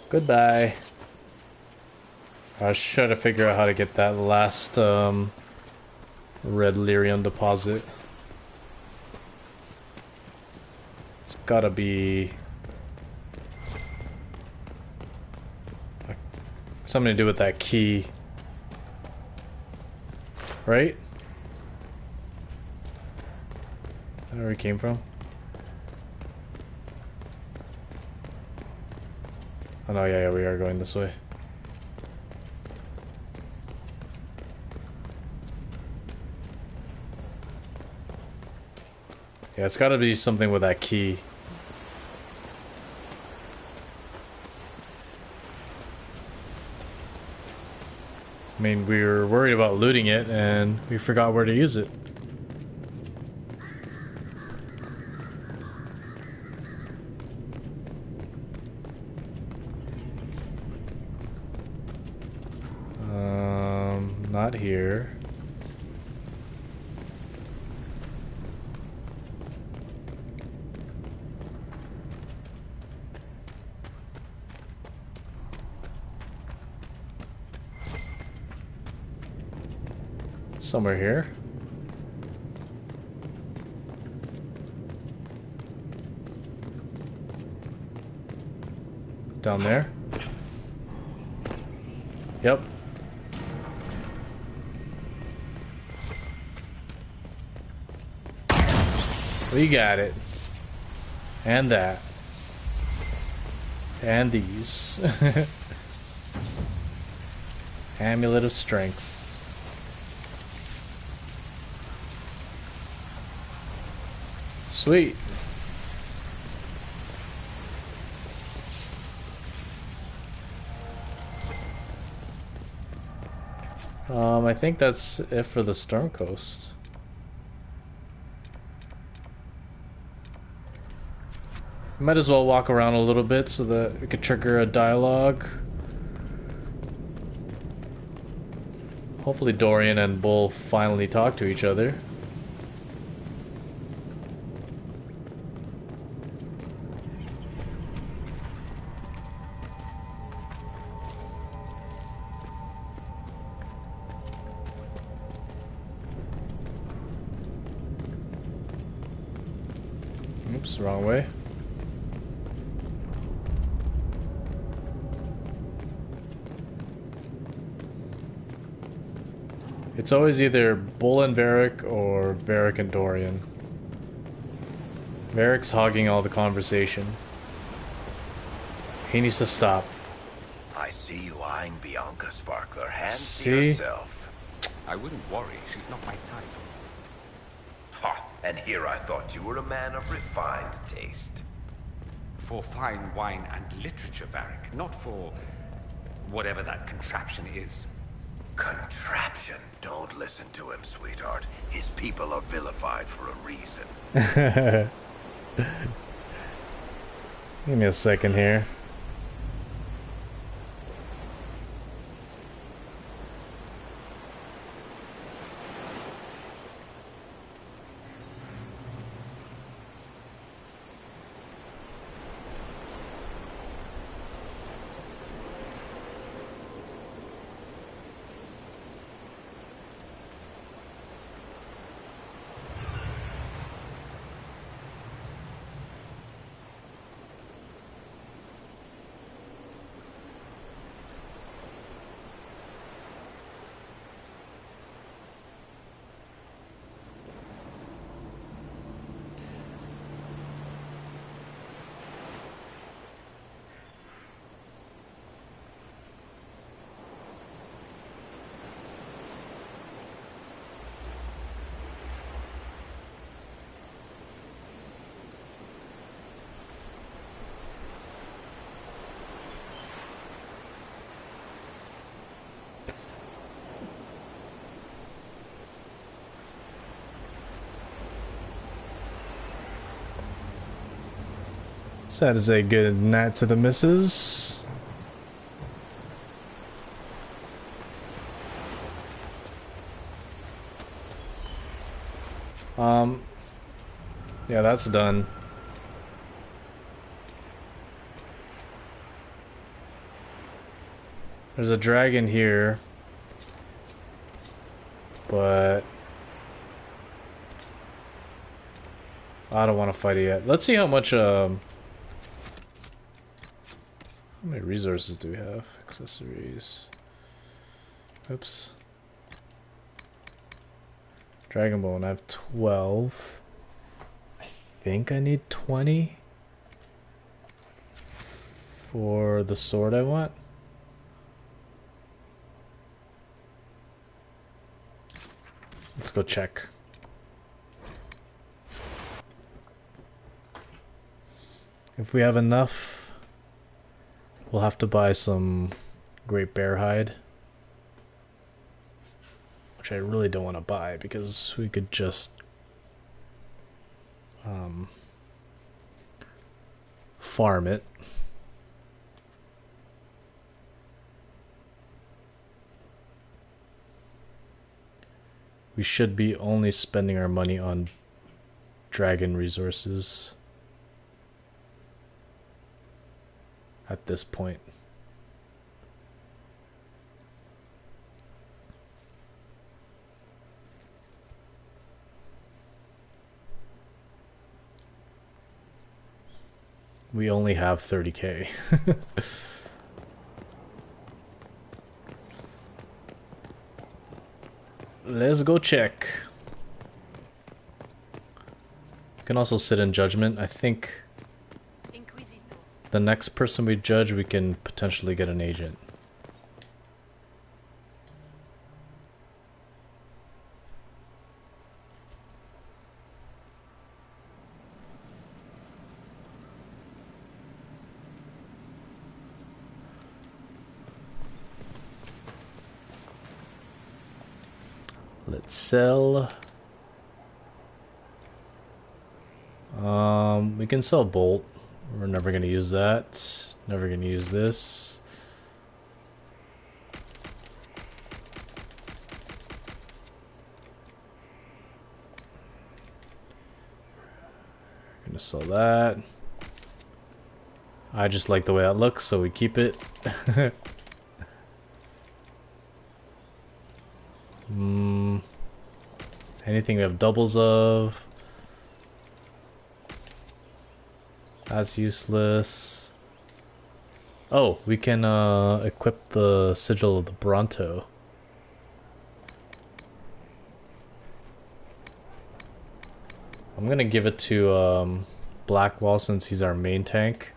Goodbye. I was trying to figure out how to get that last red lyrium deposit. It's gotta be something to do with that key, right? Is that where we came from? Oh no, yeah, we are going this way. Yeah, it's gotta be something with that key. I mean, we were worried about looting it and we forgot where to use it. Not here. Somewhere here. Down there? Yep. We got it. And that. And these. Amulet of Strength. Sweet. I think that's it for the Storm Coast. Might as well walk around a little bit so that we could trigger a dialogue. Hopefully Dorian and Bull finally talk to each other. Oops, wrong way. It's always either Bull and Varric or Varric and Dorian. Varric's hogging all the conversation. He needs to stop. I see you eyeing Bianca, Sparkler. Hands to See? yourself. I wouldn't worry. She's not my type. Ha! And here I thought you were a man of refined taste. For fine wine and literature, Varric. Not for whatever that contraption is. Contraption? Don't listen to him, sweetheart. His people are vilified for a reason. Give me a second here. So that is a good night to the missus. Yeah, that's done. There's a dragon here, but I don't want to fight it yet. Let's see how much how many resources do we have? Accessories. Oops. Dragon Bone, I have 12. I think I need 20 for the sword I want. Let's go check. If we have enough, we'll have to buy some Great Bear Hide, which I really don't want to buy because we could just farm it. We should be only spending our money on dragon resources at this point. we only have 30k. Let's go check. You can also sit in judgment. I think the next person we judge, we can potentially get an agent. Let's sell. We can sell Bolt. We're never gonna use that. Never gonna use this. Gonna sell that. I just like the way that looks, so we keep it. Anything we have doubles of. That's useless. Oh, we can equip the sigil of the Bronto. I'm gonna give it to Blackwall since he's our main tank.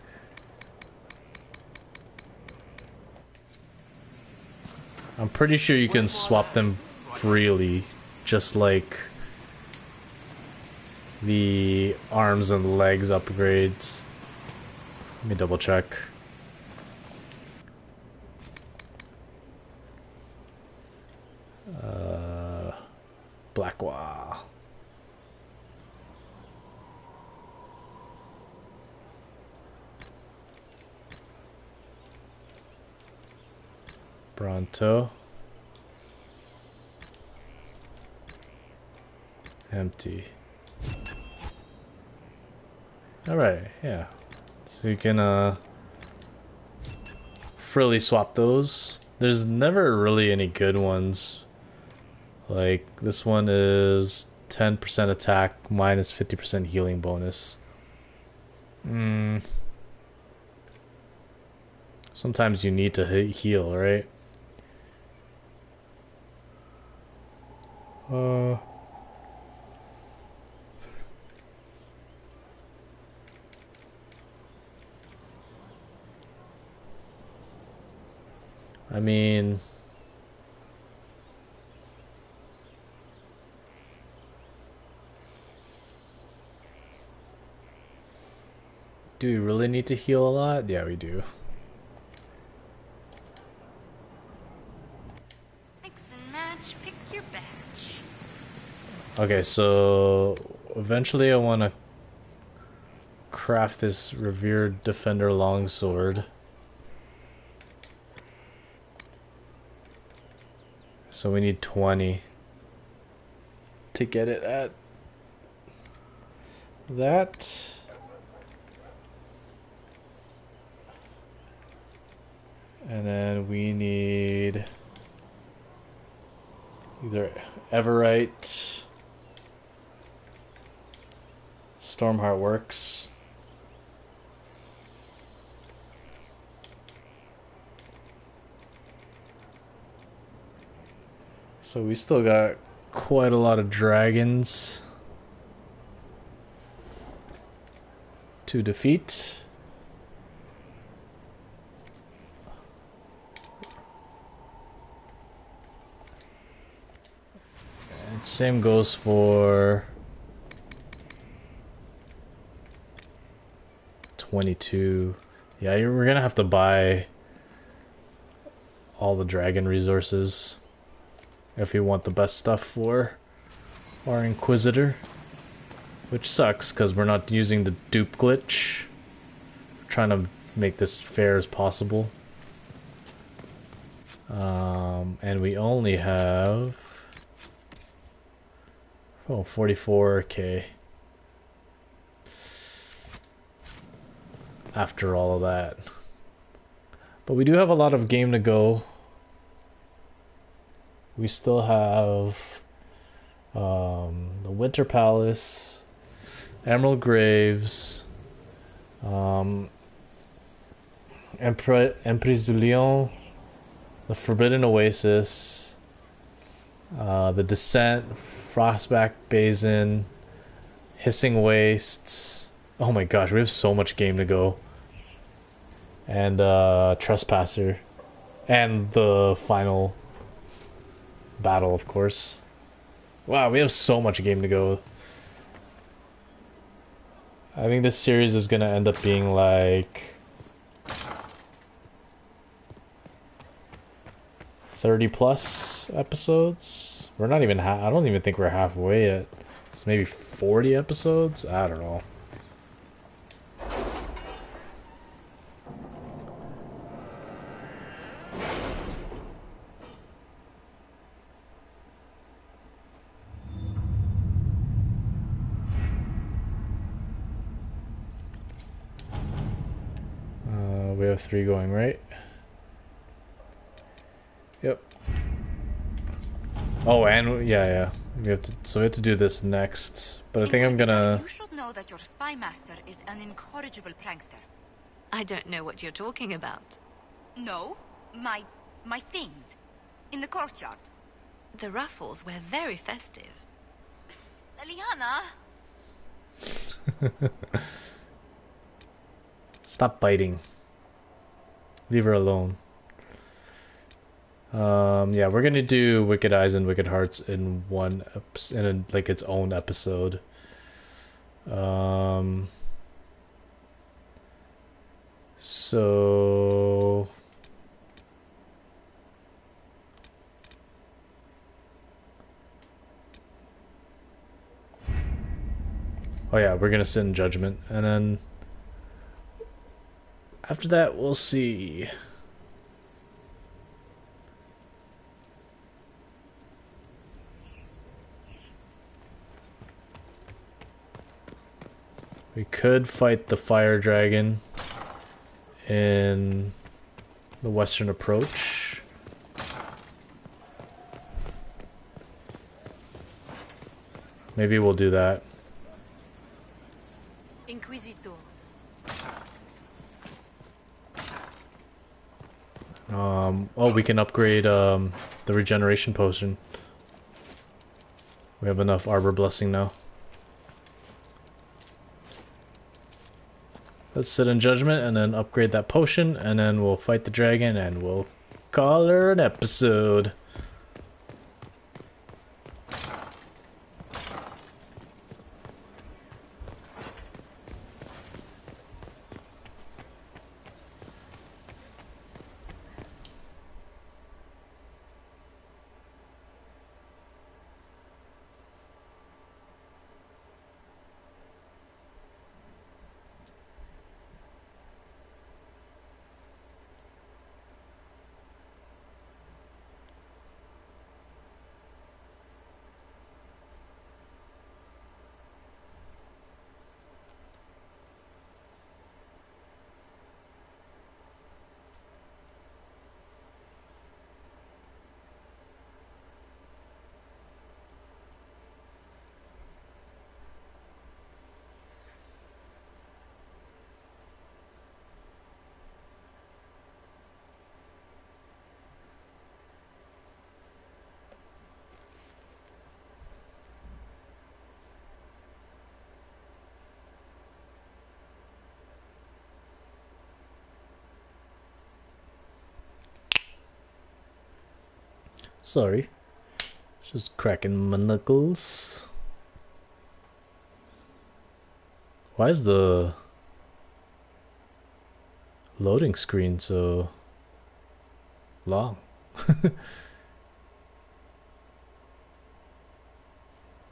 I'm pretty sure you can swap them freely, just like the arms and legs upgrades. Let me double check. Blackwall. Bronto. Empty. Alright, yeah. So you can freely swap those. There's never really any good ones. Like this one is 10% attack minus 50% healing bonus. Sometimes you need to heal, right? I mean, do we really need to heal a lot? Yeah, we do. Mix and match, pick your batch. Okay, so eventually I want to craft this Revered Defender longsword. So we need 20 to get it at that. And then we need either Everite, Stormheart works. So we still got quite a lot of dragons to defeat. And same goes for 22. Yeah, we're gonna have to buy all the dragon resources if we want the best stuff for our Inquisitor. Which sucks, because we're not using the dupe glitch. We're trying to make this fair as possible. And we only have 44k after all of that. But we do have a lot of game to go. We still have the Winter Palace, Emerald Graves, Emprise du Lion, the Forbidden Oasis, the Descent, Frostback Basin, Hissing Wastes. Oh my gosh, we have so much game to go. And Trespasser, and the final battle, of course. Wow, we have so much game to go. I think this series is gonna end up being like 30 plus episodes. We're not even I don't even think we're halfway yet. It's maybe 40 episodes? I don't know. We have 3 going, right? Yep. Oh, and yeah. We have to do this next. But I think I'm gonna. You should know that your spy master is an incorrigible prankster. I don't know what you're talking about. No, my things in the courtyard. The ruffles were very festive. Liliana. Stop biting. Leave her alone. Yeah, we're gonna do Wicked Eyes and Wicked Hearts in like its own episode. So oh yeah, we're gonna sit in judgment, and then after that we'll see. We could fight the fire dragon in the western approach. Maybe we'll do that. Inquisitor. Oh, we can upgrade the regeneration potion. We have enough Arbor Blessing now. Let's sit in judgment and then upgrade that potion, and then we'll fight the dragon and we'll call her an episode. Sorry. Just cracking my knuckles. Why is the loading screen so long?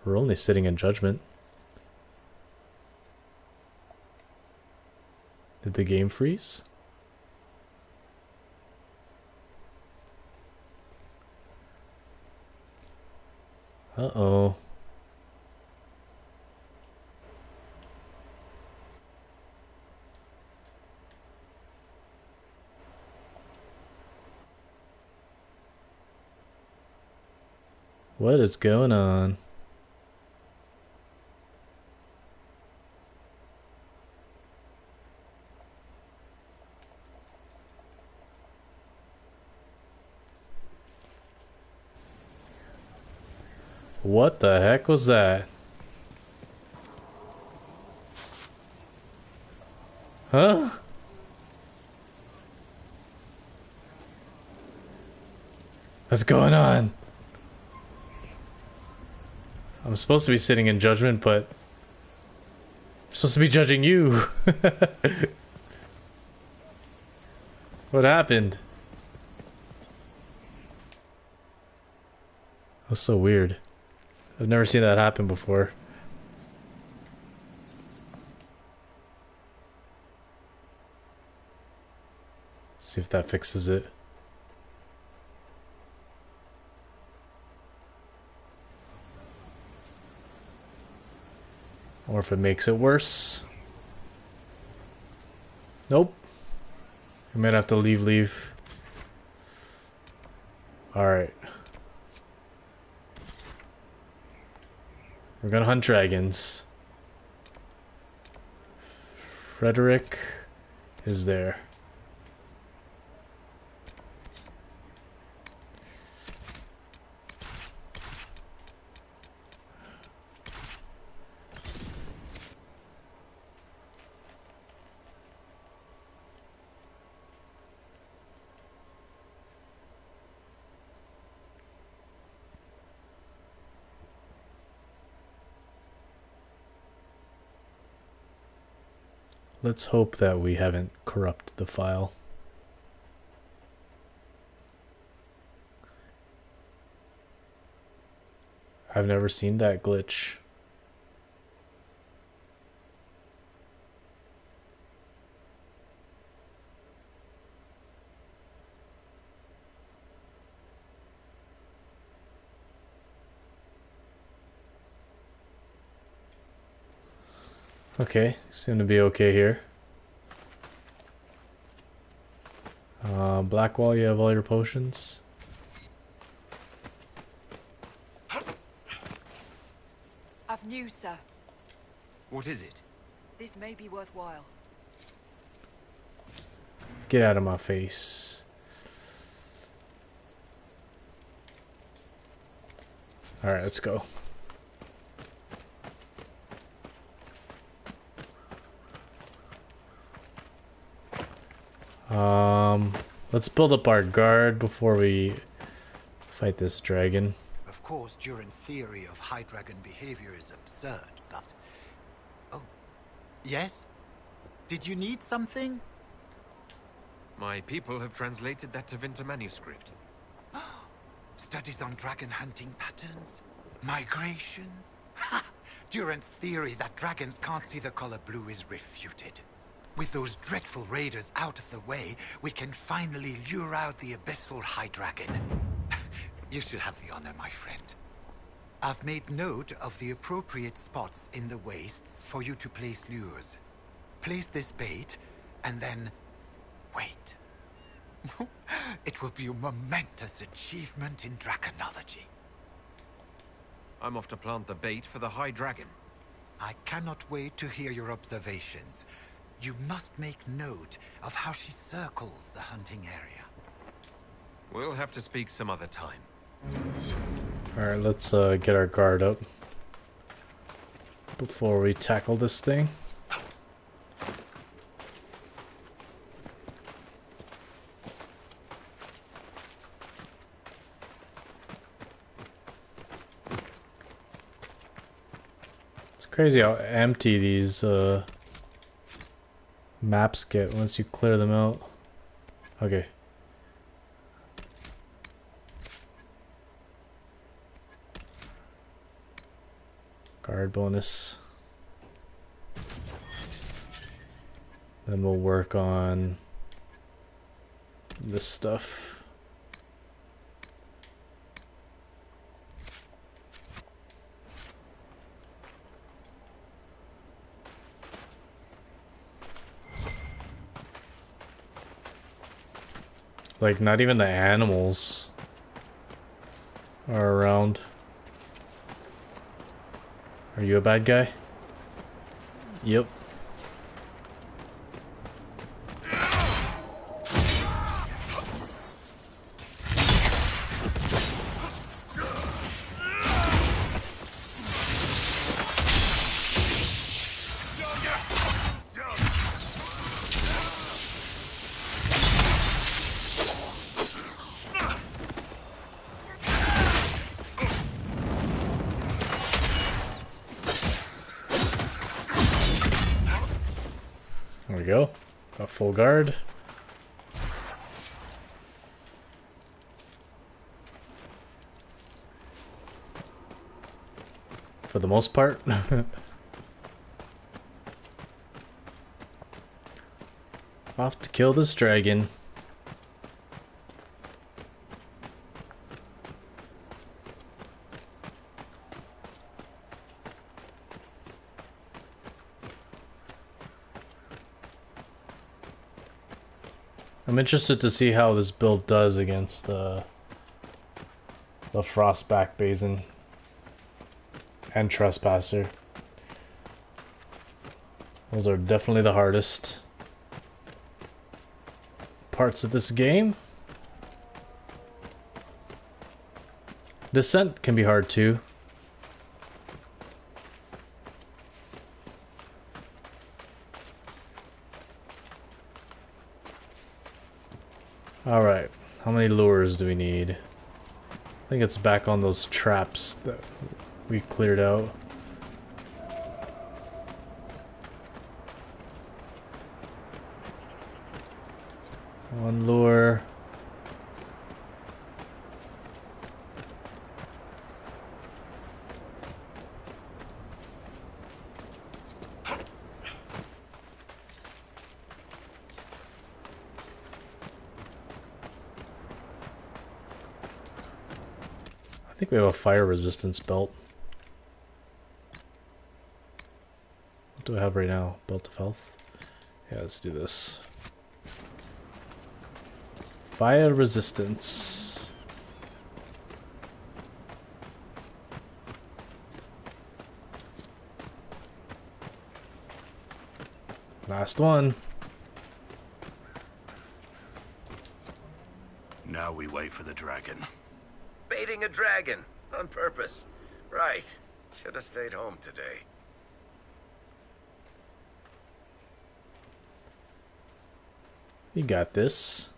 We're only sitting in judgment. Did the game freeze? Uh-oh. What is going on? What the heck was that? Huh? What's going on? I'm supposed to be sitting in judgment, but I'm supposed to be judging you. What happened? That's so weird. I've never seen that happen before. See if that fixes it. Or if it makes it worse. Nope. I might have to leave. Alright. We're gonna hunt dragons. Frederick is there. Let's hope that we haven't corrupted the file. I've never seen that glitch. Okay, seem to be okay here. Blackwall, you have all your potions? I've news, sir. What is it? This may be worthwhile. Get out of my face. Alright, let's go. Let's build up our guard before we fight this dragon. Of course, Durin's theory of high dragon behavior is absurd, but... Oh. Yes? Did you need something? My people have translated that Tevinter manuscript. Studies on dragon hunting patterns? Migrations? Ha! Durin's theory that dragons can't see the color blue is refuted. With those dreadful raiders out of the way, we can finally lure out the abyssal high dragon. You should have the honor, my friend. I've made note of the appropriate spots in the wastes for you to place lures. Place this bait, and then wait. It will be a momentous achievement in draconology. I'm off to plant the bait for the high dragon. I cannot wait to hear your observations. You must make note of how she circles the hunting area. We'll have to speak some other time. Alright, let's get our guard up before we tackle this thing. It's crazy how empty these maps get once you clear them out. Okay. Guard bonus. Then we'll work on this stuff. Like, not even the animals are around. Are you a bad guy? Yep. we go. Got full guard. For the most part. Off to kill this dragon. I'm interested to see how this build does against the Frostback Basin and Trespasser. Those are definitely the hardest parts of this game. Descent can be hard too. Alright, how many lures do we need? I think it's back on those traps that we cleared out. One lure. I think we have a fire resistance belt. What do I have right now? Belt of health? Yeah, let's do this. Fire resistance. Last one. Now we wait for the dragon. Baiting a dragon on purpose. Right. Should have stayed home today. You got this.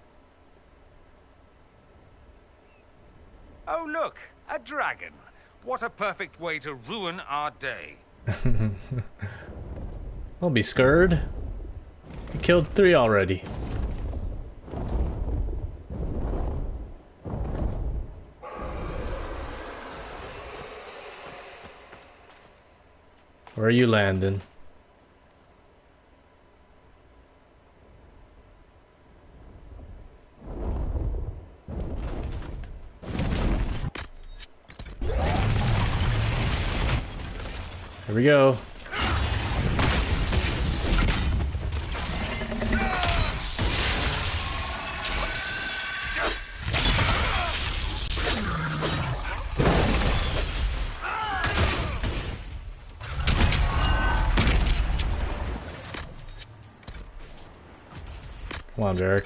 Oh, look, a dragon. What a perfect way to ruin our day. Don't be scared. We killed 3 already. Where are you landing? Here we go. Come on, Derek.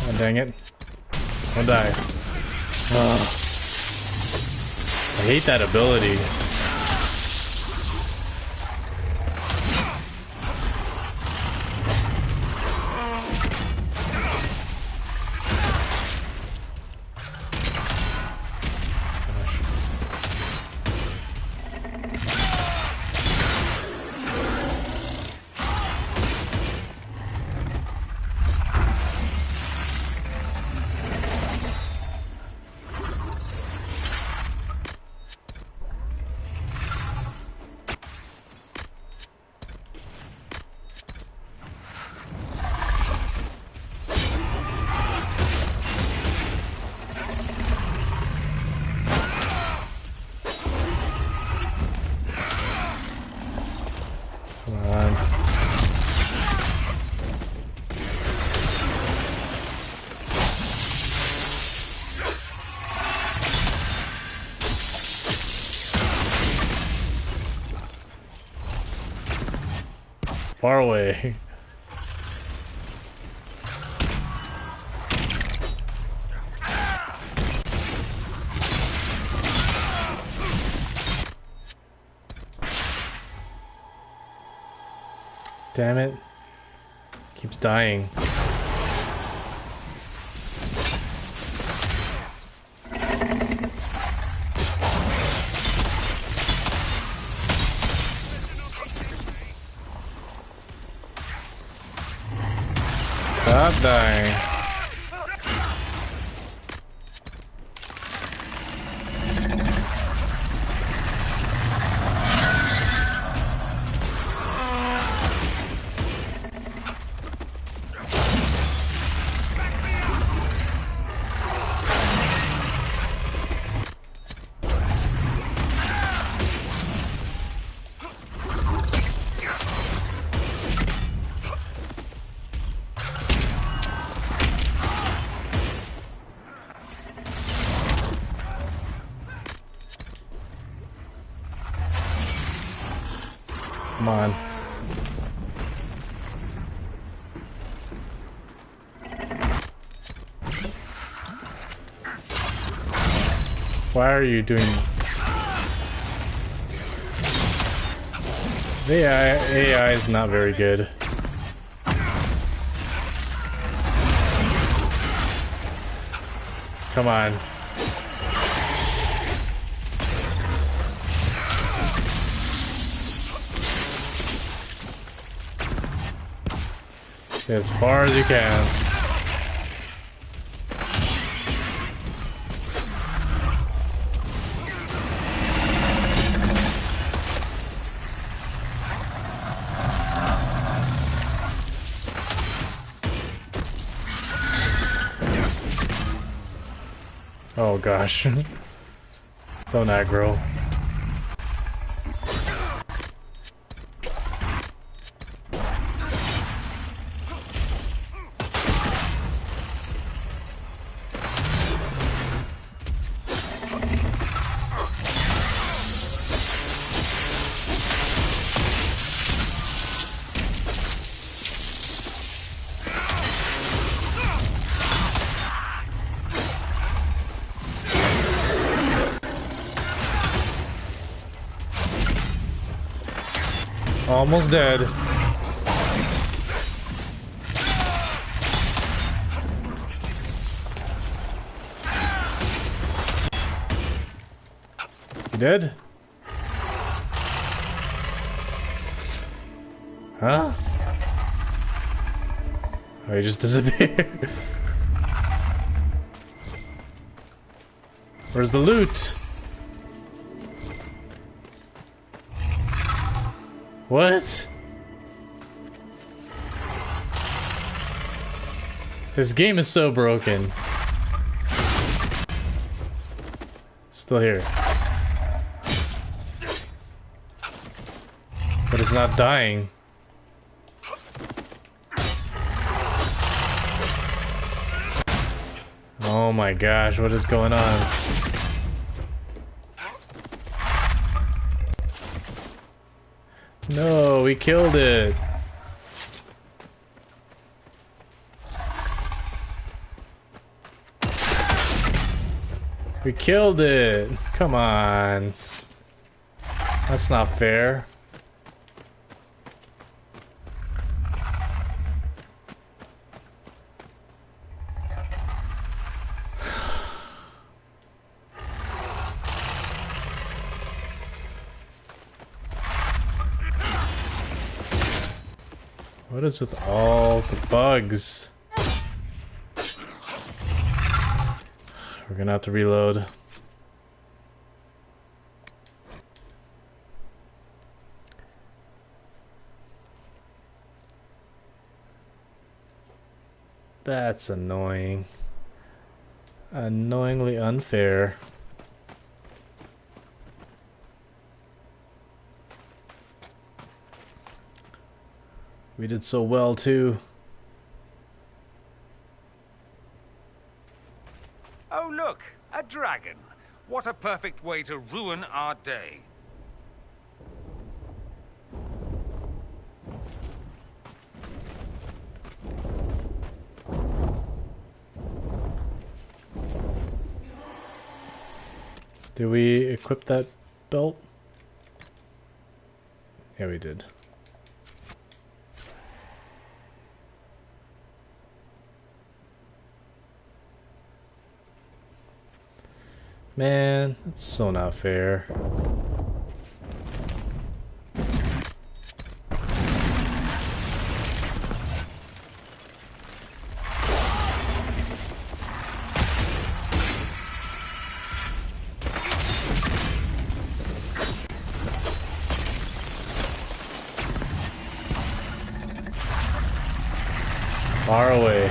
Oh, dang it. Don't die. Oh. I hate that ability. Far away. Damn it. Keeps dying. Stop dying. Come on. Why are you doing... The AI is not very good. Come on. As far as you can. Oh gosh. Don't aggro. Almost dead. You dead? Huh? Oh, he just disappeared. Where's the loot? What? This game is so broken. Still here. But it's not dying. Oh my gosh, what is going on? No, we killed it. We killed it. Come on. That's not fair. What is with all the bugs? We're gonna have to reload. That's annoying. Annoyingly unfair. We did so well too. Oh look, a dragon. What a perfect way to ruin our day. Did we equip that belt? Yeah, we did. Man, that's so not fair. Far away.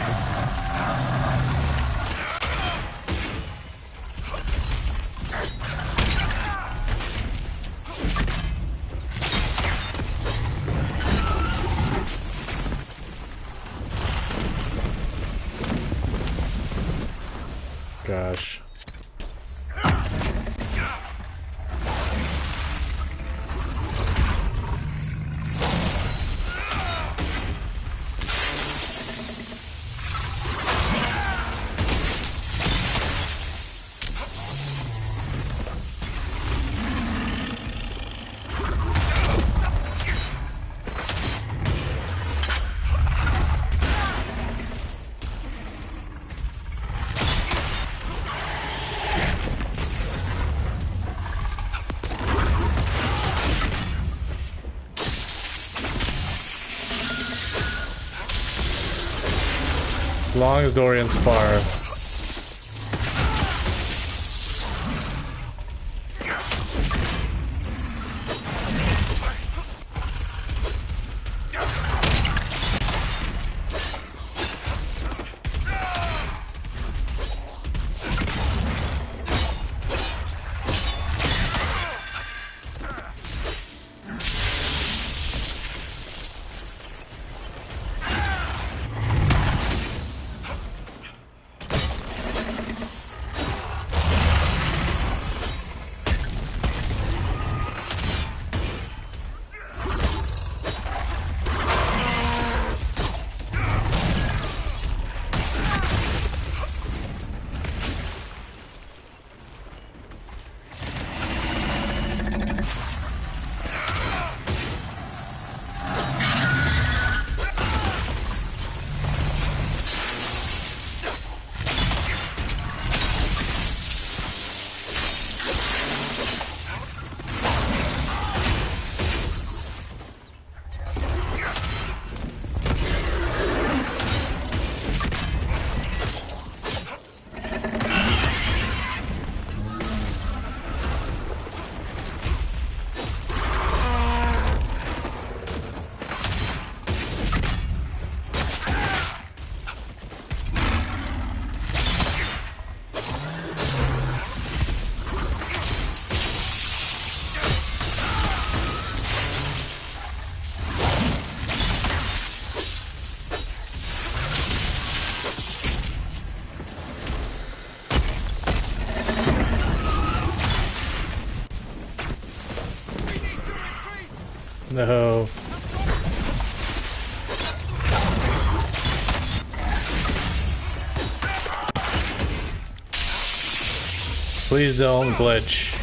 Gosh. As long as Dorian's far. No. Please don't glitch.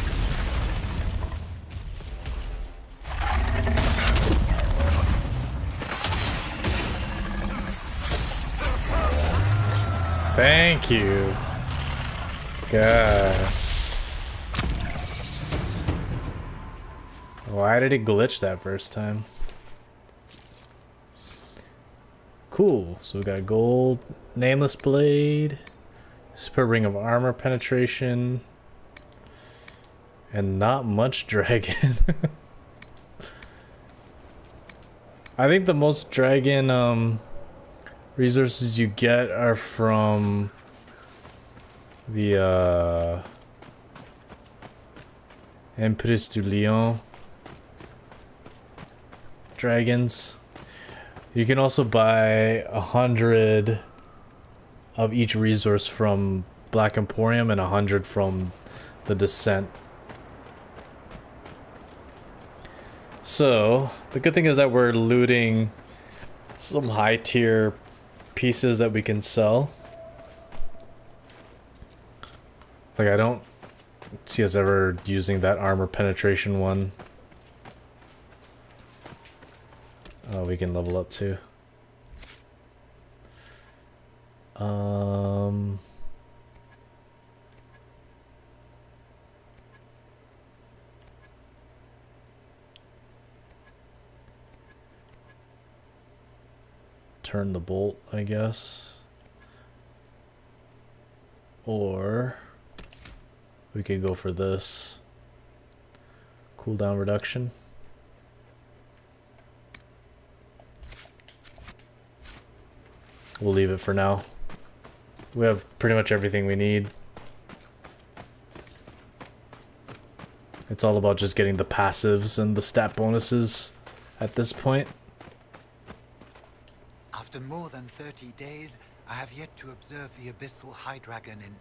Thank you. God. Why did it glitch that first time? Cool. So we got gold, nameless blade, super ring of armor penetration, and not much dragon. I think the most dragon resources you get are from the Empress du Lion dragons. You can also buy 100 of each resource from Black Emporium and 100 from the Descent. So the good thing is that we're looting some high tier pieces that we can sell. Like, I don't see us ever using that armor penetration one. Oh, we can level up too. turn the bolt, I guess. Or we could go for this. Cooldown reduction. We'll leave it for now. We have pretty much everything we need. It's all about just getting the passives and the stat bonuses at this point. After more than 30 days, I have yet to observe the abyssal high dragon in...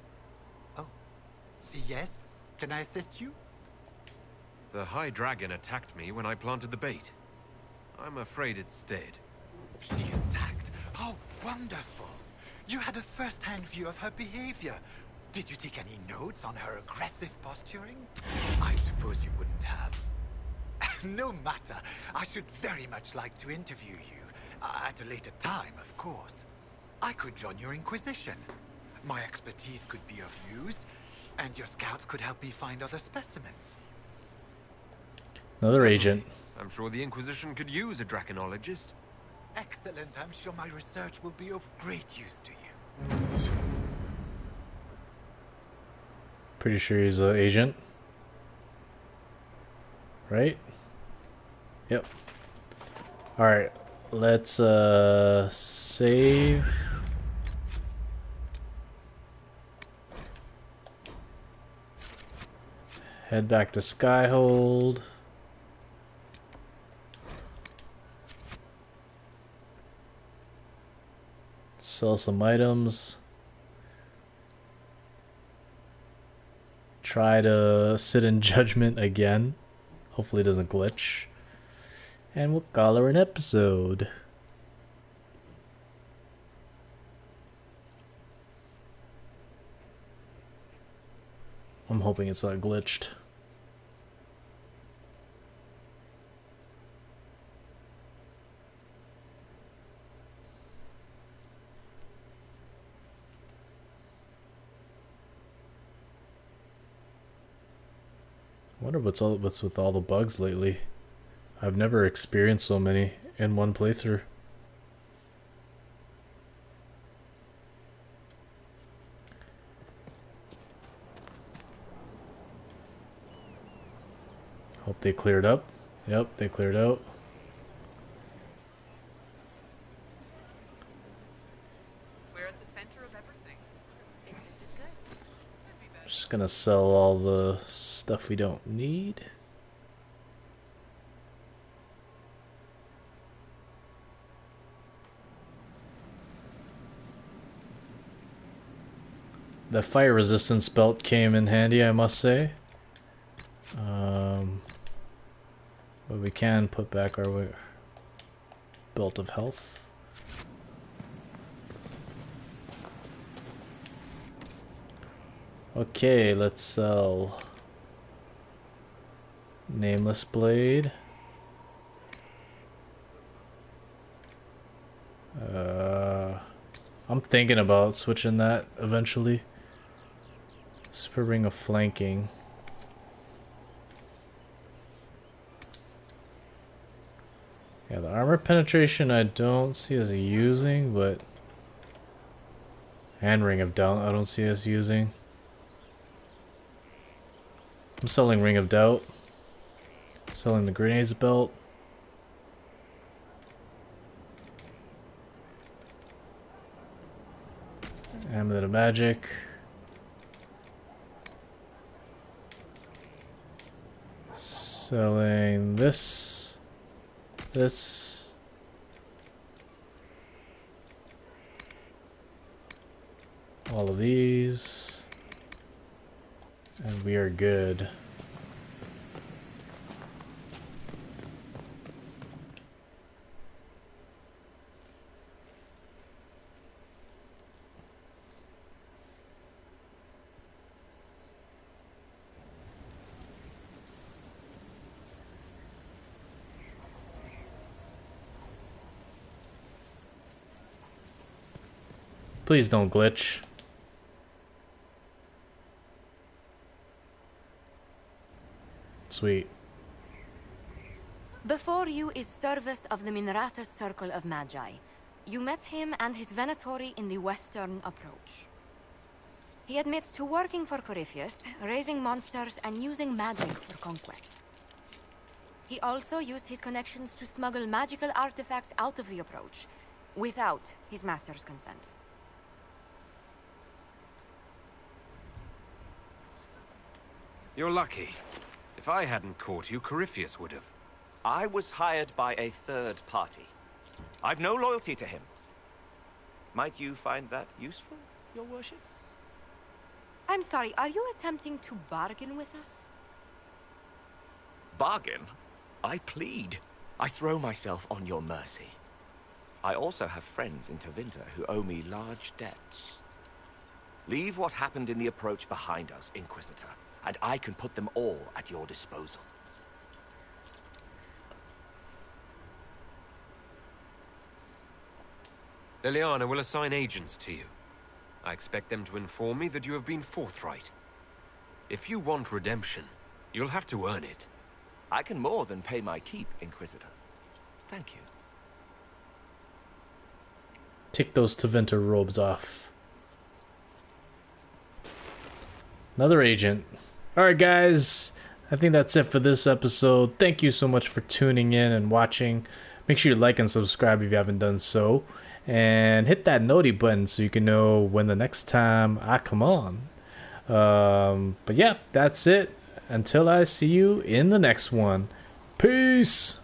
Oh. Yes? Can I assist you? The High Dragon attacked me when I planted the bait. I'm afraid it's dead. She attacked? Oh, wonderful! You had a first-hand view of her behavior. Did you take any notes on her aggressive posturing? I suppose you wouldn't have. No matter. I should very much like to interview you. At a later time, of course. I could join your Inquisition. My expertise could be of use, and your scouts could help me find other specimens. Another agent. I'm sure the Inquisition could use a draconologist. Excellent. I'm sure my research will be of great use to you. Pretty sure he's an agent. Right? Yep. Alright. Let's save. Head back to Skyhold. Sell some items. Try to sit in judgment again. Hopefully it doesn't glitch. And we'll call her an episode. I'm hoping it's not glitched. I wonder what's with all the bugs lately. I've never experienced so many in one playthrough. Hope they cleared up. Yep, they cleared out. We're at the center of everything. Business is good. Just gonna sell all the stuff we don't need. The fire resistance belt came in handy, I must say. But we can put back our belt of health. Okay, let's sell Nameless Blade. I'm thinking about switching that eventually. Super Ring of Flanking. Yeah, the armor penetration I don't see us using, but and Ring of Doubt I don't see us using. I'm selling Ring of Doubt. Selling the Grenades belt. Amulet of Magic. Selling this. This. All of these. And we are good. Please don't glitch. Sweet. Before you is service of the Minratha's Circle of Magi. You met him and his Venatori in the western approach. He admits to working for Corypheus, raising monsters and using magic for conquest. He also used his connections to smuggle magical artifacts out of the approach, without his master's consent. You're lucky. If I hadn't caught you, Corypheus would have. I was hired by a third party. I've no loyalty to him. Might you find that useful, your worship? I'm sorry, are you attempting to bargain with us? Bargain? I plead. I throw myself on your mercy. I also have friends in Tevinter who owe me large debts. Leave what happened in the approach behind us, Inquisitor, and I can put them all at your disposal. Liliana will assign agents to you. I expect them to inform me that you have been forthright. If you want redemption, you'll have to earn it. I can more than pay my keep, Inquisitor. Thank you. Take those Tevinter robes off. Another agent. Alright guys, I think that's it for this episode. Thank you so much for tuning in and watching. Make sure you like and subscribe if you haven't done so. And hit that noti button so you can know when the next time I come on. But yeah, that's it. Until I see you in the next one. Peace!